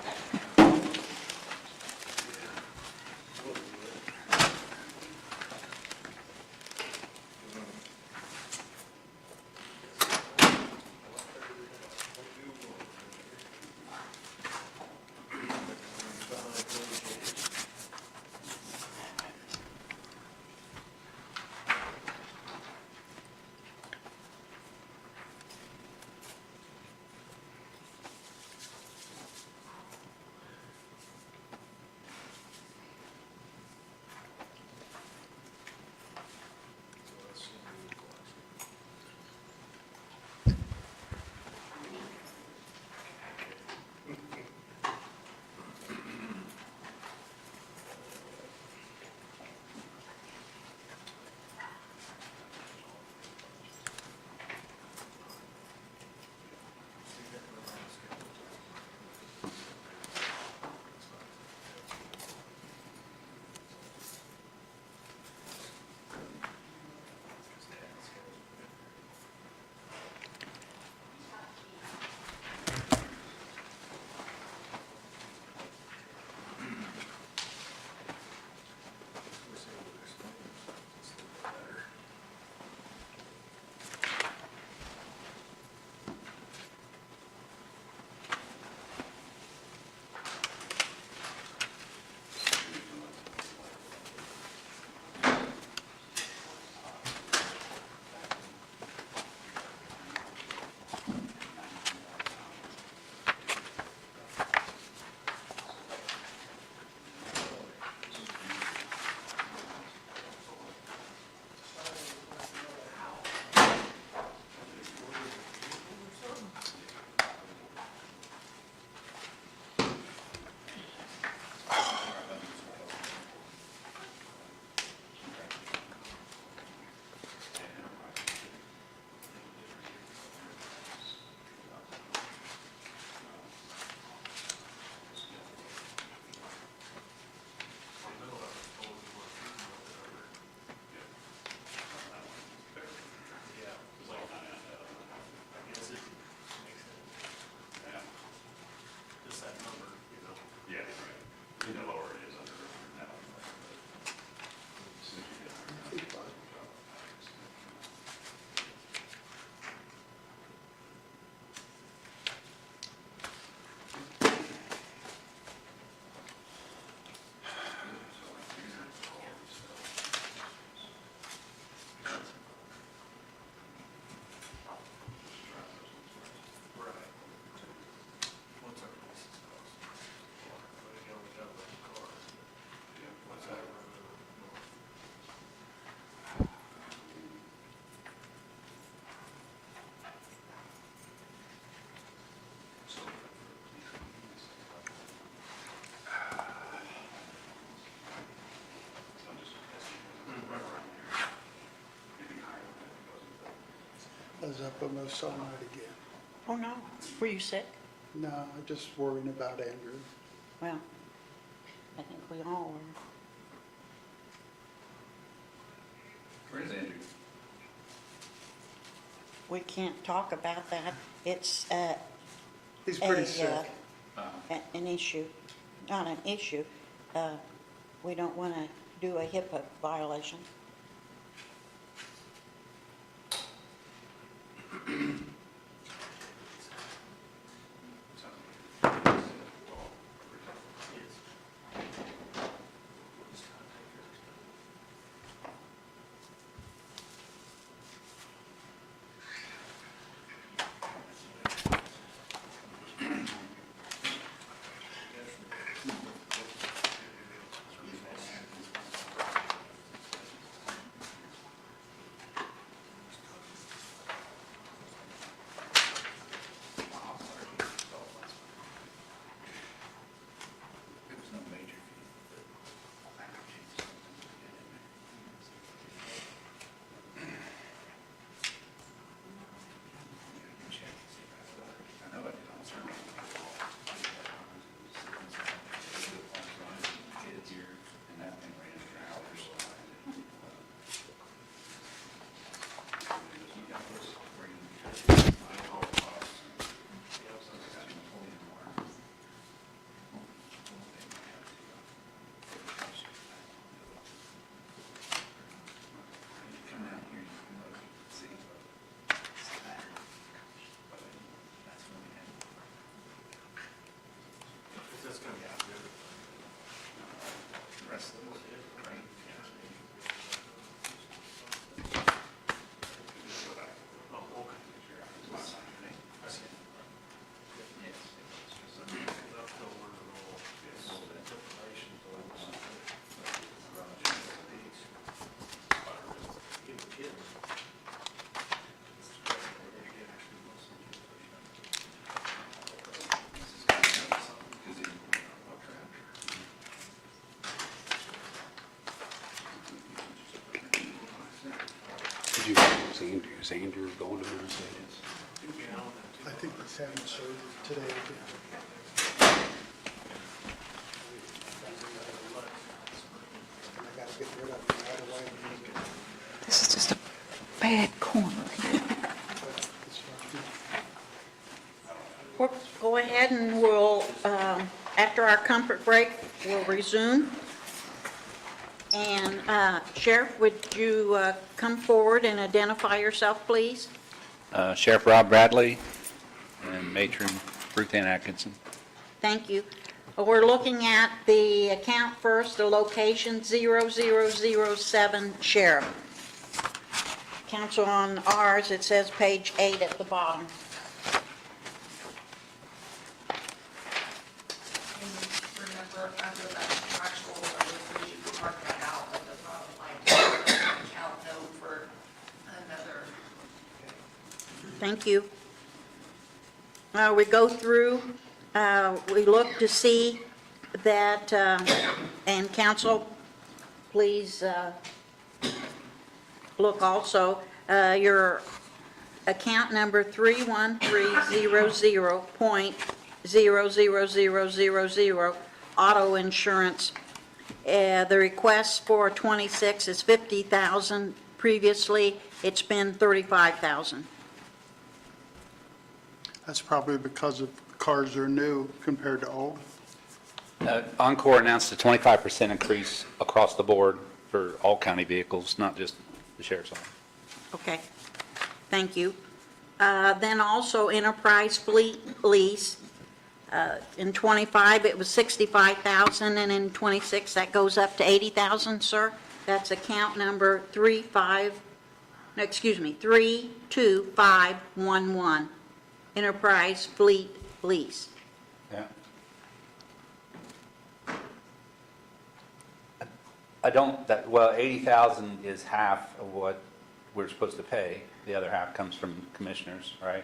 C: I was up almost all night again.
B: Oh, no. Were you sick?
C: No, I'm just worrying about Andrew.
B: Well, I think we all were.
A: Where's Andrew?
B: We can't talk about that. It's
C: He's pretty sick.
B: an issue, not an issue. We don't want to do a HIPAA violation.
E: Is Andrew going to Mercedes?
C: I think he's having surgery today again. I gotta get rid of him right away.
H: This is just a bad corner here.
B: We'll go ahead and we'll, after our comfort break, we'll resume. And Sheriff, would you come forward and identify yourself, please?
Q: Sheriff Rob Bradley and Matron Ruth Ann Atkinson.
B: Thank you. We're looking at the account first, the location 0007 Sheriff. Council, on ours, it says page 8 at the bottom.
D: Remember, under that actual, we should mark that out, but does not apply to the account note for another.
B: Thank you. We go through, we look to see that, and council, please look also, your account number 31300.00000, auto insurance. The request for 26 is 50,000. Previously, it's been 35,000.
C: That's probably because of cars are new compared to old.
Q: Encore announced a 25% increase across the board for all county vehicles, not just the sheriff's office.
B: Okay, thank you. Then also enterprise fleet lease. In 25, it was 65,000, and in 26, that goes up to 80,000, sir. That's account number 32511, enterprise fleet lease.
Q: Yeah. I don't, well, 80,000 is half of what we're supposed to pay. The other half comes from commissioners, right?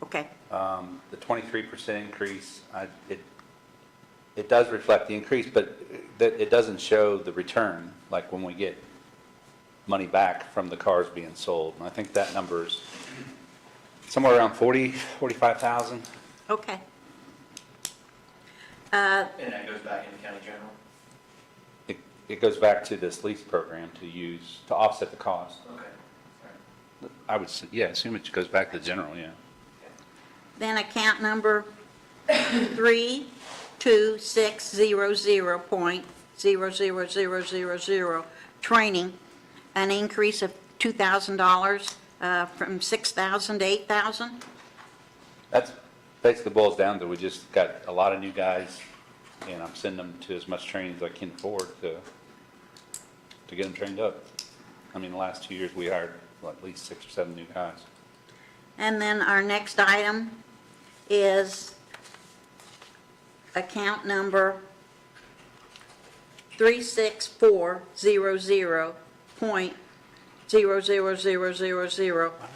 B: Okay,
Q: The 23% increase, it does reflect the increase, but it doesn't show the return, like when we get money back from the cars being sold. And I think that number is Somewhere around 40, 45,000.
B: Okay.
L: And that goes back into county general?
Q: It goes back to this lease program to offset the cost.
L: Okay.
Q: I would, yeah, assume it goes back to general, yeah.
B: Then account number 32600.00000, training, an increase of $2,000 from 6,000 to 8,000.
Q: That's basically boils down to, we just got a lot of new guys, and I'm sending them to as much training as I can afford to get them trained up. I mean, the last 2 years, we hired at least 6 or 7 new guys.
B: And then our next item is account number 36400.00000,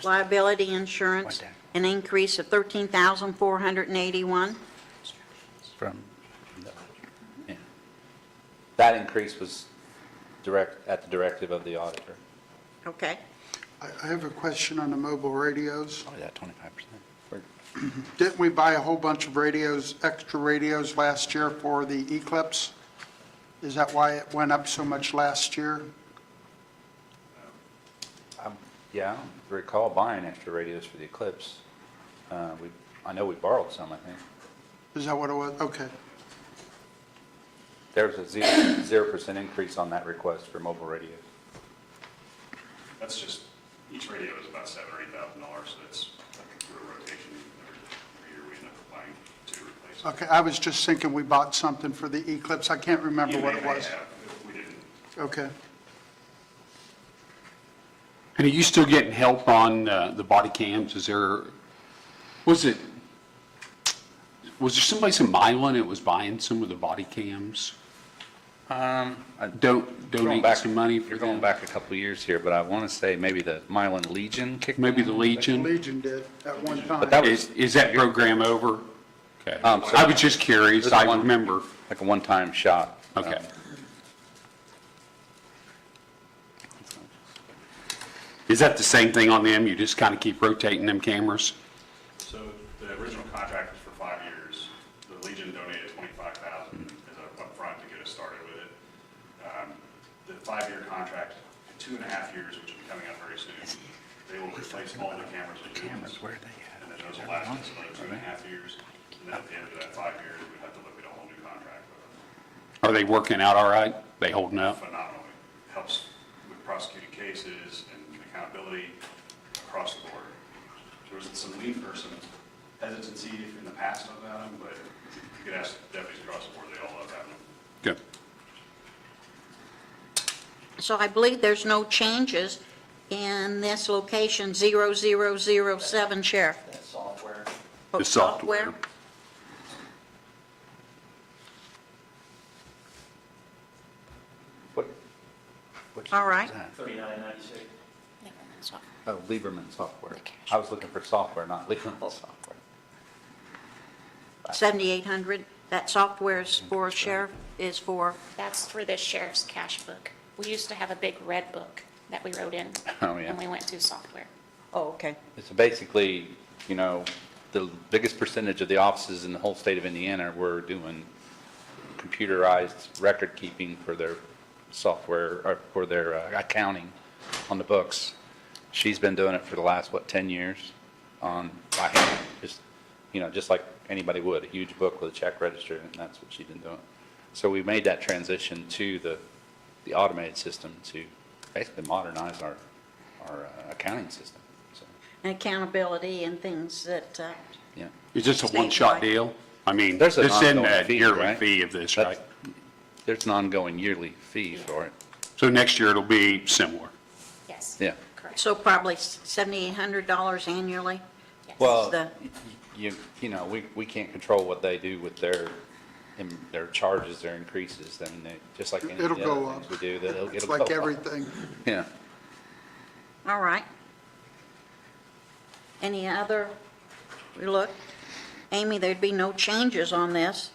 B: liability insurance, an increase of $13,481.
Q: Yeah. That increase was at the directive of the auditor.
B: Okay.
C: I have a question on the mobile radios.
Q: Oh, yeah, 25%.
C: Didn't we buy a whole bunch of radios, extra radios last year for the Eclipse? Is that why it went up so much last year?
Q: Yeah, I don't recall buying extra radios for the Eclipse. I know we borrowed some, I think.
C: Is that what it was? Okay.
Q: There was a 0% increase on that request for mobile radios.
E: That's just, each radio is about $7,000 or $8,000, so it's through a rotation. Every year we end up buying 2 replacements.
C: Okay, I was just thinking we bought something for the Eclipse. I can't remember what it was.
E: We didn't.
C: Okay.
E: And are you still getting help on the body cams? Was there someplace in Milan that was buying some of the body cams? Donate some money for
Q: You're going
E: them?
Q: back a couple of years here, but I want to say maybe the Milan Legion kicked in.
E: Maybe the Legion?
C: Legion did at one time.
Q: But that was-
E: Is that program over? Okay.
Q: So
E: I was just curious.
Q: It was
E: I
Q: one-
E: remember.
Q: Like a one-time shot.
E: Okay. Is that the same thing on them? You just kind of keep rotating them cameras?
R: So the original contract was for 5 years. The Legion donated $25,000 as a upfront to get us started with it. The 5-year contract, in 2.5 years, which will be coming up very soon, they will replace all the cameras we use.
Q: Where are they at?
R: And then those will last us another 2.5 years. And then at the end of that 5 years, we'd have to look at a whole new contract with them.
E: Are they working out all right? They holding up?
R: Phenomenally. Helps with prosecuting cases and accountability across the board. There was some hesitancy in the past about them, but you could ask deputies across the board, they all love having them.
E: Good.
B: So I believe there's no changes in this location, 0007, Sheriff.
L: That software.
B: Oh,
E: The software.
Q: Which
B: All right.
Q: is that?
L: $39.96.
Q: Oh, Lieberman software. I was looking for software, not Lieberman software.
B: 7,800, that software is for Sheriff, is for,
K: That's for the sheriff's cash book. We used to have a big red book that we wrote in.
Q: Oh, yeah.
K: And we went to software.
B: oh, okay.
Q: It's basically, the biggest percentage of the offices in the whole state of Indiana were doing computerized record keeping for their software, or for their accounting on the books. She's been doing it for the last, 10 years by hand, just like anybody would, a huge book with a check register, and that's what she's been doing. So we made that transition to the automated system to basically modernize our accounting system, so,
B: And accountability and things that,
Q: yeah.
E: Is this a one-shot
B: Statewide.
E: deal? I mean,
Q: There's an
E: it's in
Q: ongoing
E: that
Q: fee,
E: yearly
Q: right?
E: fee of this, right?
Q: There's an ongoing yearly fee for it,
E: So next year it'll be similar.
K: Yes.
Q: yeah.
K: Correct.
B: so probably $7,800 annually?
K: Yes.
Q: Well,
B: The-
Q: we can't control what they do with their charges, their increases, I mean, just like any of
C: It'll
Q: the
C: go
Q: other things
C: up.
Q: we do, it'll
C: It's
Q: go
C: like
Q: up.
C: everything.
Q: Yeah.
B: All right. Any other, look, Amy, there'd be no changes on this.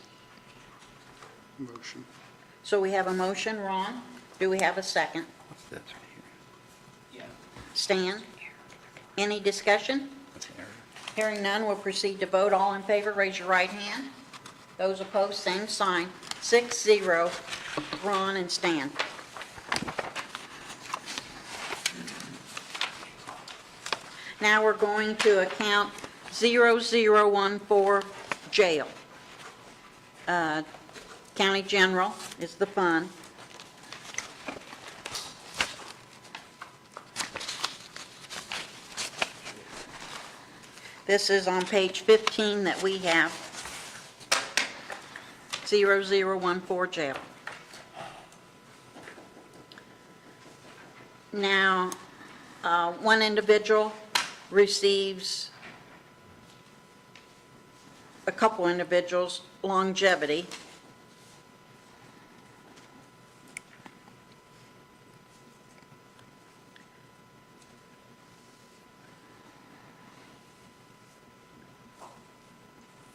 C: Motion.
B: So we have a motion, Ron. Do we have a second?
Q: What's that right
L: Yeah.
B: Stan? Any discussion?
Q: here?
B: Hearing none, we'll proceed to vote. All in favor, raise your right hand. Those opposed, same sign. 6-0. Ron and Stan. Now we're going to account 0014, jail. County General is the fund. This is on page 15 that we have. 0014, jail. Now, one individual receives, a couple individuals, longevity.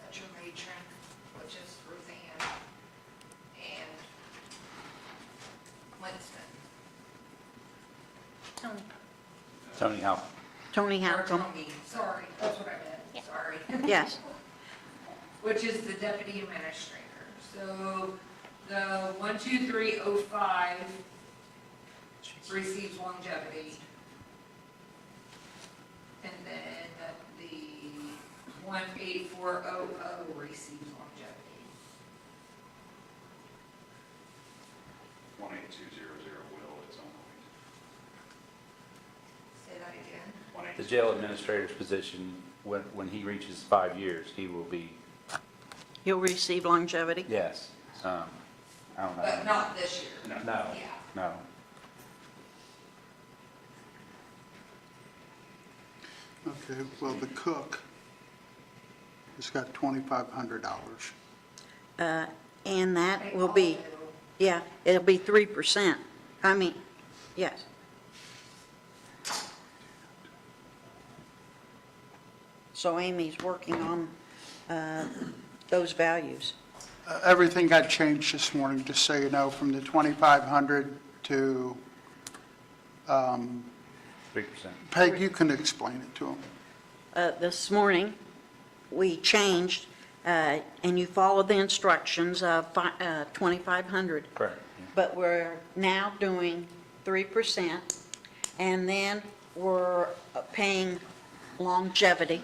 D: That's your matron, which is Roseanne and Winston.
Q: Tony, how?
B: Tony
D: Or
B: Halcom.
D: Tony, sorry, that's what I meant, sorry.
B: Yes.
D: Which is the deputy administrator. So the 12305 receives longevity. And then the 18400 receives longevity.
R: 18200 will, it's on
D: Say that again.
Q: The jail administrator's position, when he reaches 5 years, he will be,
B: He'll receive longevity.
Q: yes. I don't know.
D: But not this year.
Q: No,
D: Yeah.
Q: no.
C: Okay, well, the cook has got $2,500.
B: And that will be, yeah, it'll be 3%. I mean, yes. So Amy's working on those values.
C: Everything got changed this morning, just so you know, from the 2,500 to,
Q: 3%.
C: Peg, you can explain it to them.
B: This morning, we changed, and you followed the instructions of 2,500.
Q: Correct.
B: But we're now doing 3%, and then we're paying longevity.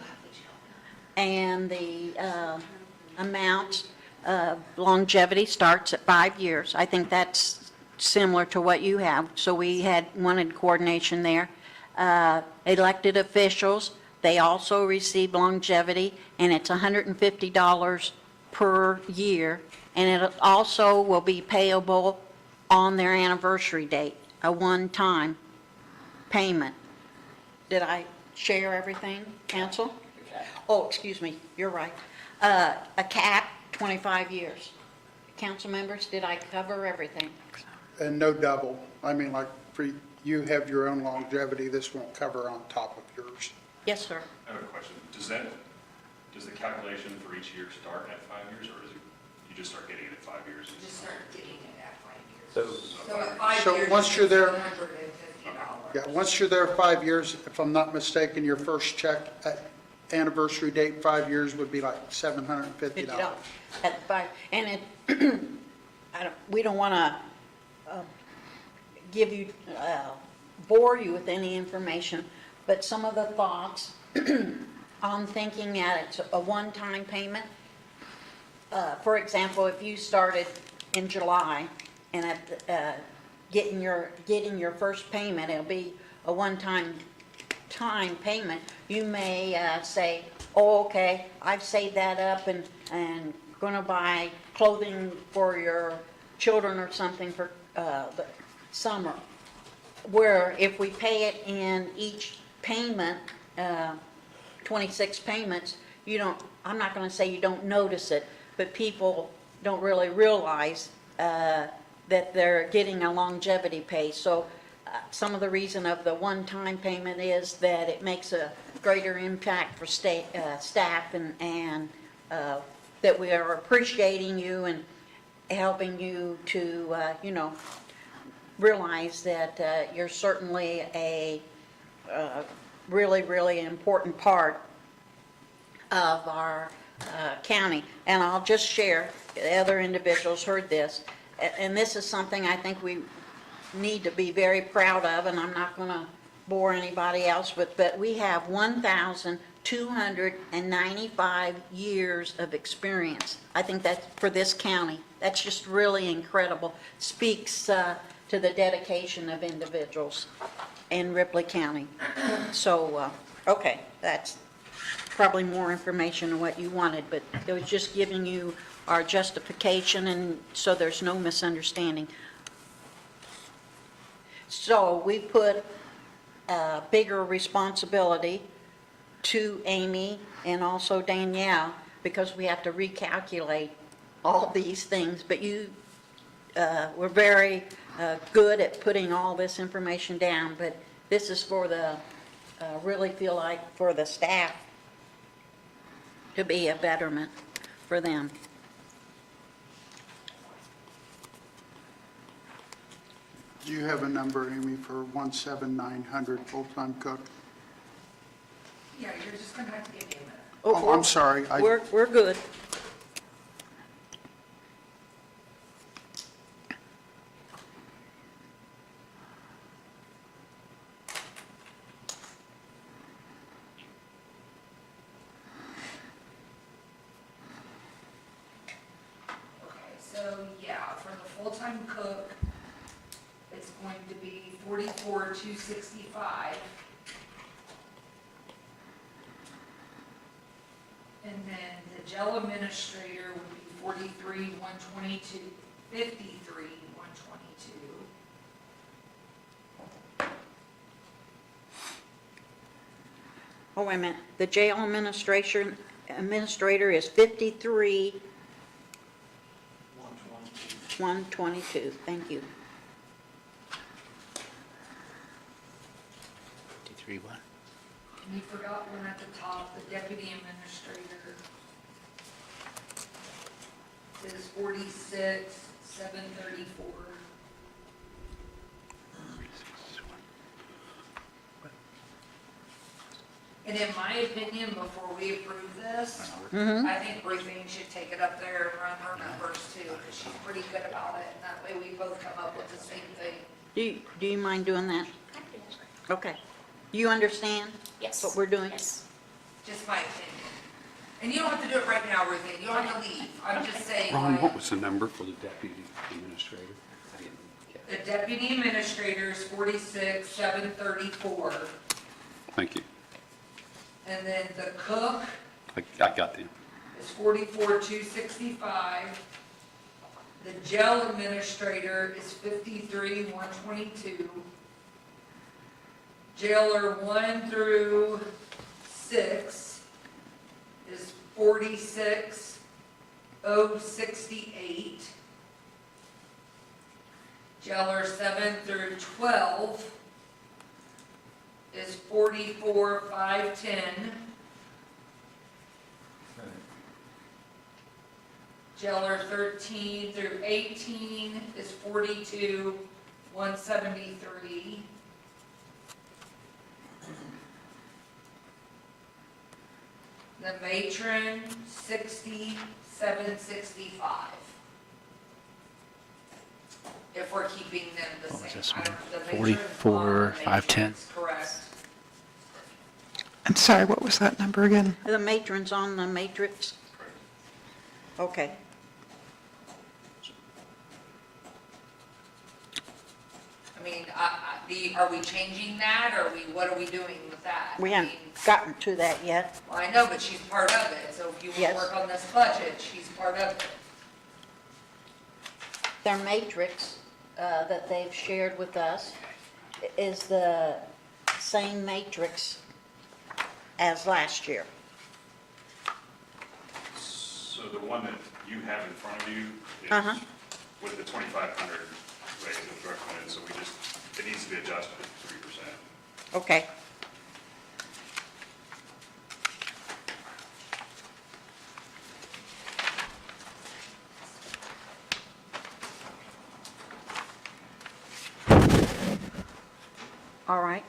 B: And the amount of longevity starts at 5 years. I think that's similar to what you have, so we wanted coordination there. Elected officials, they also receive longevity, and it's $150 per year, and it also will be payable on their anniversary date, a one-time payment. Did I share everything, council? Oh, excuse me, you're right. A cap, 25 years. Council members, did I cover everything?
C: And no double. I mean, like, for you have your own longevity, this won't cover on top of yours.
B: Yes, sir.
R: I have a question. Does the calculation for each year start at 5 years, or you just start getting it at 5 years?
D: Just start getting it at 5 years.
Q: So,
D: So at 5
C: So
D: years,
C: once you're
D: it's
C: there-
D: $150.
C: Yeah, once you're there 5 years, if I'm not mistaken, your first check at anniversary date, 5 years, would be like $750.
B: $50 at 5, and it, we don't want to give you, bore you with any information, but some of the thoughts on thinking that it's a one-time payment. For example, if you started in July and at getting your first payment, it'll be a one-time payment. You may say, oh, okay, I've saved that up and going to buy clothing for your children or something for the summer. Where if we pay it in each payment, 26 payments, I'm not going to say you don't notice it, but people don't really realize that they're getting a longevity pay. So some of the reason of the one-time payment is that it makes a greater impact for staff and that we are appreciating you and helping you to, realize that you're certainly a really, really important part of our county. And I'll just share, the other individuals heard this, and this is something I think we need to be very proud of, and I'm not going to bore anybody else, but we have 1,295 years of experience. I think that's for this county. That's just really incredible. Speaks to the dedication of individuals in Ripley County. So, okay, that's probably more information than what you wanted, but it was just giving you our justification, and so there's no misunderstanding. So we put a bigger responsibility to Amy and also Danielle, because we have to recalculate all these things, but you were very good at putting all this information down, but this is for the, really feel like for the staff to be a betterment for them.
C: Do you have a number, Amy, for 17900 full-time cook?
D: Yeah, you're just gonna have to give me a minute.
C: Oh, I'm sorry.
B: We're good.
D: Okay, so yeah, for the full-time cook, it's going to be 44,265. And then the jail administrator would be 43,122, 53,122.
B: Oh, wait a minute. The jail administrator is 53,122. Thank you.
Q: 53 what?
D: And you forgot one at the top, the deputy administrator is 46,734. And in my opinion, before we approve this, I think Ruthine should take it up there and run her numbers too, because she's pretty good about it, and that way we both come up with the same thing.
B: Do you mind doing that? Okay. You understand?
K: Yes.
B: What we're doing?
K: Yes.
D: Just my opinion. And you don't have to do it right now, Ruthine, you don't have to leave, I'm just saying,
E: Ron,
D: like,
E: what was the number for the deputy administrator? I didn't get it.
D: the deputy administrator is 46,734,
E: Thank you.
D: and then the cook
E: I got them.
D: is 44,265. The jail administrator is 53,122. Jailer 1 through 6 is 46,068. Jailer 7 through 12 is 44,510. Jailer 13 through 18 is 42,173. The matron, 60,765. If we're keeping them the same.
Q: this one?
D: I don't- the matron's
Q: 44,510.
D: on the matrix, correct.
H: I'm sorry, what was that number again?
B: The matron's on the matrix? Okay.
D: I mean, are we changing that, or what are we doing with that?
B: We
D: I
B: haven't
D: mean,
B: gotten to that yet.
D: well, I know, but she's part of it, so if you want
B: Yes.
D: to work on this budget, she's part of it.
B: Their matrix that they've shared with us is the same matrix as last year.
R: So the one that you have in front of you
B: Uh-huh.
R: is with the 2,500 raise that was recommended, so it needs to be adjusted at 3%.
B: Okay. All right.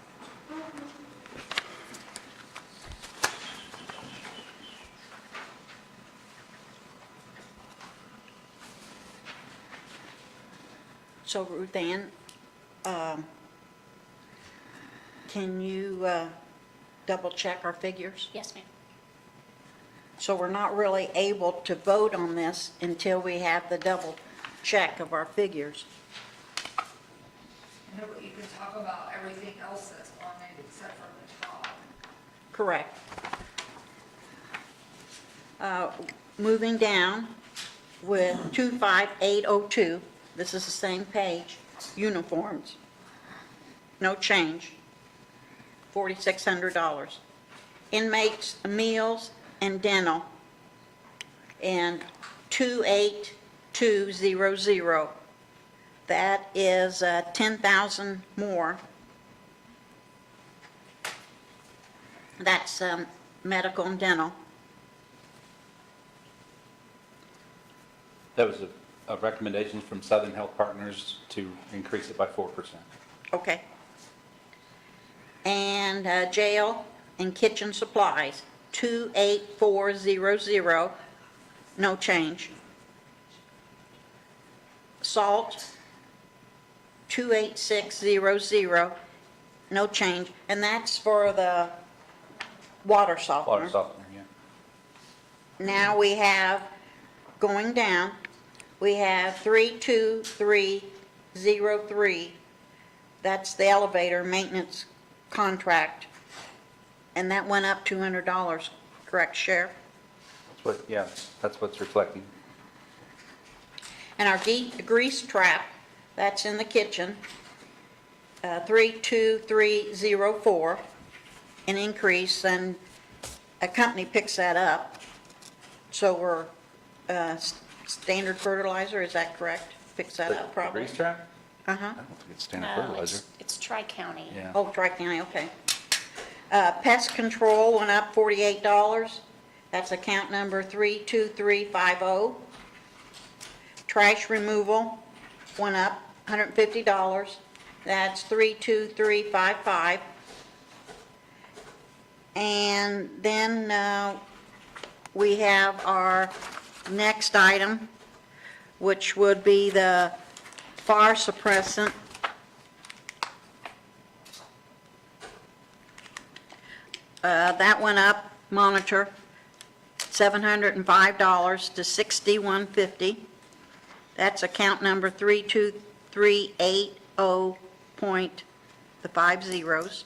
B: So Ruth Ann, can you double check our figures?
K: Yes, ma'am.
B: So we're not really able to vote on this until we have the double check of our figures.
D: No, but you can talk about everything else that's on it except for the top.
B: Correct. Moving down with 25802, this is the same page, uniforms. No change, $4,600. Inmates, meals, and dental, and 28200. That is 10,000 more. That's medical and dental.
Q: That was a recommendation from Southern Health Partners to increase it by 4%.
B: Okay. And jail and kitchen supplies, 28400, no change. Salt, 28600, no change. And that's for the water softener.
Q: Water softener, yeah.
B: Now we have, going down, we have 32303. That's the elevator maintenance contract. And that went up $200, correct, Sheriff?
Q: That's what, yeah, that's what's reflecting.
B: And our grease trap, that's in the kitchen, 32304, an increase, and a company picks that up. So we're, standard fertilizer, is that correct? Picks that up
Q: The
B: probably?
Q: grease trap?
B: Uh-huh.
Q: I don't think it's standard
K: No,
Q: fertilizer.
K: it's Tri-County.
Q: Yeah.
B: Oh, Tri-County, okay. Pest control went up $48. That's account number 32350. Trash removal went up $150. That's 32355. And then we have our next item, which would be the fire suppressant. That went up, monitor, $705 to $6150. That's account number 32380 point, the 5 zeros.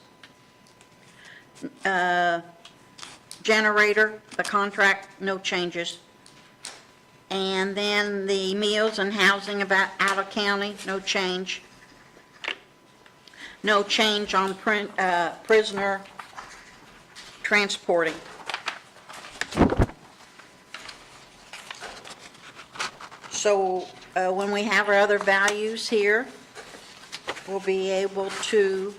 B: Generator, the contract, no changes. And then the meals and housing about out of county, no change. No change on prisoner transporting. So when we have our other values here, we'll be able to,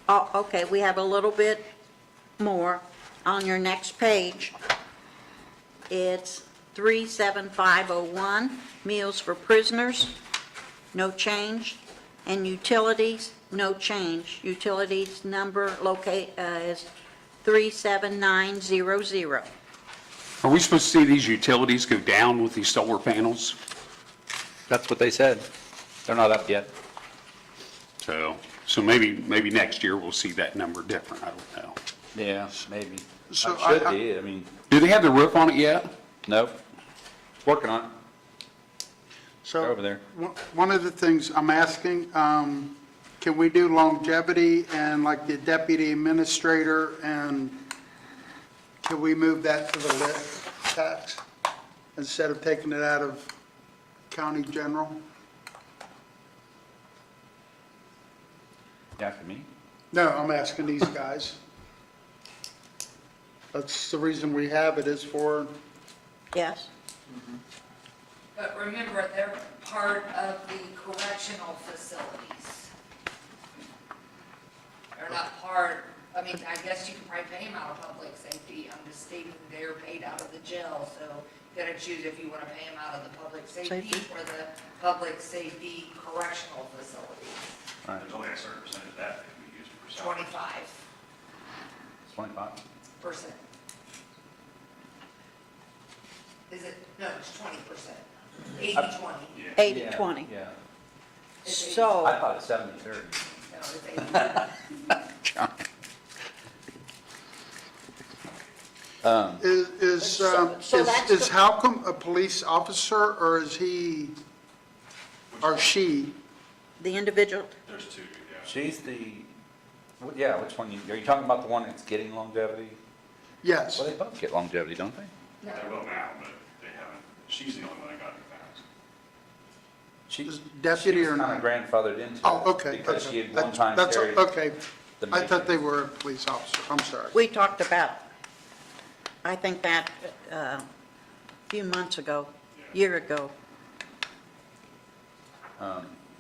B: oh, okay, we have a little bit more on your next page. It's 37501, meals for prisoners, no change, and utilities, no change. Utilities number is 37900.
E: Are we supposed to see these utilities go down with these solar panels?
Q: That's what they said. They're not up yet.
E: So maybe next year we'll see that number different, I don't know.
Q: Yeah, maybe.
C: So
Q: It should be, I mean,
E: Do they have the roof on it yet?
Q: nope. Working on it.
C: So
Q: They're over there.
C: One of the things I'm asking, can we do longevity and like the deputy administrator, and can we move that to the lit tax instead of taking it out of county general?
Q: You asking me?
C: No, I'm asking these guys. That's the reason we have it, is for,
B: Yes?
D: But remember, they're part of the correctional facilities. They're not part, I mean, I guess you can probably pay them out of public safety. I'm just stating they're paid out of the jail, so you gotta choose if you wanna pay them out of the public safety
B: Safety.
D: or the public safety correctional facilities.
Q: Right.
R: There's only a certain percentage of that that can be used for salary.
D: 25%.
Q: 25.
D: Is it, no, it's 20%. 80/20.
B: 80/20.
Q: Yeah.
B: So.
Q: I thought it was 70/30.
D: No, it's 80/20.
C: Is Halcom a police officer, or is he, or she?
B: The individual,
R: There's two, yeah.
Q: She's yeah, which one, are you talking about the one that's getting longevity?
C: Yes.
Q: Well, they both get longevity, don't they?
R: They will now, but they haven't. She's the only one that got in the past.
Q: She's
C: Deputy
Q: she
C: or
Q: was
C: not?
Q: kind of grandfathered into it.
C: Oh, okay.
Q: Because she had
C: That's-
Q: one time
C: that's-
Q: carried
C: Okay,
Q: the
C: I thought they
Q: matrix.
C: were a police officer, I'm sorry.
B: we talked about, I think that a few months ago, year ago.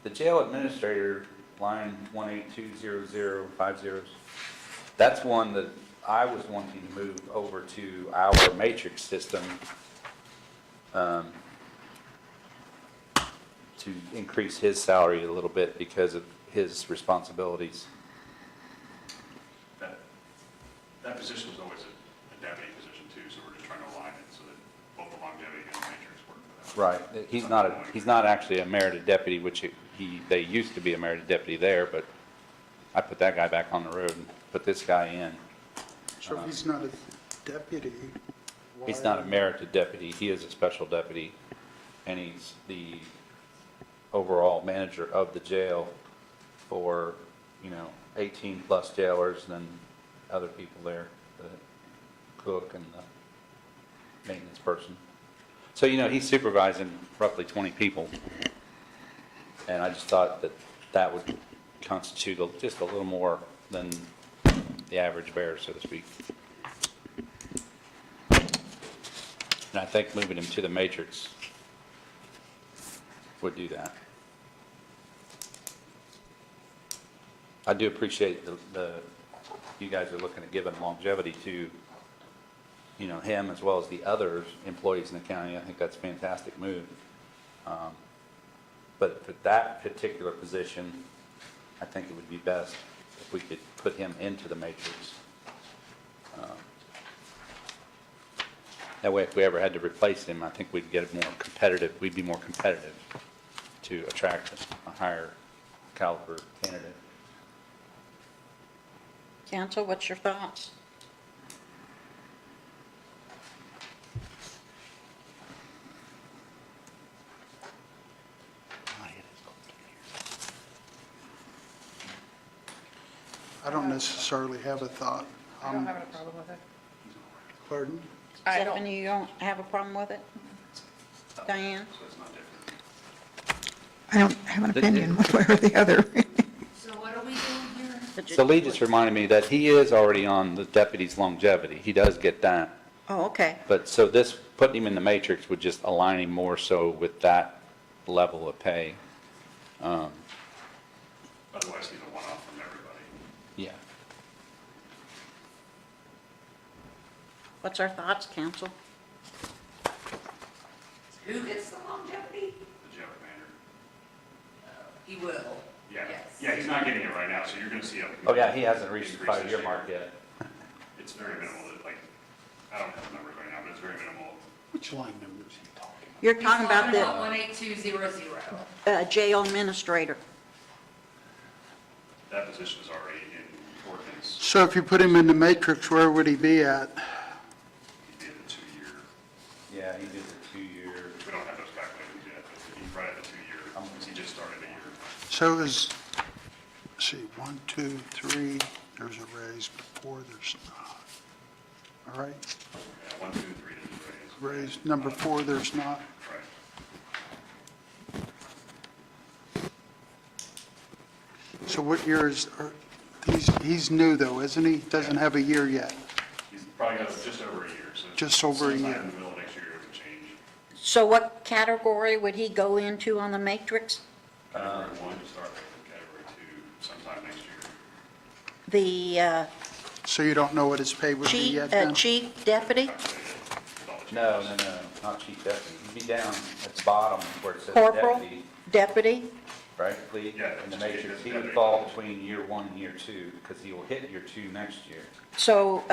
Q: The jail administrator, line 1820050, that's one that I was wanting to move over to our matrix system to increase his salary a little bit because of his responsibilities.
R: That position was always a deputy position too, so we're just trying to align it so that both the longevity and the matrix work for that.
Q: Right, he's not actually a merited deputy, which they used to be a merited deputy there, but I put that guy back on the road and put this guy in.
C: So if he's not a deputy,
Q: He's not a merited deputy, he is a special deputy, and he's the overall manager of the jail for, 18-plus jailers and then other people there, the cook and the maintenance person. So, he's supervising roughly 20 people, and I just thought that would constitute just a little more than the average bear, so to speak. And I think moving him to the matrix would do that. I do appreciate you guys are looking at giving longevity to, him as well as the other employees in the county. I think that's a fantastic move. But for that particular position, I think it would be best if we could put him into the matrix. That way, if we ever had to replace him, I think we'd get more competitive, we'd be more competitive to attract a higher caliber candidate.
B: Council, what's your thoughts?
C: I don't necessarily have a thought.
I: I don't have a problem with it.
C: Pardon?
I: I don't.
B: Stephanie, you don't have a problem with it? Diane?
R: So it's not different.
H: I don't have an opinion one way or the other.
D: So what are we doing here?
Q: So Lee just reminded me that he is already on the deputy's longevity. He does get that.
B: Oh, okay.
Q: But so this, putting him in the matrix would just align him more so with that level of pay.
R: Otherwise, he's a one-off from everybody.
Q: Yeah.
B: What's our thoughts, council?
D: Who gets the longevity?
R: The jail commander.
D: He will.
R: Yeah.
D: Yes.
R: Yeah, he's not getting it right now, so you're going to see a.
Q: Oh, yeah, he hasn't reached the
R: increase this
Q: 5-year
R: year.
Q: mark yet.
R: It's very minimal, I don't have the numbers right now, but it's very minimal.
C: Which line number is he talking?
B: You're talking about the
D: 18200.
B: jail administrator.
R: That position is already in ordinance.
C: So if you put him in the matrix, where would he be at?
R: He'd be at the 2-year.
Q: Yeah, he did the 2-year.
R: We don't have those calculations yet, but he's right at the 2-year, since he just started a year.
C: So let's see, 1, 2, 3, there's a raise, but 4, there's not. All right,
R: Yeah, 1, 2, 3 is raised.
C: raise, number 4, there's not.
R: Right.
C: So what year is, he's new though, isn't he? Doesn't have a year yet.
R: He's probably got just over a year, so.
C: Just over a
R: sometime
C: year.
R: in the middle of next year, it would change.
B: So what category would he go into on the matrix?
R: Category 1 to start with, category 2 sometime next year.
B: The
C: So you don't know what his pay would be yet then?
B: chief deputy?
Q: No, not chief deputy. He'd be down at the bottom where it says
B: Corporal?
Q: deputy,
B: Deputy?
Q: right, Lee?
R: Yeah,
Q: In the
R: just
Q: matrix, he
R: deputy.
Q: would fall between year 1 and year 2 because he will hit year 2 next year.
B: So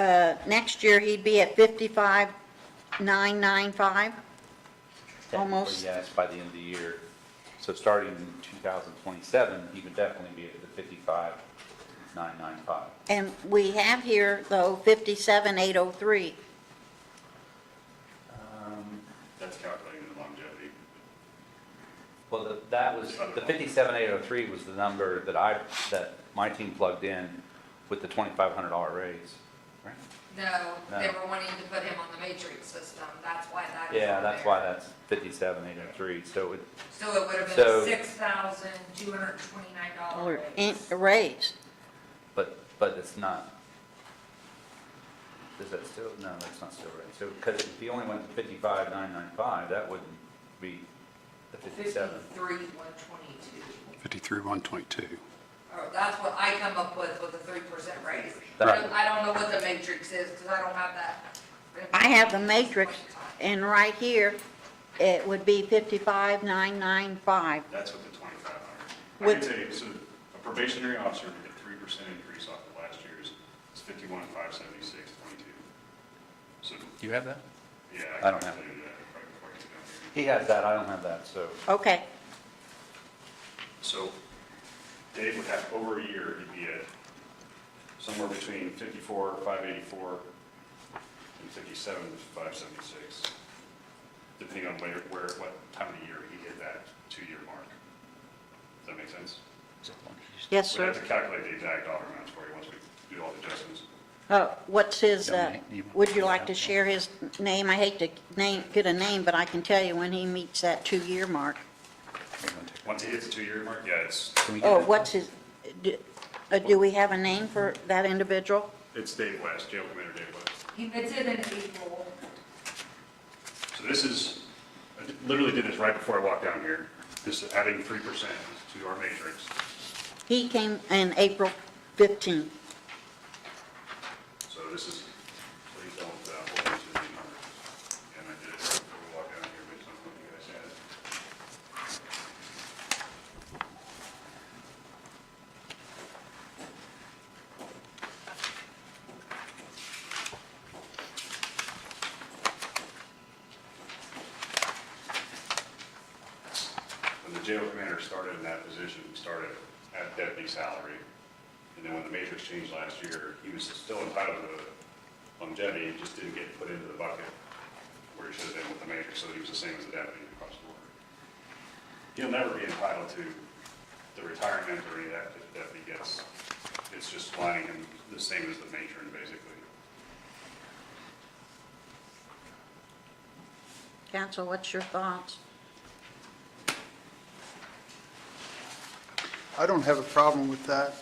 B: next year, he'd be at 55,995?
Q: Technically,
B: Almost.
Q: yes, by the end of the year. So starting in 2027, he would definitely be at the 55,995.
B: And we have here, though, 57,803.
R: That's calculating the longevity.
Q: Well, that was, the 57,803 was the number that my team plugged in with the $2,500 raise, right?
D: No, they
Q: No.
D: were wanting to put him on the matrix system, that's why that is
Q: Yeah,
D: on
Q: that's
D: there.
Q: why that's 57,803, so it,
D: So it would have
Q: So-
D: been $6,229
B: Or
D: raise.
B: a raise.
Q: but it's not. Is that still, no, that's not still right. So, because if he only went to 55,995, that wouldn't be the 57.
D: 53,122.
E: 53,122.
D: Oh, that's what I come up with a 3% raise.
Q: Right.
D: I don't know what the matrix is, because I don't have that.
B: I have the matrix, and right here, it would be 55,995.
R: That's with the 2,500. I
B: With-
R: can tell you, so a probationary officer to get 3% increase off of last year's is 51,576.22. So,
Q: Do you have that?
R: yeah.
Q: I don't have
R: can tell you that right before I get down here.
Q: He has that, I don't have that, so.
B: Okay,
R: So Dave would have over a year, he'd be at somewhere between 54,584 and 57,576, depending on what time of the year he hit that 2-year mark. Does that make sense?
B: yes,
R: We'd
B: sir.
R: have to calculate the exact dollar amounts for you once we do all the adjustments.
B: What's his, would you like to share his name? I hate to get a name, but I can tell you when he meets that 2-year mark.
R: Once he hits the 2-year mark, yeah, it's
B: Oh, what's his, do we have a name for that individual?
R: Dave West, Jail Commander Dave West.
D: He gets it in April.
R: So this is, I literally did this right before I walked down here, this is adding 3% to our matrix.
B: He came in April 15th.
R: So this is, please don't hold me to the numbers. And I did it right before we walked down here based on what you guys had. When the jail commander started in that position, he started at deputy salary. And then when the matrix changed last year, he was still entitled to longevity, he just didn't get put into the bucket where he should have been with the matrix, so that he was the same as the deputy across the board. He'll never be entitled to the retirement or any of that that the deputy gets. It's just flying him the same as the matron, basically.
B: Counsel, what's your thoughts?
C: I don't have a problem with that.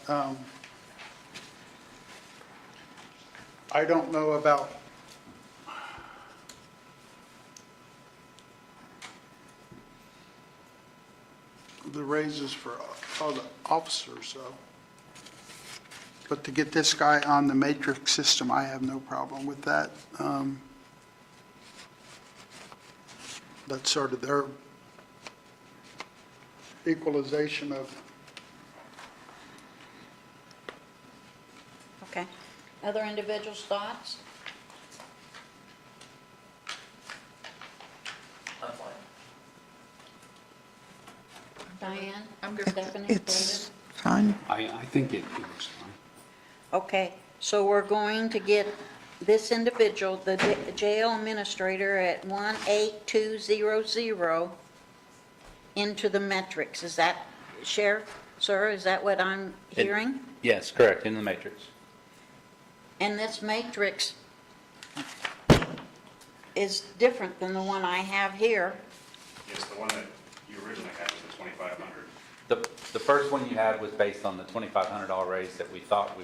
C: I don't know about the raises for all the officers, though. But to get this guy on the matrix system, I have no problem with that. That's sort of their equalization of.
B: Okay. Other individuals' thoughts?
L: I'm fine.
B: Diane?
I: I'm good.
B: Stephanie?
H: It's fine.
E: I think it looks fine.
B: Okay, so we're going to get this individual, the jail administrator at 18200 into the metrics. Is that, Sheriff, sir, is that what I'm hearing?
Q: Yes, correct, in the matrix.
B: And this matrix is different than the one I have here.
R: Yes, the one that you originally had was the 2,500.
Q: The first one you had was based on the $2,500 raise that we thought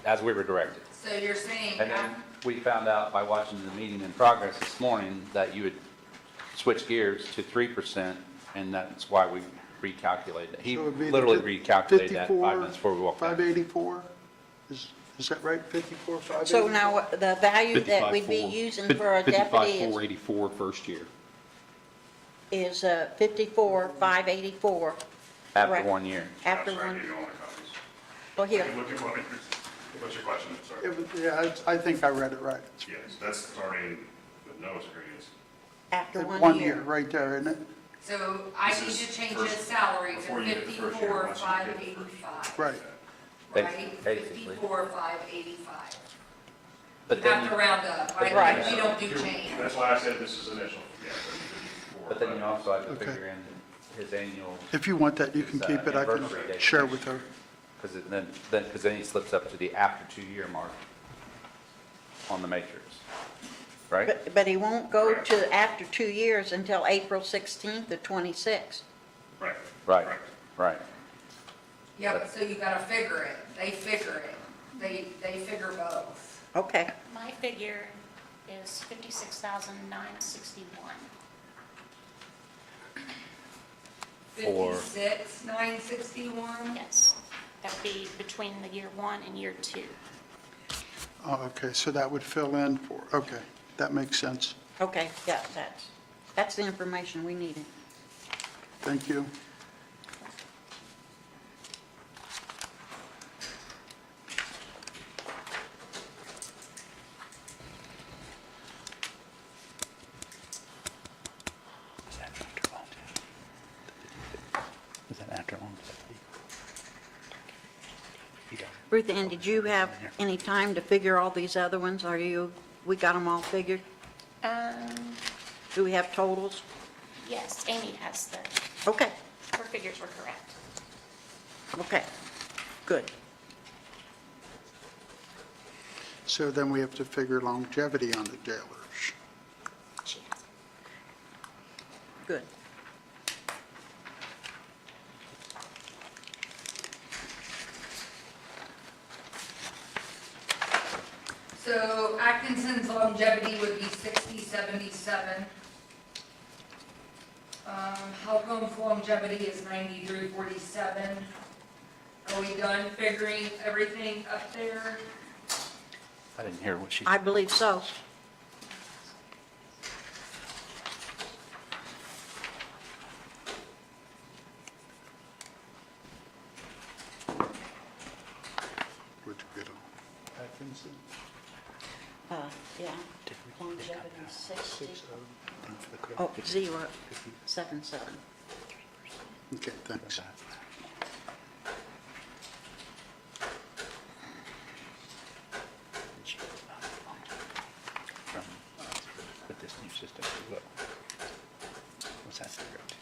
Q: as we were directed.
D: So you're saying,
Q: And then we found out by watching the meeting in progress this morning that you would switch gears to 3%, and that's why we recalculated it. He
C: So it would be the
Q: literally recalculated that 5 minutes before we walked out.
C: 584? Is that right? 54, 584?
B: So now the value that we'd be
E: 55,400.
B: using for a deputy is
E: 55,484 first year.
B: 54,584.
Q: After
B: Correct.
Q: 1 year.
B: After
R: I'm sorry, I
B: one,
R: gave you all my copies.
B: well, here,
R: Look at what's your question? Sorry.
C: Yeah, I think I read it right.
R: Yes, that's starting with no experience.
B: After 1 year.
C: 1 year, right there, isn't it?
D: So I need
R: This
D: to
R: is
D: change
R: first-
D: his salary to
R: before you get the first year, once you get the first year.
D: 54,585.
C: Right.
D: Right?
Q: Basically.
D: 54,585.
Q: But
D: You
Q: then
D: have to
Q: you-
D: round up, right?
B: Right.
D: We don't do change.
R: That's why I said this is initial, yeah. 54,
Q: But then you also have to
C: Okay.
Q: figure in his annual,
C: If you want that, you can
Q: It's,
C: keep it. I can
Q: anniversary date.
C: share with her.
Q: because then he slips up to the after 2-year mark on the matrix, right?
B: But he won't go to after 2 years until April 16th of 26.
R: Right.
Q: Right,
R: Correct.
Q: right.
D: Yeah, but so you gotta figure it. They figure it. They figure both.
B: Okay,
K: My figure is 56,961.
Q: For-
D: 56,961?
K: Yes, that'd be between the year 1 and year 2.
C: Oh, okay, so that would fill in for, okay, that makes sense.
B: okay, yeah, that's the information we needed.
C: Thank you.
Q: Is that after longevity?
B: Ruth Ann, did you have any time to figure all these other ones? We got them all figured? Do we have totals?
K: Yes, Amy has
B: Okay,
K: her figures were correct.
B: okay, good.
C: So then we have to figure longevity on the jailers.
K: She has it.
B: Good.
D: So Atkinson's longevity would be 6077. Halcom's longevity is 9347. Are we done figuring everything up there?
Q: I didn't hear what she.
B: I believe so.
C: Where'd you get them? Atkinson?
B: Yeah. Longevity 60.
C: 60.
B: Oh, 077.
C: Okay, thanks.
Q: From, with this new system as well. What's that figure out to?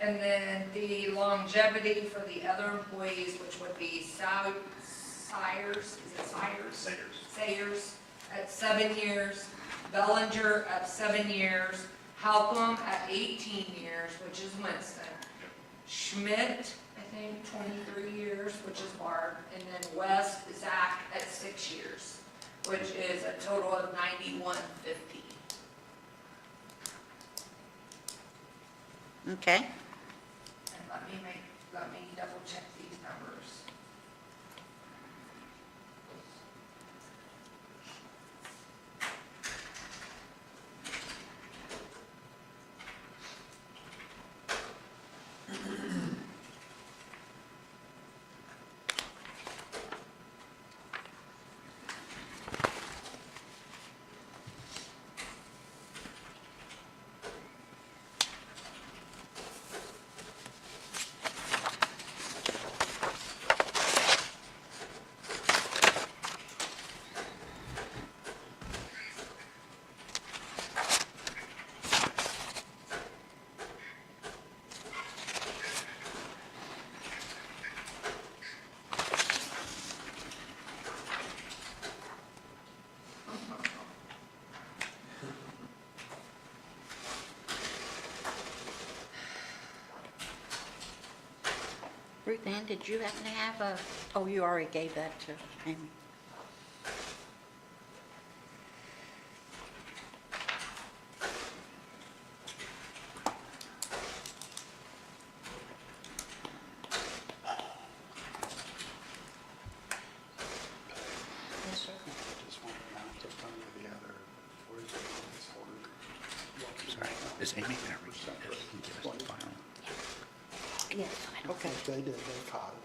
D: And then the longevity for the other employees, which would be Sayers, is it Sayers? Sayers at 7 years, Bellinger at 7 years, Halcom at 18 years, which is Winston. Schmidt, I think, 23 years, which is Barb, and then West, Zach at 6 years, which is a total of 9150.
B: Okay,
D: And let me double check these numbers.
B: Ruth Ann, did you happen to have oh, you already gave that to Amy. Yes, sir.
C: Just want to announce the front of the other. Where's the order?
Q: Sorry, is Amy gonna read this and give us the final?
B: Yes, okay.
C: They did, they filed.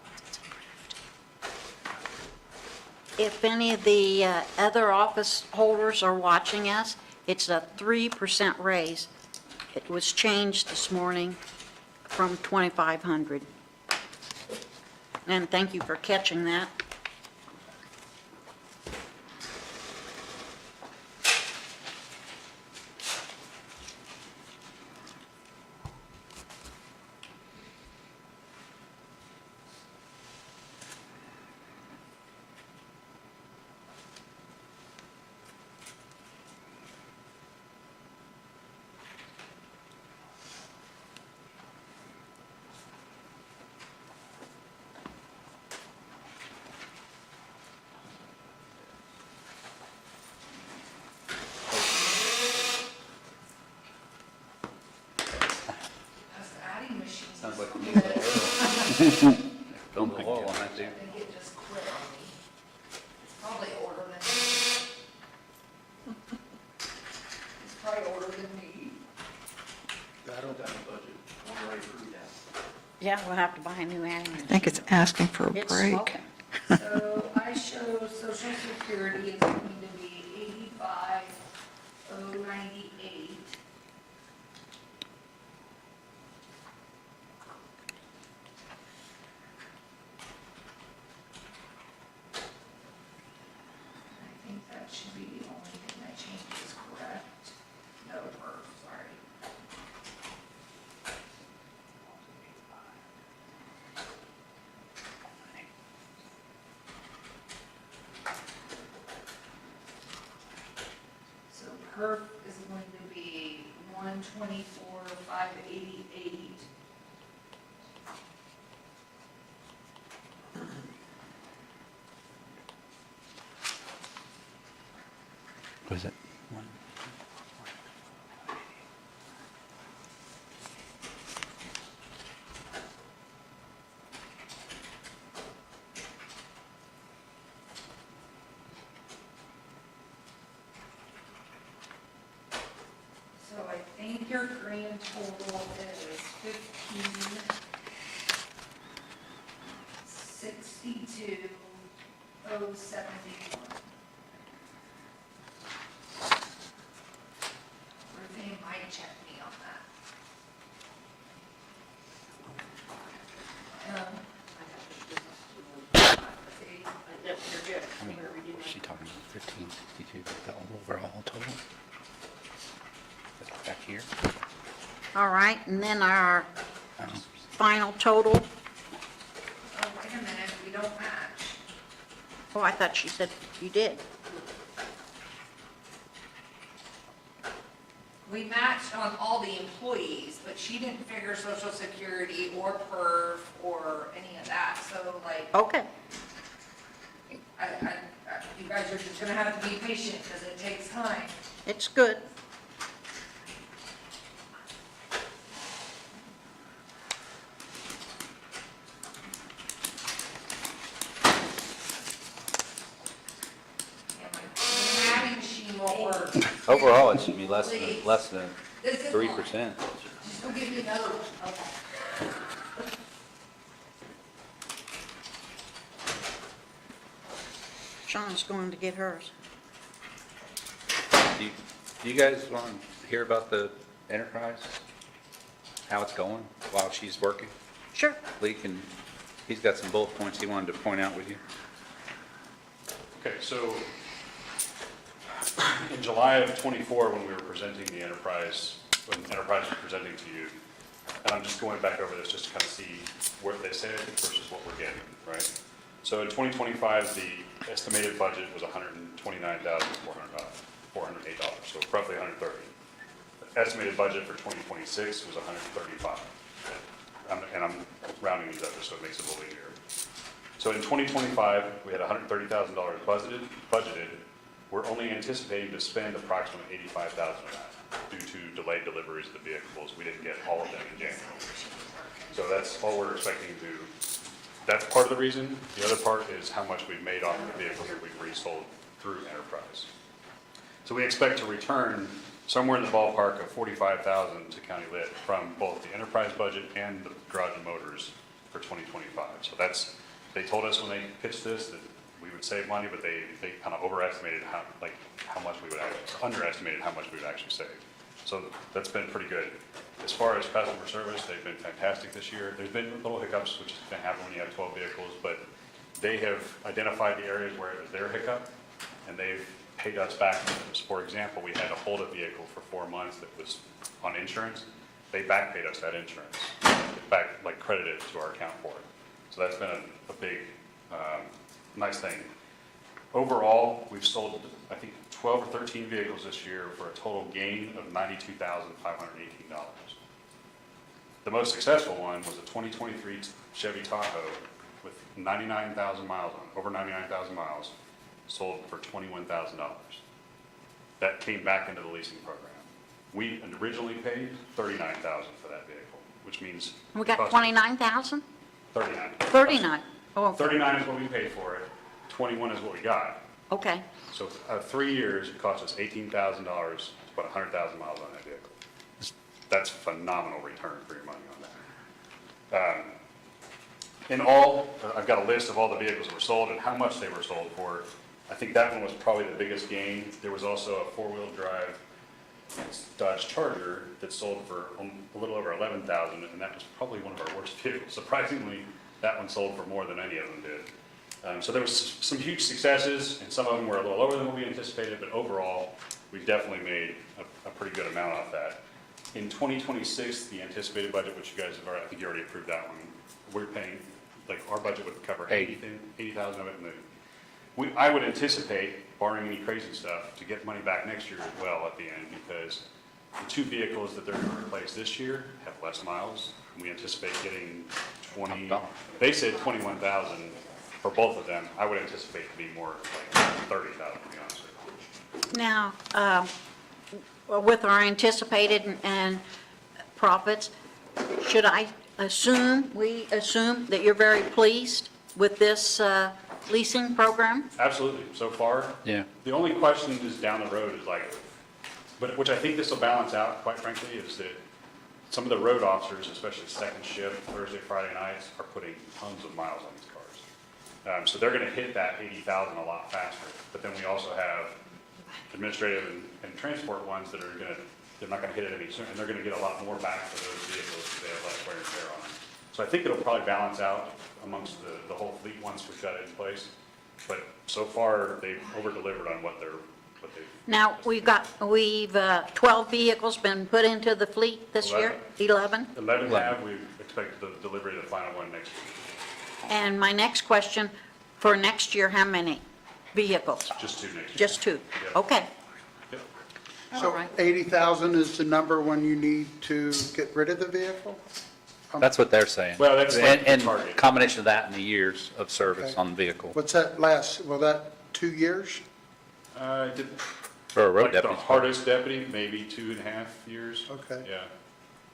B: if any of the other office holders are watching us, it's a 3% raise. It was changed this morning from 2,500. And thank you for catching that.
D: That's the adding machine.
Q: Sounds like
D: Good.
Q: you need oil. Don't put oil on that,
D: I
Q: dude.
D: think it just quit on me. It's probably older than me. It's probably older than me.
C: That'll,
B: Yeah, we'll have to buy a new adding
H: I
B: machine.
H: think it's asking for a
B: It's
H: break.
B: smoking.
D: So I show social security is going to be 85,098. I think that should be the only thing that changes, correct? No, sorry. So perf is going to be 124,588.
Q: What is it?
D: So I think your grand total is 15,62,071. Ruthie might check me on that. See, you're good.
Q: I mean, was she talking about 1562, the overall total? Back here?
B: All right, and then our
Q: Oh.
B: final total.
D: Oh, wait a minute, we don't match.
B: Oh, I thought she said you did.
D: We matched on all the employees, but she didn't figure social security or perf or any of that, so like,
B: Okay.
D: you guys are just gonna have to be patient, because it takes time.
B: It's good.
D: And my adding machine won't work.
Q: Overall, it should be less
D: Please.
Q: than
D: This is
Q: 3%.
D: Just go give me another one. Okay.
B: Sean's going to get hers.
Q: Do you guys want to hear about the enterprise? How it's going while she's working?
B: Sure.
Q: Lee can, he's got some bullet points he wanted to point out with you.
R: Okay, so in July of '24, when we were presenting the enterprise, when enterprise was presenting to you, and I'm just going back over this just to kind of see what they said versus what we're getting, right? So in 2025, the estimated budget was $129,408, so roughly $130. The estimated budget for 2026 was $135. And I'm rounding these up just so it makes it a little easier. So in 2025, we had $130,000 budgeted. We're only anticipating to spend approximately $85,000 of that due to delayed deliveries of the vehicles. We didn't get all of them in January. So that's all we're expecting to do. That's part of the reason. The other part is how much we've made off the vehicles that we've resold through enterprise. So we expect to return somewhere in the ballpark of $45,000 to County Lit from both the enterprise budget and the garage and motors for 2025. So that's, they told us when they pitched this that we would would save money, but they kind of overestimated underestimated how much we would actually save. So that's been pretty good. As far as customer service, they've been fantastic this year. There's been little hiccups, which can happen when you have 12 vehicles, but they have identified the areas where it was their hiccup, and they've paid us back. For example, we had a hold up vehicle for 4 months that was on insurance. They back paid us that insurance, credited to our account for it. So that's been a big, nice thing. Overall, we've sold, I think, 12 or 13 vehicles this year for a total gain of $92,518. The most successful one was a 2023 Chevy Tahoe with 99,000 miles on it, over 99,000 miles, sold for $21,000. That came back into the leasing program. We originally paid $39,000 for that vehicle, which means.
B: We got 29,000?
R: 39.
B: 39. Oh,
R: 39 is what we paid for it, 21 is what we got.
B: okay.
R: So 3 years, it cost us $18,000 to put 100,000 miles on that vehicle. That's phenomenal return for your money on that. In all, I've got a list of all the vehicles that were sold and how much they were sold for. I think that one was probably the biggest gain. There was also a four-wheel drive Dodge Charger that sold for a little over $11,000, and that was probably one of our worst vehicles. Surprisingly, that one sold for more than any of them did. So there was some huge successes, and some of them were a little lower than what we anticipated, but overall, we definitely made a pretty good amount off that. In 2026, the anticipated budget, which you guys have already, I think you already approved that one, we're paying, our budget would cover 80,000 of it. I would anticipate, barring any crazy stuff, to get money back next year as well at the end, because the two vehicles that they're going to replace this year have less miles. We anticipate getting 20, they said 21,000 for both of them. I would anticipate to be more like 30,000, to be honest with you.
B: Now, with our anticipated and profits, should we assume that you're very pleased with this leasing program?
R: Absolutely. So far,
Q: Yeah.
R: the only question is down the road is which I think this will balance out, quite frankly, is that some of the road officers, especially second shift, Thursday, Friday nights, are putting tons of miles on these cars. So they're going to hit that 80,000 a lot faster. But then we also have administrative and transport ones that they're not going to hit it any sooner, and they're going to get a lot more back for those vehicles because they have less wear and tear on them. So I think it'll probably balance out amongst the whole fleet once we've got it in place. But so far, they've over-delivered on what they've.
B: Now, we've 12 vehicles been put into the fleet this year? 11?
R: 11 have. We expect the delivery of the final one next week.
B: And my next question, for next year, how many vehicles?
R: Just two next year.
B: Just two?
R: Yeah.
B: Okay.
R: Yep.
B: All
C: So
B: right.
C: 80,000 is the number when you need to get rid of the vehicle?
Q: That's what they're saying.
R: Well, that's like the
Q: And
R: target.
Q: combination of that and the years of service
C: Okay.
Q: on the vehicle.
C: What's that last, will that 2 years?
Q: For a road
R: Like the
Q: deputy.
R: hardest deputy, maybe 2.5 years.
C: Okay.
R: Yeah.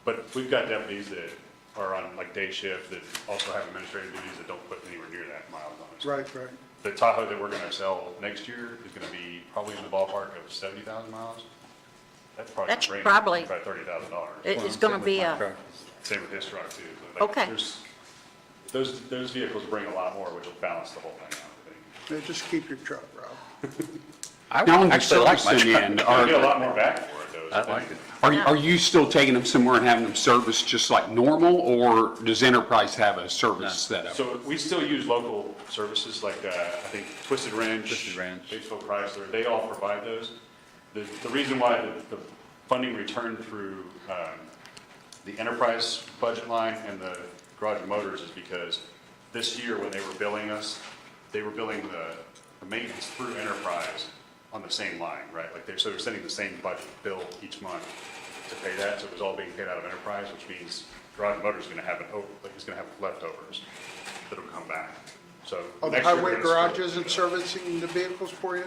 R: But we've got deputies that are on day shift that also have administrative duties that don't put anywhere near that miles on it.
C: Right.
R: The Tahoe that we're going to sell next year is going to be probably in the ballpark of 70,000 miles. That's probably.
B: That's
R: range
B: probably-
R: About $30,000.
B: It's going to be a,
R: Same with his truck too.
B: Okay.
R: Those vehicles bring a lot more, which will balance the whole thing out, I think.
C: Yeah, just keep your truck, Rob.
E: Now, on the
Q: actually like my
E: servicing
Q: truck.
E: end,
R: You get a lot more back for it though.
Q: I like it.
E: are you still taking them somewhere and having them serviced just like normal, or does Enterprise have a service set up?
R: So we still use local services like, I think Twisted Wrench.
Q: Twisted Wrench.
R: Batesville Chrysler, they all provide those. The reason why the funding returned through the enterprise budget line and the garage and motors is because this year when they were billing us, they were billing the maintenance through enterprise on the same line, right? So they're sending the same budget bill each month to pay that, so it was all being paid out of enterprise, which means garage and motors is going to have leftovers that'll come back. So
C: Oh, the
R: next year
C: highway
R: we're gonna
C: garage isn't servicing the vehicles for you?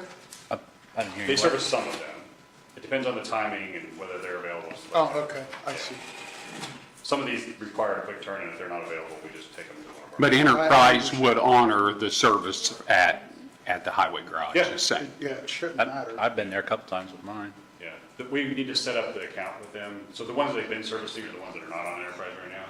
Q: I didn't hear you.
R: They service some of them. It depends on the timing and whether they're available.
C: Oh, okay, I see.
R: Some of these require a quick turn, and if they're not available, we just take them to one of our.
E: But Enterprise would honor the service at the highway garage,
R: Yeah.
E: just saying.
C: Yeah, it shouldn't matter.
Q: I've been there a couple times with mine.
R: Yeah, we need to set up the account with them. So the ones they've been servicing are the ones that are not on Enterprise right now.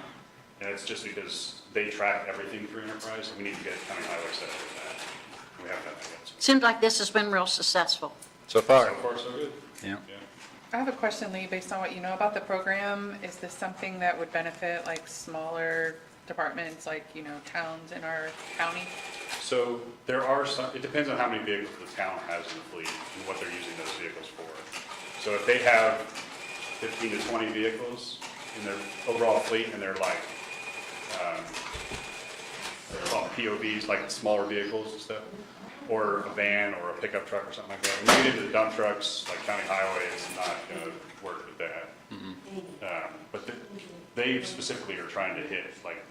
R: And it's just because they track everything through Enterprise, and we need to get county highway set up with that. We haven't done that yet.
B: Seems like this has been real successful.
Q: So far.
R: So far, so good.
Q: Yeah.
I: I have a question, Lee, based on what you know about the program. Is this something that would benefit like smaller departments, like, towns in our county?
R: So there are some, it depends on how many vehicles the town has in the fleet and what they're using those vehicles for. So if they have 15 to 20 vehicles in their overall fleet and they're like, they're called POVs, like smaller vehicles and stuff, or a van or a pickup truck or something like that. When you get into the dump trucks, like county highway, it's not gonna work with that. But they specifically are trying to hit like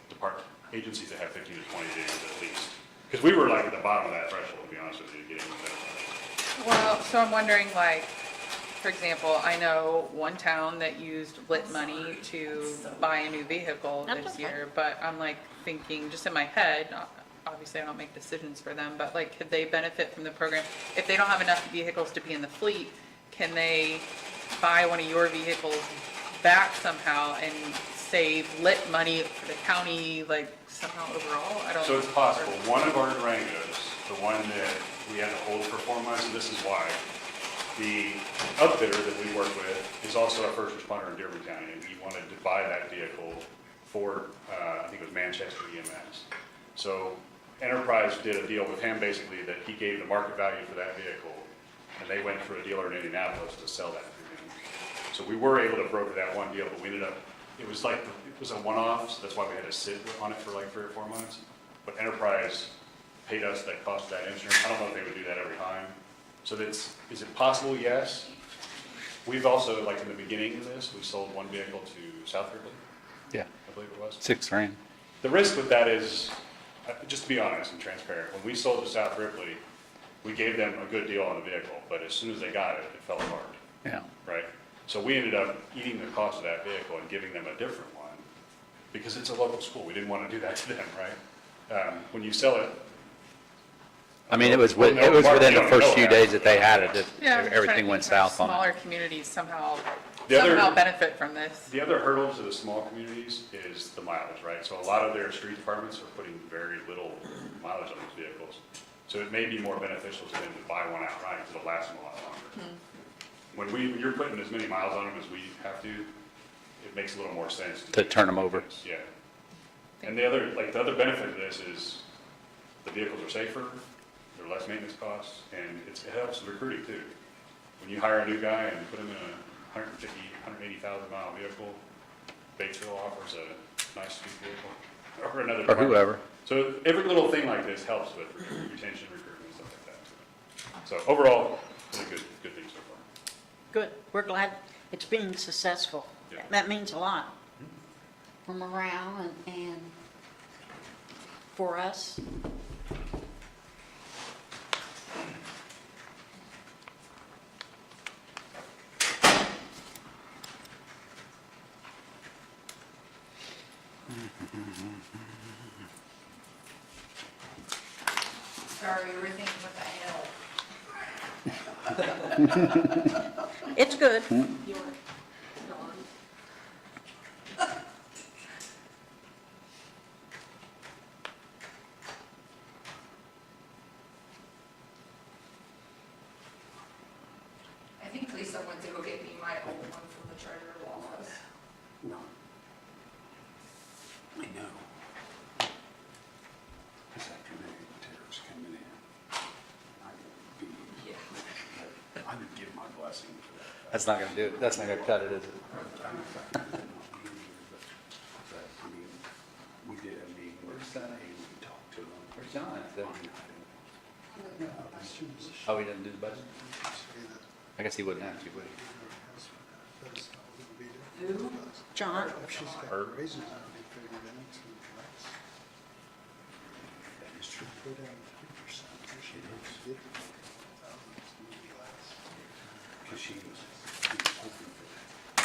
R: agencies that have 15 to 20 vehicles at least. Because we were like at the bottom of that threshold, to be honest with you, getting with that.
I: Well, so I'm wondering, like, for example, I know one town that used lit money to buy a new vehicle this year, but I'm like thinking, just in my head, obviously I don't make decisions for them, but like, could they benefit from the program? If they don't have enough vehicles to be in the fleet, can they buy one of your vehicles back somehow and save lit money for the county, like somehow overall? I don't.
R: So it's possible. One of our Durangos, the one that we had to hold for 4 months, and this is why, the outfitter that we work with is also a first responder in Dearborn County, and he wanted to buy that vehicle for, I think it was Manchester EMS. So Enterprise did a deal with him basically that he gave the market value for that vehicle, and they went through a dealer in Indianapolis to sell that to him. So we were able to broker that one deal, but we ended up, it was a one-off, so that's why we had to sit on it for like 3 or 4 months. But Enterprise paid us that cost of that insurance. I don't know if they would do that every time. So is it possible? Yes. We've also, like in the beginning of this, we sold one vehicle to South Ripley.
Q: Yeah.
R: I believe it was.
Q: $6,000.
R: The risk with that is, just to be honest and transparent, when we sold to South Ripley, we gave them a good deal on the vehicle, but as soon as they got it, it fell apart.
Q: Yeah.
R: Right? So we ended up eating the cost of that vehicle and giving them a different one because it's a local school. We didn't want to do that to them, right? When you sell it.
Q: I mean, it was within the first few days that they had it, that everything went south on it.
I: Smaller communities somehow
R: The other-
I: benefit from this.
R: The other hurdle to the small communities is the mileage, right? So a lot of their street departments are putting very little mileage on those vehicles. So it may be more beneficial to them to buy one outright because it'll last them a lot longer. When you're putting as many miles on them as we have to, it makes a little more sense.
Q: To turn them over.
R: Yeah. And the other benefit of this is the vehicles are safer, they're less maintenance costs, and it helps with recruiting too. When you hire a new guy and put him in a 150, 180,000 mile vehicle, Batesville offers a nice street vehicle, or another.
Q: Or whoever.
R: So every little thing like this helps with retention, recruitment, stuff like that. So overall, it's a good thing so far.
B: Good. We're glad it's being successful.
R: Yeah.
B: That means a lot for morale and for us.
D: Sorry, we were thinking what the hell.
B: It's good.
D: I think Lisa went to go get me my old one from the treasurer's office.
E: No. I know. This afternoon, Tara's coming in. I would give my blessing for that.
Q: That's not gonna do it. That's not gonna cut it, is it?
E: But, I mean, we did a meeting. Where's that? We talked to him.
Q: Where's John?
E: As soon as
Q: Oh, he didn't do the budget? I guess he wouldn't have to, would he?
D: Who?
B: John?
C: She's got raises already figured in.
E: That is true.
C: Go down 3%. She did.
E: Because she was hoping for that.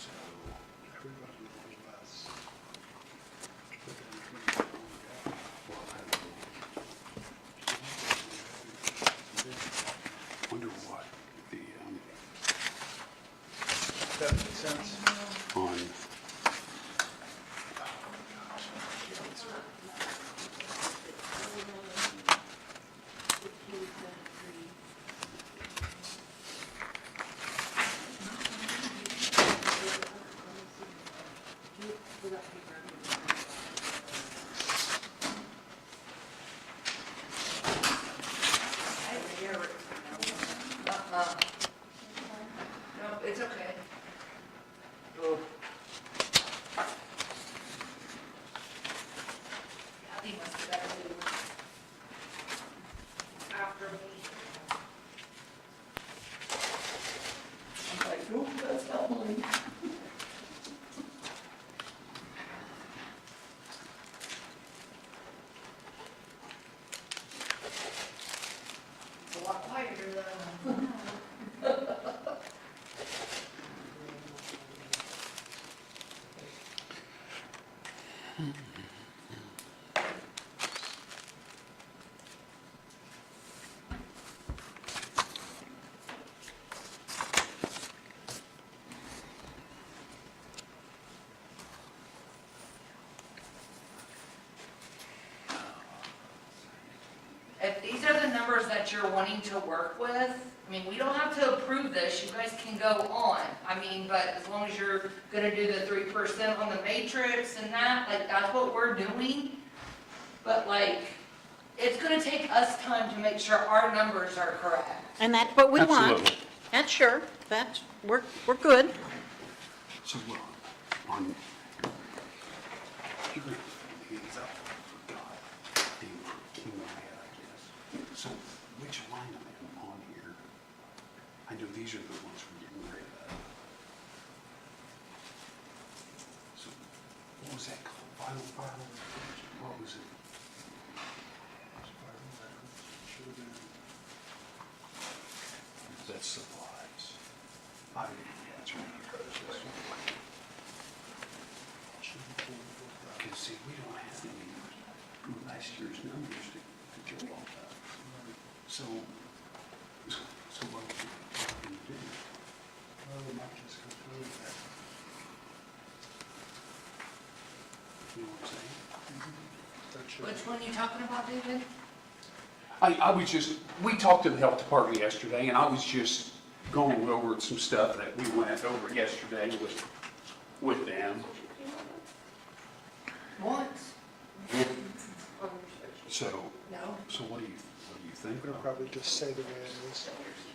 E: So,
C: Everybody knows less.
E: well, I wonder what the,
C: That makes sense.
E: on,
D: It's a lot quieter though. If these are the numbers that you're wanting to work with, I mean, we don't have to approve this, you guys can go on. I mean, but as long as you're gonna do the 3% on the matrix and that, like, that's what we're doing. But like, it's gonna take us time to make sure our numbers are correct.
B: And that's what we want.
E: Absolutely.
B: That's sure, we're good.
E: So, on, you're gonna fill these up, for God, damn, king of my head, I guess. So, which line am I on here? I know these are the ones we're getting rid of. So, what was that called? Final, what was it? That's supplies. I didn't, that's right here. Because see, we don't have any last year's numbers to go off of. So what can you do? We might just go through that. You know what I'm saying?
D: Which one are you talking about, David?
E: I was just, we talked to the health department yesterday, and I was just going over some stuff that we went over yesterday with them.
D: What?
E: So,
D: No.
E: so what do you think?
C: It'll probably just stay the way it is.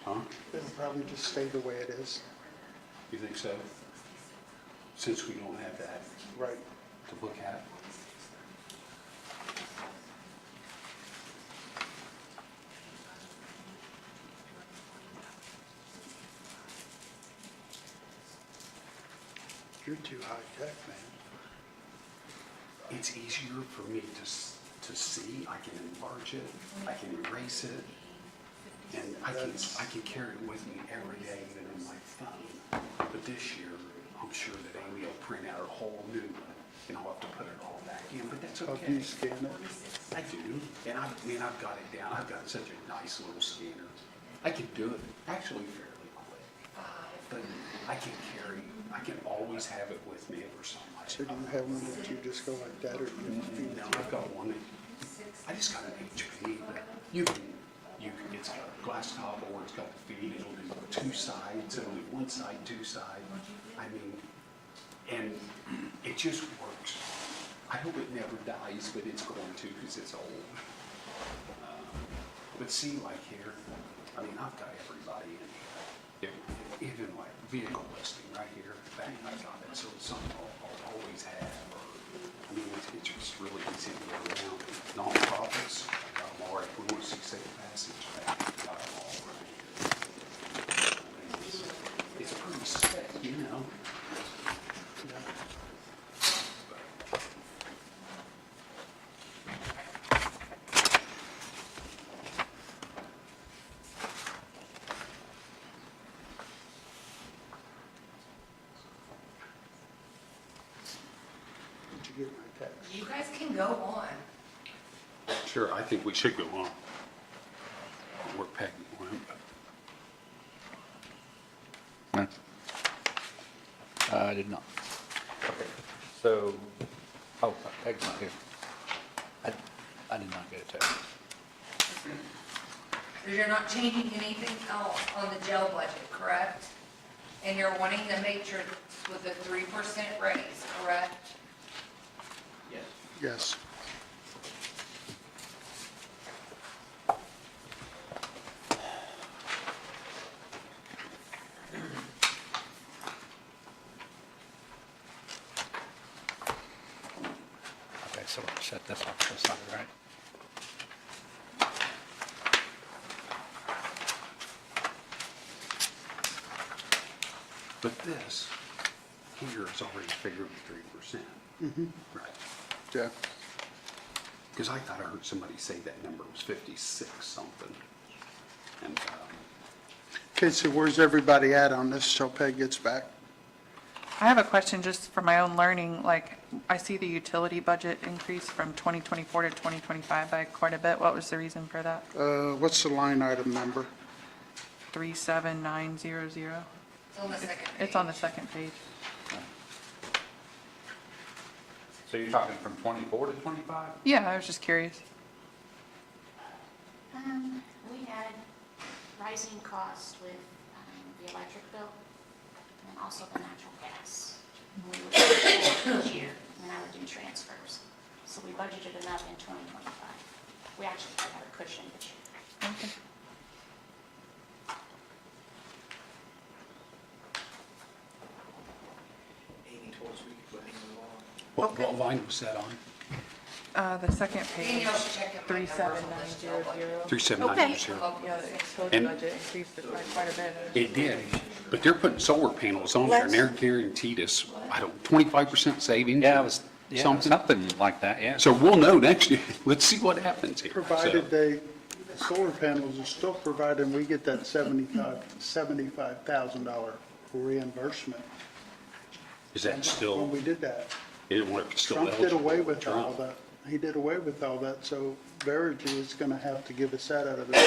E: Huh?
C: It'll probably just stay the way it is.
E: You think so? Since we don't have that
C: Right.
E: to look at?
C: You're too high tech, man.
E: It's easier for me to see. I can enlarge it, I can erase it, and I can carry it with me every day, even on my phone. But this year, I'm sure that Amy will print out a whole new one, and I'll have to put it all back in, but that's
C: How
E: okay.
C: do you scan it?
E: I do, and I've got it down. I've got such a nice little scanner. I can do it actually fairly quick, but I can always have it with me for some
C: So do you have one that you just go like that, or you
E: No, I've got one. I just got an HP, but you can, it's got a glass top or it's got the feed. It'll do two sides. It'll do one side, two side. I mean, and it just works. I hope it never dies, but it's going to because it's old. But see, like here, I mean, I've got everybody in here. Even like vehicle listing right here, bang, I got it. So it's something I'll always have. I mean, it's just really easy to get around. Non-profits, I got them all right. We want to see Safe Passage, I got them all right here. I mean, it's pretty spec, you know.
C: did you get my text?
D: You guys can go on.
E: Sure, I think we should go on. We're pegging one, but
Q: No? I did not. Okay, so, oh, Peg's not here. I did not get a text.
D: Because you're not changing anything else on the jail budget, correct? And you're wanting the matrix with a 3% raise, correct?
L: Yes.
C: Yes.
Q: Okay, so we'll set this off to the side, right?
E: But this here is already figured at 3%. Right.
C: Yeah.
E: Because I thought I heard somebody say that number was 56 something. And,
C: Okay, so where's everybody at on this till Peg gets back?
I: I have a question just for my own learning, like, I see the utility budget increase from 2024 to 2025 by quite a bit. What was the reason for that?
C: What's the line item number?
I: 37900.
D: It's on the second page.
I: It's on the second page.
Q: So you're talking from 24 to 25?
I: Yeah, I was just curious.
K: We had rising costs with the electric bill and also the natural gas. We would budget each year, and I would do transfers. So we budgeted enough in 2025. We actually have a cushion this year.
I: Okay.
L: Amy told us we could go ahead and move on.
E: what line was that on?
I: The second page,
D: Danielle should check in my numbers on this bill, but-
E: 37900.
I: Yeah, the utility
E: And-
I: budget increased it by quite a bit.
E: It did, but they're putting solar panels on there and they're guaranteed us, 25% savings.
Q: Yeah, it was, yeah,
E: Something.
Q: something like that, yeah.
E: So we'll know next year. Let's see what happens here.
C: Provided they, solar panels are still providing, we get that $75,000 reimbursement.
E: Is that
C: When
E: still,
C: we did that.
E: it won't still
C: Trump did
E: eligible?
C: away with
E: Trump.
C: all that. He did away with all that, so Verigy is going to have to give us that out of the,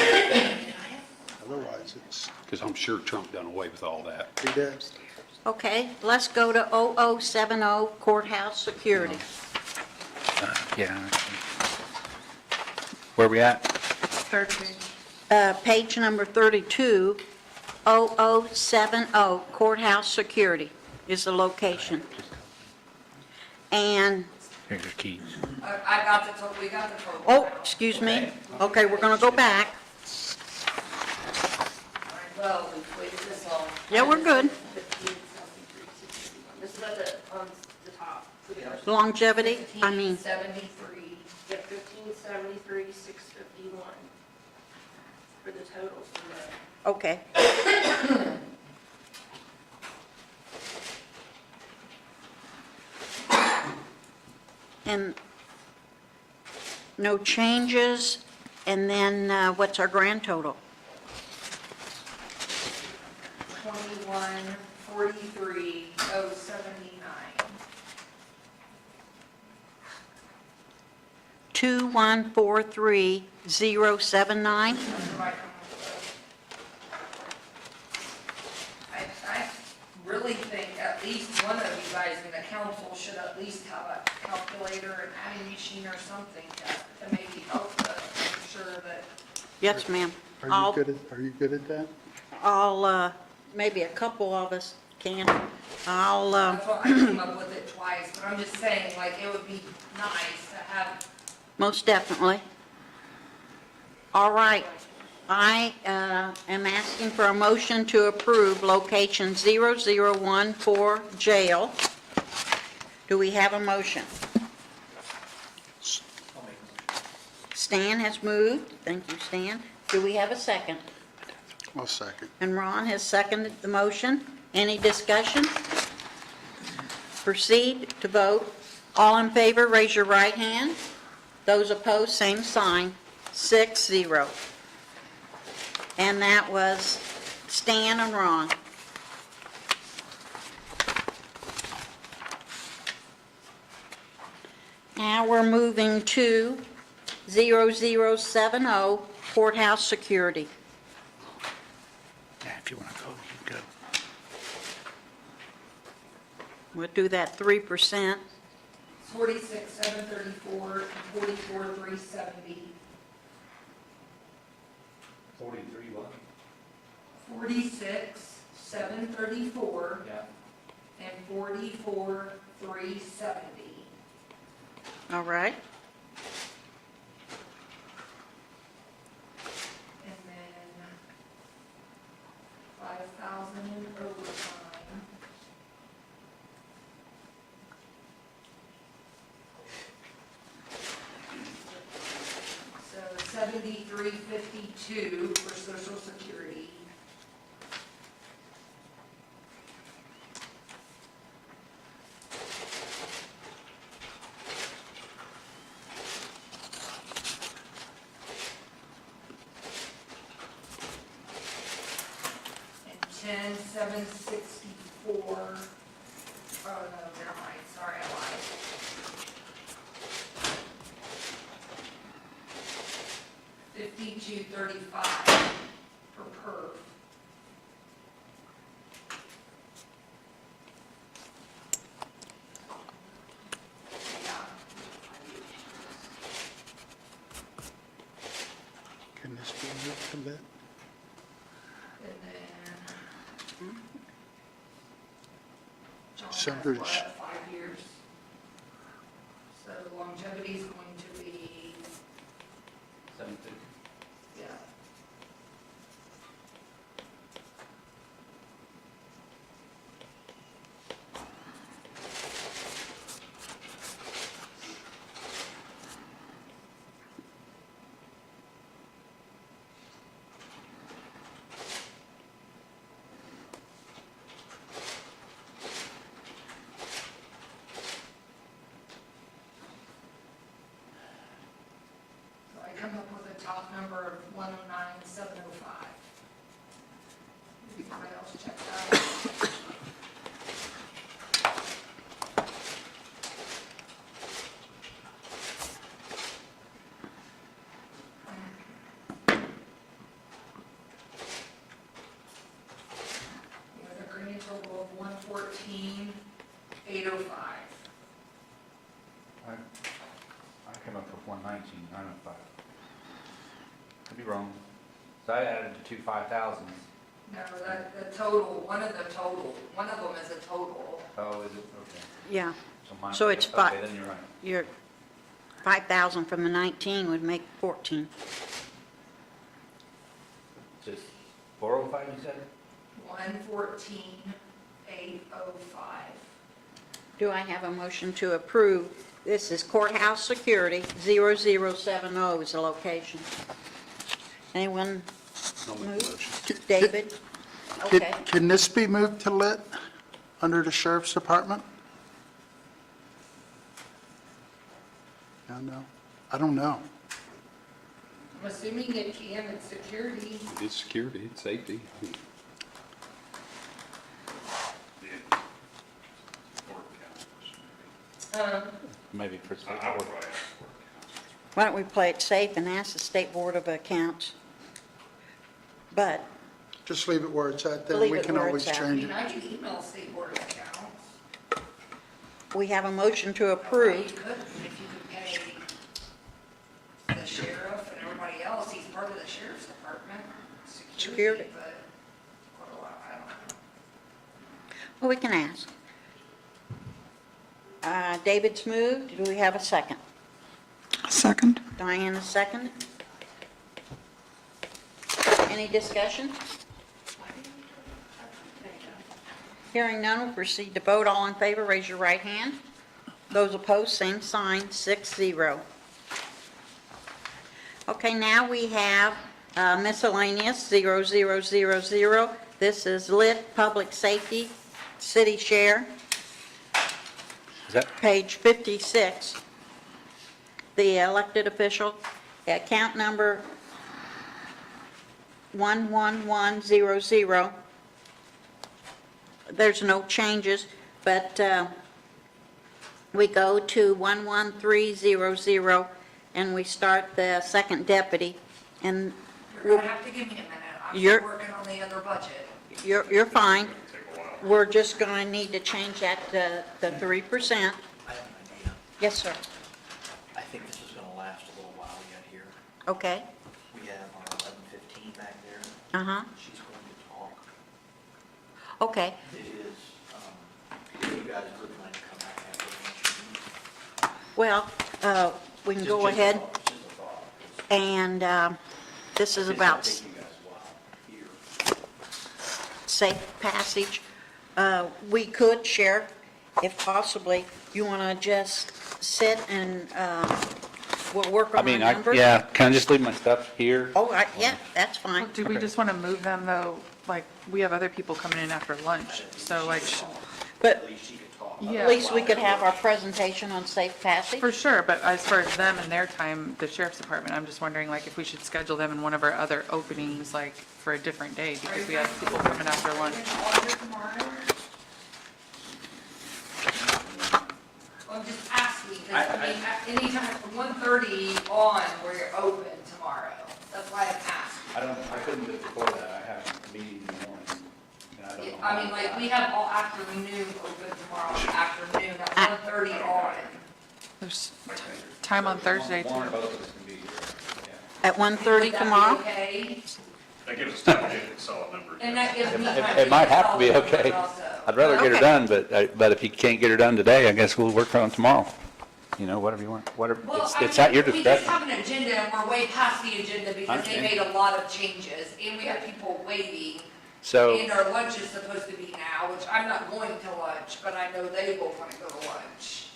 C: otherwise it's,
E: Because I'm sure Trump done away with all that.
C: he did.
B: Okay, let's go to 0070 courthouse security.
Q: Yeah. Where we at?
I: Third page.
B: Page number 32, 0070 courthouse security is the location. And,
Q: Here's your keys.
D: I got the total, we got the total.
B: oh, excuse me. Okay, we're going to go back.
D: Well, we've waited this long.
B: Yeah, we're good.
J: This is at the, on the top.
B: Longevity, I mean,
D: 73.
J: Yeah, 1573, 651 for the totals for that.
B: okay. And no changes, and then what's our grand total?
D: 2143,079.
B: 2143079?
D: That's what I come up with. I really think at least one of you guys in the council should at least have a calculator and adding machine or something to maybe help us make sure that.
B: Yes, ma'am.
C: Are you good at that?
B: I'll, maybe a couple of us can. I'll,
D: That's why I came up with it twice, but I'm just saying, like, it would be nice to have.
B: most definitely. All right. I am asking for a motion to approve location 0014 jail. Do we have a motion? Stan has moved. Thank you, Stan. Do we have a second?
C: I'll second.
B: And Ron has seconded the motion. Any discussion? Proceed to vote. All in favor, raise your right hand. Those opposed, same sign. 6-0. And that was Stan and Ron. Now we're moving to 0070 courthouse security.
Q: Yeah, if you want to go, you can go.
B: We'll do that 3%.
D: 46,734 and 44,370.
Q: 43 what?
D: 46,734
Q: Yeah.
D: and 44,370.
B: All right.
D: And then 5,000 in overtime. So 7352 for Social Security. 764, oh no, never mind, sorry, I lied. $52.35 per perf. Yeah.
C: Can this be moved to lit?
D: And then.
C: So
D: John,
C: there's-
D: that's what, 5 years? So longevity is going to be,
Q: 750.
D: yeah. So I come up with a top number of 109,705. Everybody else check that out. With a grand total of 114,805.
Q: I came up with 119,905. Could be wrong. So I added the two 5,000s.
D: No, the total, one of them is a total.
Q: Oh, is it? Okay.
B: Yeah,
Q: mine-
B: So it's
Q: Okay,
B: five-
Q: then you're right.
B: your 5,000 from the 19 would make 14.
Q: Just 405, you said?
D: 114,805.
B: Do I have a motion to approve? This is Courthouse Security, 0070 is the location. Anyone move? David? Okay.
C: Can this be moved to lit under the sheriff's department? No, I don't know.
D: I'm assuming it can, it's security.
E: It's security, it's safety.
Q: Maybe for state
R: I would
Q: board.
R: probably ask
B: Why don't we play it safe and ask the State Board of Accounts? But
C: Just leave it where it's at, then
B: Leave
C: we
B: it
C: can
B: where
C: always
B: it's at.
D: I
C: change
D: mean,
C: it.
D: I can email State Board of Accounts.
B: we have a motion to
D: Or you
B: approve.
D: could, if you could pay the sheriff and everybody else, he's part of the sheriff's department,
B: Security.
D: but, I don't know.
B: Well, we can ask. David's moved. Do we have a second?
H: Second?
B: Diana second. Any discussion? Hearing none, we'll proceed to vote. All in favor, raise your right hand. Those opposed, same sign, 6-0. Okay, now we have miscellaneous, 0000. This is lit, public safety, city share,
Q: Is that,
B: page 56. The elected official, account number 11100. There's no changes, but we go to 11300 and we start the second deputy. And
D: You're gonna have to give me a minute, I'm
B: You're-
D: still working on the other budget.
B: you're fine.
R: it. Take a while.
B: We're just going to need to change that to the 3%.
A: I have an idea.
B: Yes, sir.
A: I think this is going to last a little while yet here.
B: Okay.
A: We have our 1115 back there.
B: Uh-huh.
A: She's going to talk.
B: Okay.
A: It is, you guys would like to come back after lunch.
B: Well, we can go ahead
A: Just a thought.
B: and this is about
A: It's going to take you guys a while here.
B: safe passage. We could, Sheriff, if possibly, you want to just sit and we'll work
Q: I
B: on the
Q: mean,
B: numbers?
Q: yeah, can I just leave my stuff here?
B: Oh, yeah, that's fine.
I: Do we
Q: Okay.
I: just want to move them though? Like, we have other people coming in after lunch, so like,
B: But
A: At least she could talk.
I: Yeah.
B: At least we could have our presentation on safe passage.
I: For sure, but as far as them and their time, the sheriff's department, I'm just wondering like if we should schedule them in one of our other openings, like for a different day, because we have people coming after lunch.
D: Well, just ask me, because I mean, anytime from 1:30 on, we're open tomorrow. That's why I'm asking.
Q: I couldn't do it before that, I have a meeting in the morning, and I don't know.
D: I mean, like, we have all afternoon open tomorrow, afternoon, at 1:30 on.
I: There's time on Thursday
Q: One or
I: too.
Q: both of us can be here,
B: At 1:30
D: Would that be
B: tomorrow?
D: okay?
R: That gives us time to get a solid number.
D: And that gives me
Q: yeah.
D: time.
Q: It might have to be
D: solve
Q: okay.
D: also.
Q: I'd rather get her
B: Okay.
Q: done, but if you can't get her done today, I guess we'll work on it tomorrow. You know, whatever you want, whatever,
D: Well,
Q: it's
D: I
Q: at your
D: mean, we just
Q: discretion.
D: have an agenda and we're way past the agenda because they
Q: Understand.
D: made a lot of changes and we have people waiting.
Q: So,
D: And our lunch is supposed to be now, which I'm not going to lunch, but I know they will want to go to lunch.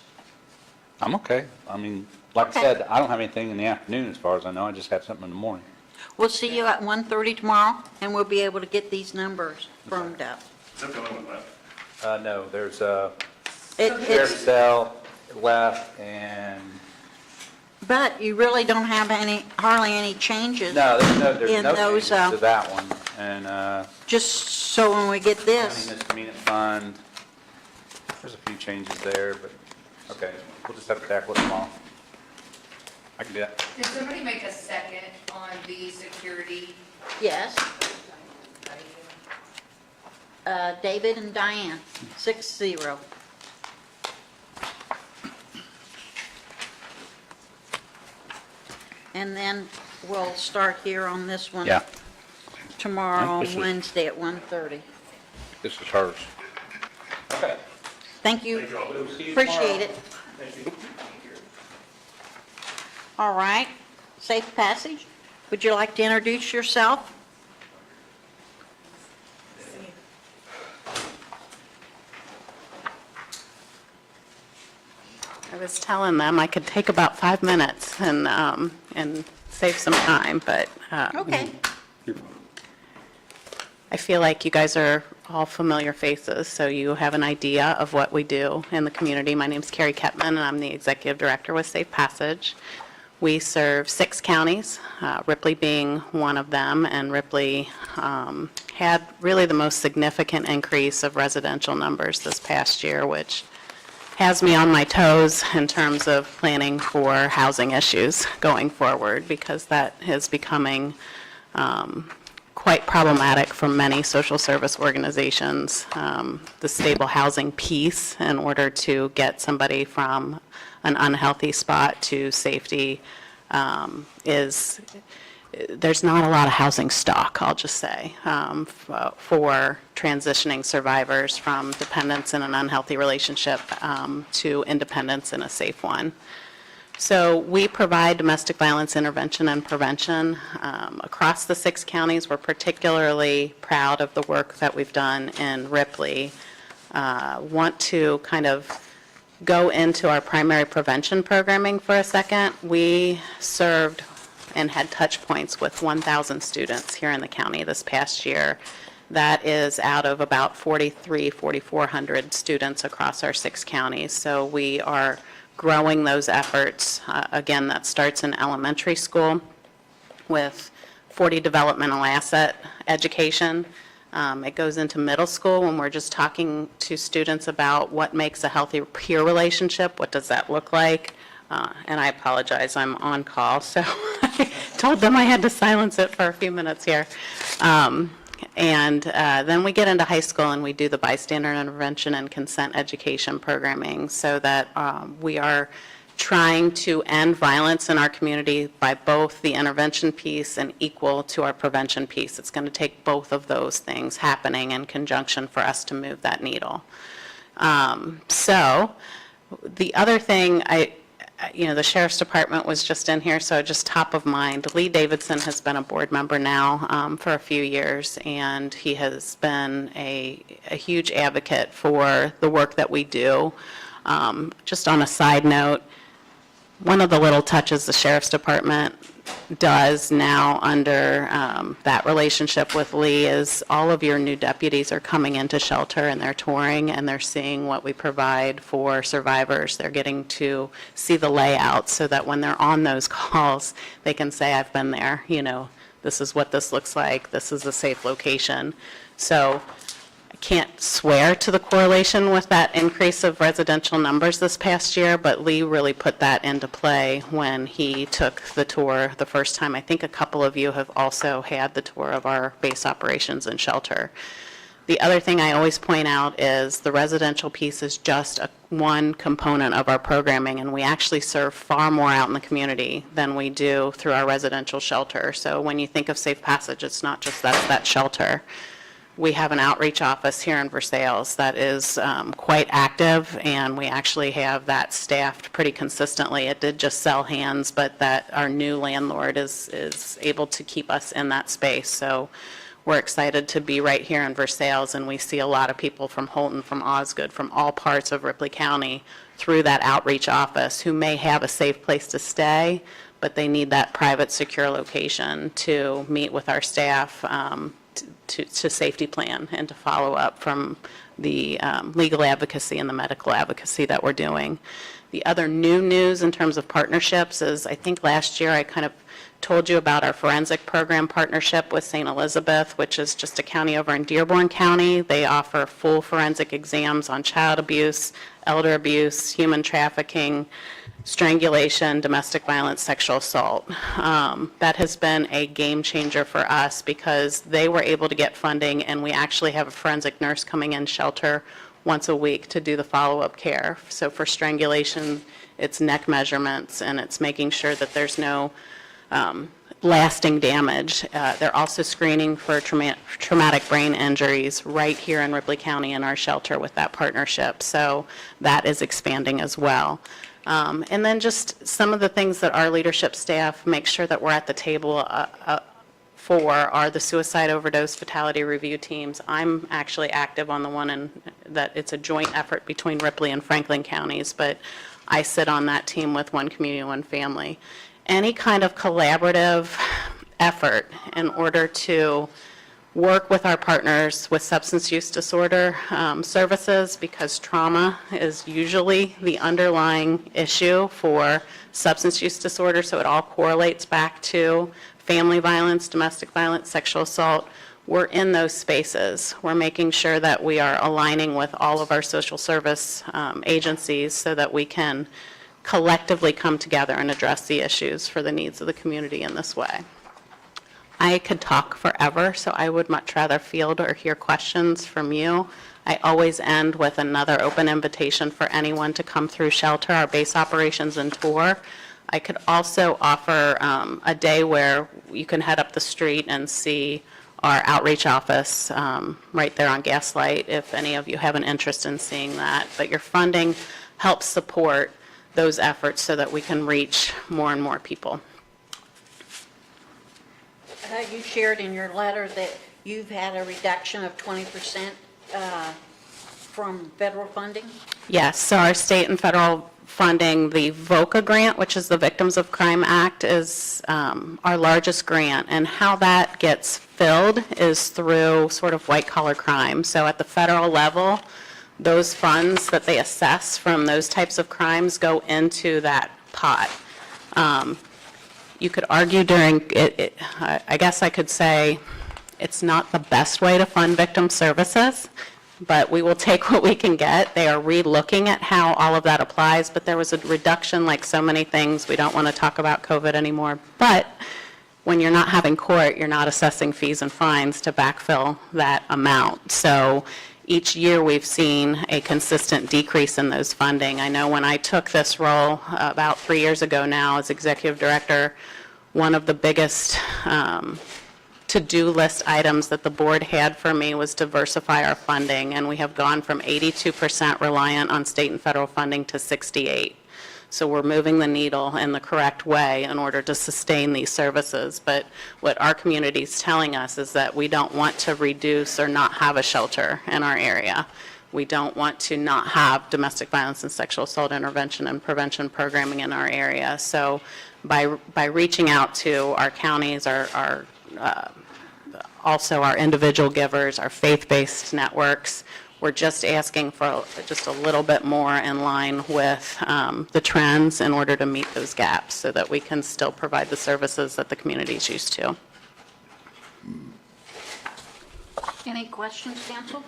Q: I'm okay. I mean, like
B: Okay.
Q: I said, I don't have anything in the afternoon as far as I know, I just have something in the morning.
B: We'll see you at 1:30 tomorrow, and we'll be able to get these numbers firmed up.
R: Is that the only one left?
Q: No, there's
B: It's,
Q: sheriff's cell left and,
B: but you really don't have hardly any changes.
Q: no, there's
B: In
Q: no
B: those,
Q: changes to that one. And,
B: Just so when we get
Q: county
B: this,
Q: misdemeanor fund, there's a few changes there, but, okay, we'll just have to tackle it tomorrow. I can do that.
D: Did somebody make a second on the security?
B: yes. David and Diane, 6-0. And then we'll start here on this one.
Q: Yeah.
B: Tomorrow,
Q: This is-
B: Wednesday at 1:30.
Q: This is hers. Okay.
B: Thank you.
Q: See you tomorrow.
B: Appreciate it. All right, safe passage. Would you like to introduce yourself?
S: I was telling them I could take about 5 minutes and save some time, but
B: Okay.
S: I feel like you guys are all familiar faces, so you have an idea of what we do in the community. My name's Carrie Ketman, and I'm the Executive Director with Safe Passage. We serve 6 counties, Ripley being one of them, and Ripley had really the most significant increase of residential numbers this past year, which has me on my toes in terms of planning for housing issues going forward, because that is becoming quite problematic for many social service organizations. The stable housing piece, in order to get somebody from an unhealthy spot to safety, there's not a lot of housing stock, I'll just say, for transitioning survivors from dependence in an unhealthy relationship to independence in a safe one. So we provide domestic violence intervention and prevention across the 6 counties. We're particularly proud of the work that we've done in Ripley. Want to kind of go into our primary prevention programming for a second. We served and had touch points with 1,000 students here in the county this past year. That is out of about 4,400 students across our 6 counties. So we are growing those efforts. Again, that starts in elementary school with 40 developmental asset education. It goes into middle school when we're just talking to students about what makes a healthy peer relationship, what does that look like. And I apologize, I'm on call, so I told them I had to silence it for a few minutes here. And then we get into high school and we do the bystander intervention and consent education programming, so that we are trying to end violence in our community by both the intervention piece and equal to our prevention piece. It's going to take both of those things happening in conjunction for us to move that needle. So the other thing, the Sheriff's Department was just in here, so just top of mind. Lee Davidson has been a board member now for a few years, and he has been a huge advocate for the work that we do. Just on a side note, one of the little touches the Sheriff's Department does now under that relationship with Lee is all of your new deputies are coming into shelter and they're touring and they're seeing what we provide for survivors. They're getting to see the layout so that when they're on those calls, they can say, I've been there, you know, this is what this looks like, this is a safe location. So I can't swear to the correlation with that increase of residential numbers this past year, but Lee really put that into play when he took the tour the first time. I think a couple of you have also had the tour of our base operations and shelter. The other thing I always point out is the residential piece is just one component of our programming, and we actually serve far more out in the community than we do through our residential shelter. So when you think of Safe Passage, it's not just that shelter. We have an outreach office here in Versailles that is quite active, and we actually have that staffed pretty consistently. It did just sell hands, but that our new landlord is able to keep us in that space. So we're excited to be right here in Versailles, and we see a lot of people from Holton, from Osgood, from all parts of Ripley County through that outreach office who may have a safe place to stay, but they need that private, secure location to meet with our staff, to safety plan and to follow up from the legal advocacy and the medical advocacy that we're doing. The other new news in terms of partnerships is, I think last year I kind of told you about our forensic program partnership with St. Elizabeth, which is just a county over in Dearborn County. They offer full forensic exams on child abuse, elder abuse, human trafficking, strangulation, domestic violence, sexual assault. That has been a game changer for us because they were able to get funding, and we actually have a forensic nurse coming in shelter once a week to do the follow-up care. So for strangulation, it's neck measurements, and it's making sure that there's no lasting damage. They're also screening for traumatic brain injuries right here in Ripley County in our shelter with that partnership. So that is expanding as well. And then just some of the things that our leadership staff make sure that we're at the table for are the suicide overdose fatality review teams. I'm actually active on the one that it's a joint effort between Ripley and Franklin counties, but I sit on that team with One Community, One Family. Any kind of collaborative effort in order to work with our partners with substance use disorder services, because trauma is usually the underlying issue for substance use disorder, so it all correlates back to family violence, domestic violence, sexual assault. We're in those spaces. We're making sure that we are aligning with all of our social service agencies so that we can collectively come together and address the issues for the needs of the community in this way. I could talk forever, so I would much rather field or hear questions from you. I always end with another open invitation for anyone to come through shelter, our base operations and tour. I could also offer a day where you can head up the street and see our outreach office right there on Gaslight if any of you have an interest in seeing that. But your funding helps support those efforts so that we can reach more and more people.
B: You shared in your letter that you've had a reduction of 20% from federal funding?
S: Yes, so our state and federal funding, the VOCA grant, which is the Victims of Crime Act, is our largest grant, and how that gets filled is through sort of white-collar crime. So at the federal level, those funds that they assess from those types of crimes go into that pot. You could argue during it, I guess I could say it's not the best way to fund victim services, but we will take what we can get. They are re-looking at how all of that applies, but there was a reduction like so many things. We don't want to talk about COVID anymore, but when you're not having court, you're not assessing fees and fines to backfill that amount. So each year we've seen a consistent decrease in those funding. I know when I took this role about 3 years ago now as executive director, one of the biggest to-do list items that the board had for me was diversify our funding, and we have gone from 82% reliant on state and federal funding to 68%. So we're moving the needle in the correct way in order to sustain these services. But what our community is telling us is that we don't want to reduce or not have a shelter in our area. We don't want to not have domestic violence and sexual assault intervention and prevention programming in our area. So by reaching out to our counties, also our individual givers, our faith-based networks, we're just asking for just a little bit more in line with the trends in order to meet those gaps so that we can still provide the services that the community is used to.
B: Any questions, council?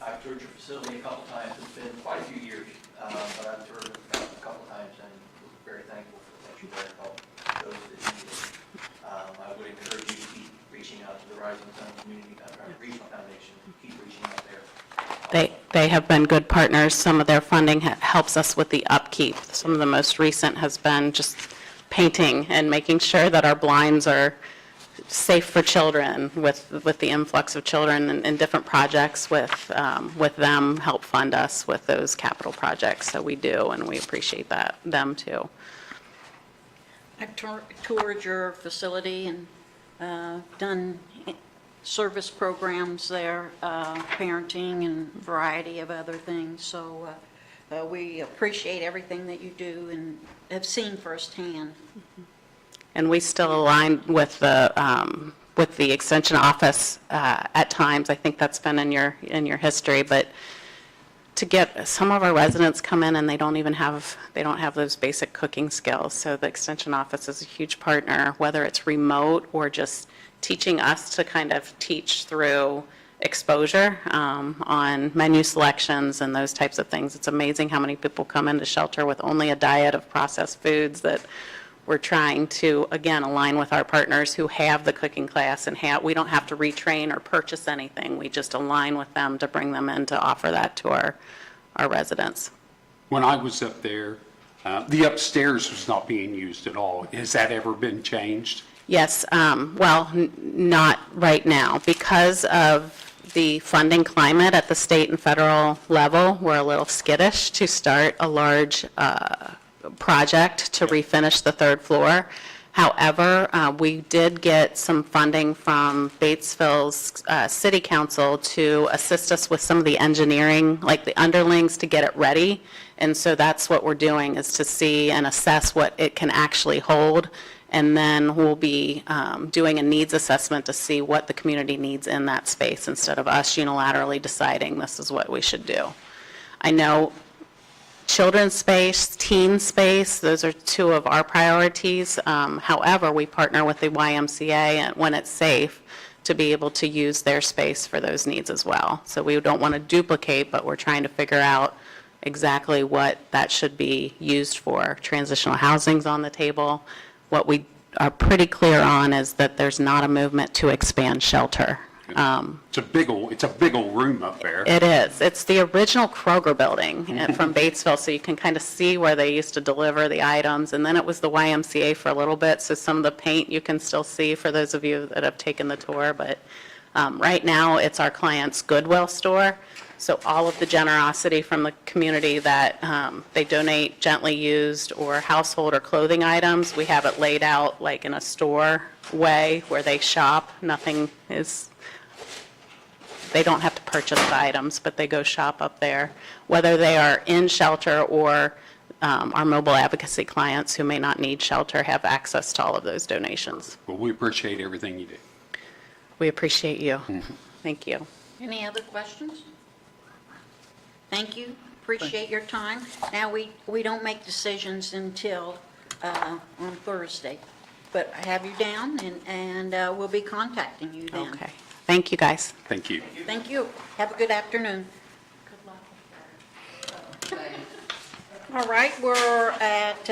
L: I've toured your facility a couple times. It's been quite a few years, but I've toured it a couple times and very thankful that you there to help those that need it. I would encourage you to keep reaching out to the Rising Sun Regional Foundation. Keep reaching out there.
S: They have been good partners. Some of their funding helps us with the upkeep. Some of the most recent has been just painting and making sure that our blinds are safe for children with the influx of children and different projects with them help fund us with those capital projects. So we do, and we appreciate them too.
B: I've toured your facility and done service programs there, parenting and variety of other things. So we appreciate everything that you do and have seen firsthand.
S: And we still align with the extension office at times. I think that's been in your history, but to get some of our residents come in and they don't have those basic cooking skills. So the extension office is a huge partner, whether it's remote or just teaching us to kind of teach through exposure on menu selections and those types of things. It's amazing how many people come into shelter with only a diet of processed foods that we're trying to, again, align with our partners who have the cooking class and we don't have to retrain or purchase anything. We just align with them to bring them in to offer that to our residents.
E: When I was up there, the upstairs was not being used at all. Has that ever been changed?
S: Yes, well, not right now. Because of the funding climate at the state and federal level, we're a little skittish to start a large project to refinish the third floor. However, we did get some funding from Batesville's City Council to assist us with some of the engineering, like the underlings, to get it ready. And so that's what we're doing, is to see and assess what it can actually hold. And then we'll be doing a needs assessment to see what the community needs in that space instead of us unilaterally deciding this is what we should do. I know children's space, teen space, those are two of our priorities. However, we partner with the YMCA when it's safe to be able to use their space for those needs as well. So we don't want to duplicate, but we're trying to figure out exactly what that should be used for. Transitional housing's on the table. What we are pretty clear on is that there's not a movement to expand shelter.
E: It's a big old room up there.
S: It is. It's the original Kroger building from Batesville, so you can kind of see where they used to deliver the items. And then it was the YMCA for a little bit, so some of the paint you can still see for those of you that have taken the tour. But right now, it's our client's Goodwill store. So all of the generosity from the community that they donate gently used or household or clothing items, we have it laid out like in a store way where they shop. Nothing is... They don't have to purchase the items, but they go shop up there, whether they are in shelter or our mobile advocacy clients who may not need shelter have access to all of those donations.
E: Well, we appreciate everything you do.
S: We appreciate you. Thank you.
B: Any other questions? Thank you. Appreciate your time. Now, we don't make decisions until on Thursday, but I have you down, and we'll be contacting you then.
S: Okay. Thank you, guys.
E: Thank you.
B: Thank you. Have a good afternoon. All right, we're at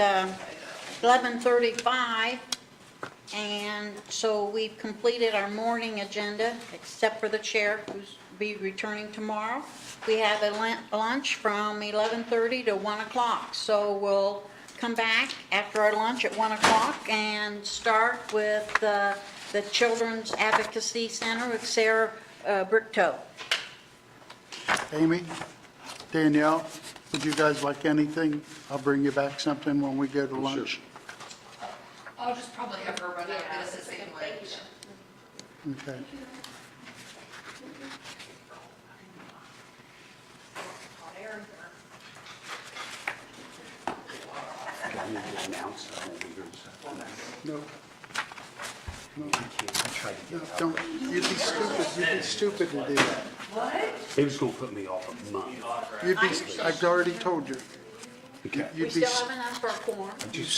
B: 11:35, and so we've completed our morning agenda, except for the chair, who's be returning tomorrow. We have a lunch from 11:30 to 1 o'clock, so we'll come back after our lunch at 1 o'clock and start with the Children's Advocacy Center with Sarah Bricktoe.
C: Amy, Danielle, would you guys like anything? I'll bring you back something when we go to lunch.
D: I'll just probably have her run out and get us a sandwich.
C: Okay.
E: I need to announce I won't be here this afternoon.
C: No,
E: I tried to
C: no,
E: get out.
C: don't, you'd be stupid to do that.
E: It was gonna put me off a month.
C: I've already told you.
E: Okay.
C: You'd
B: We
C: be
B: still have enough for a quorum.
E: Just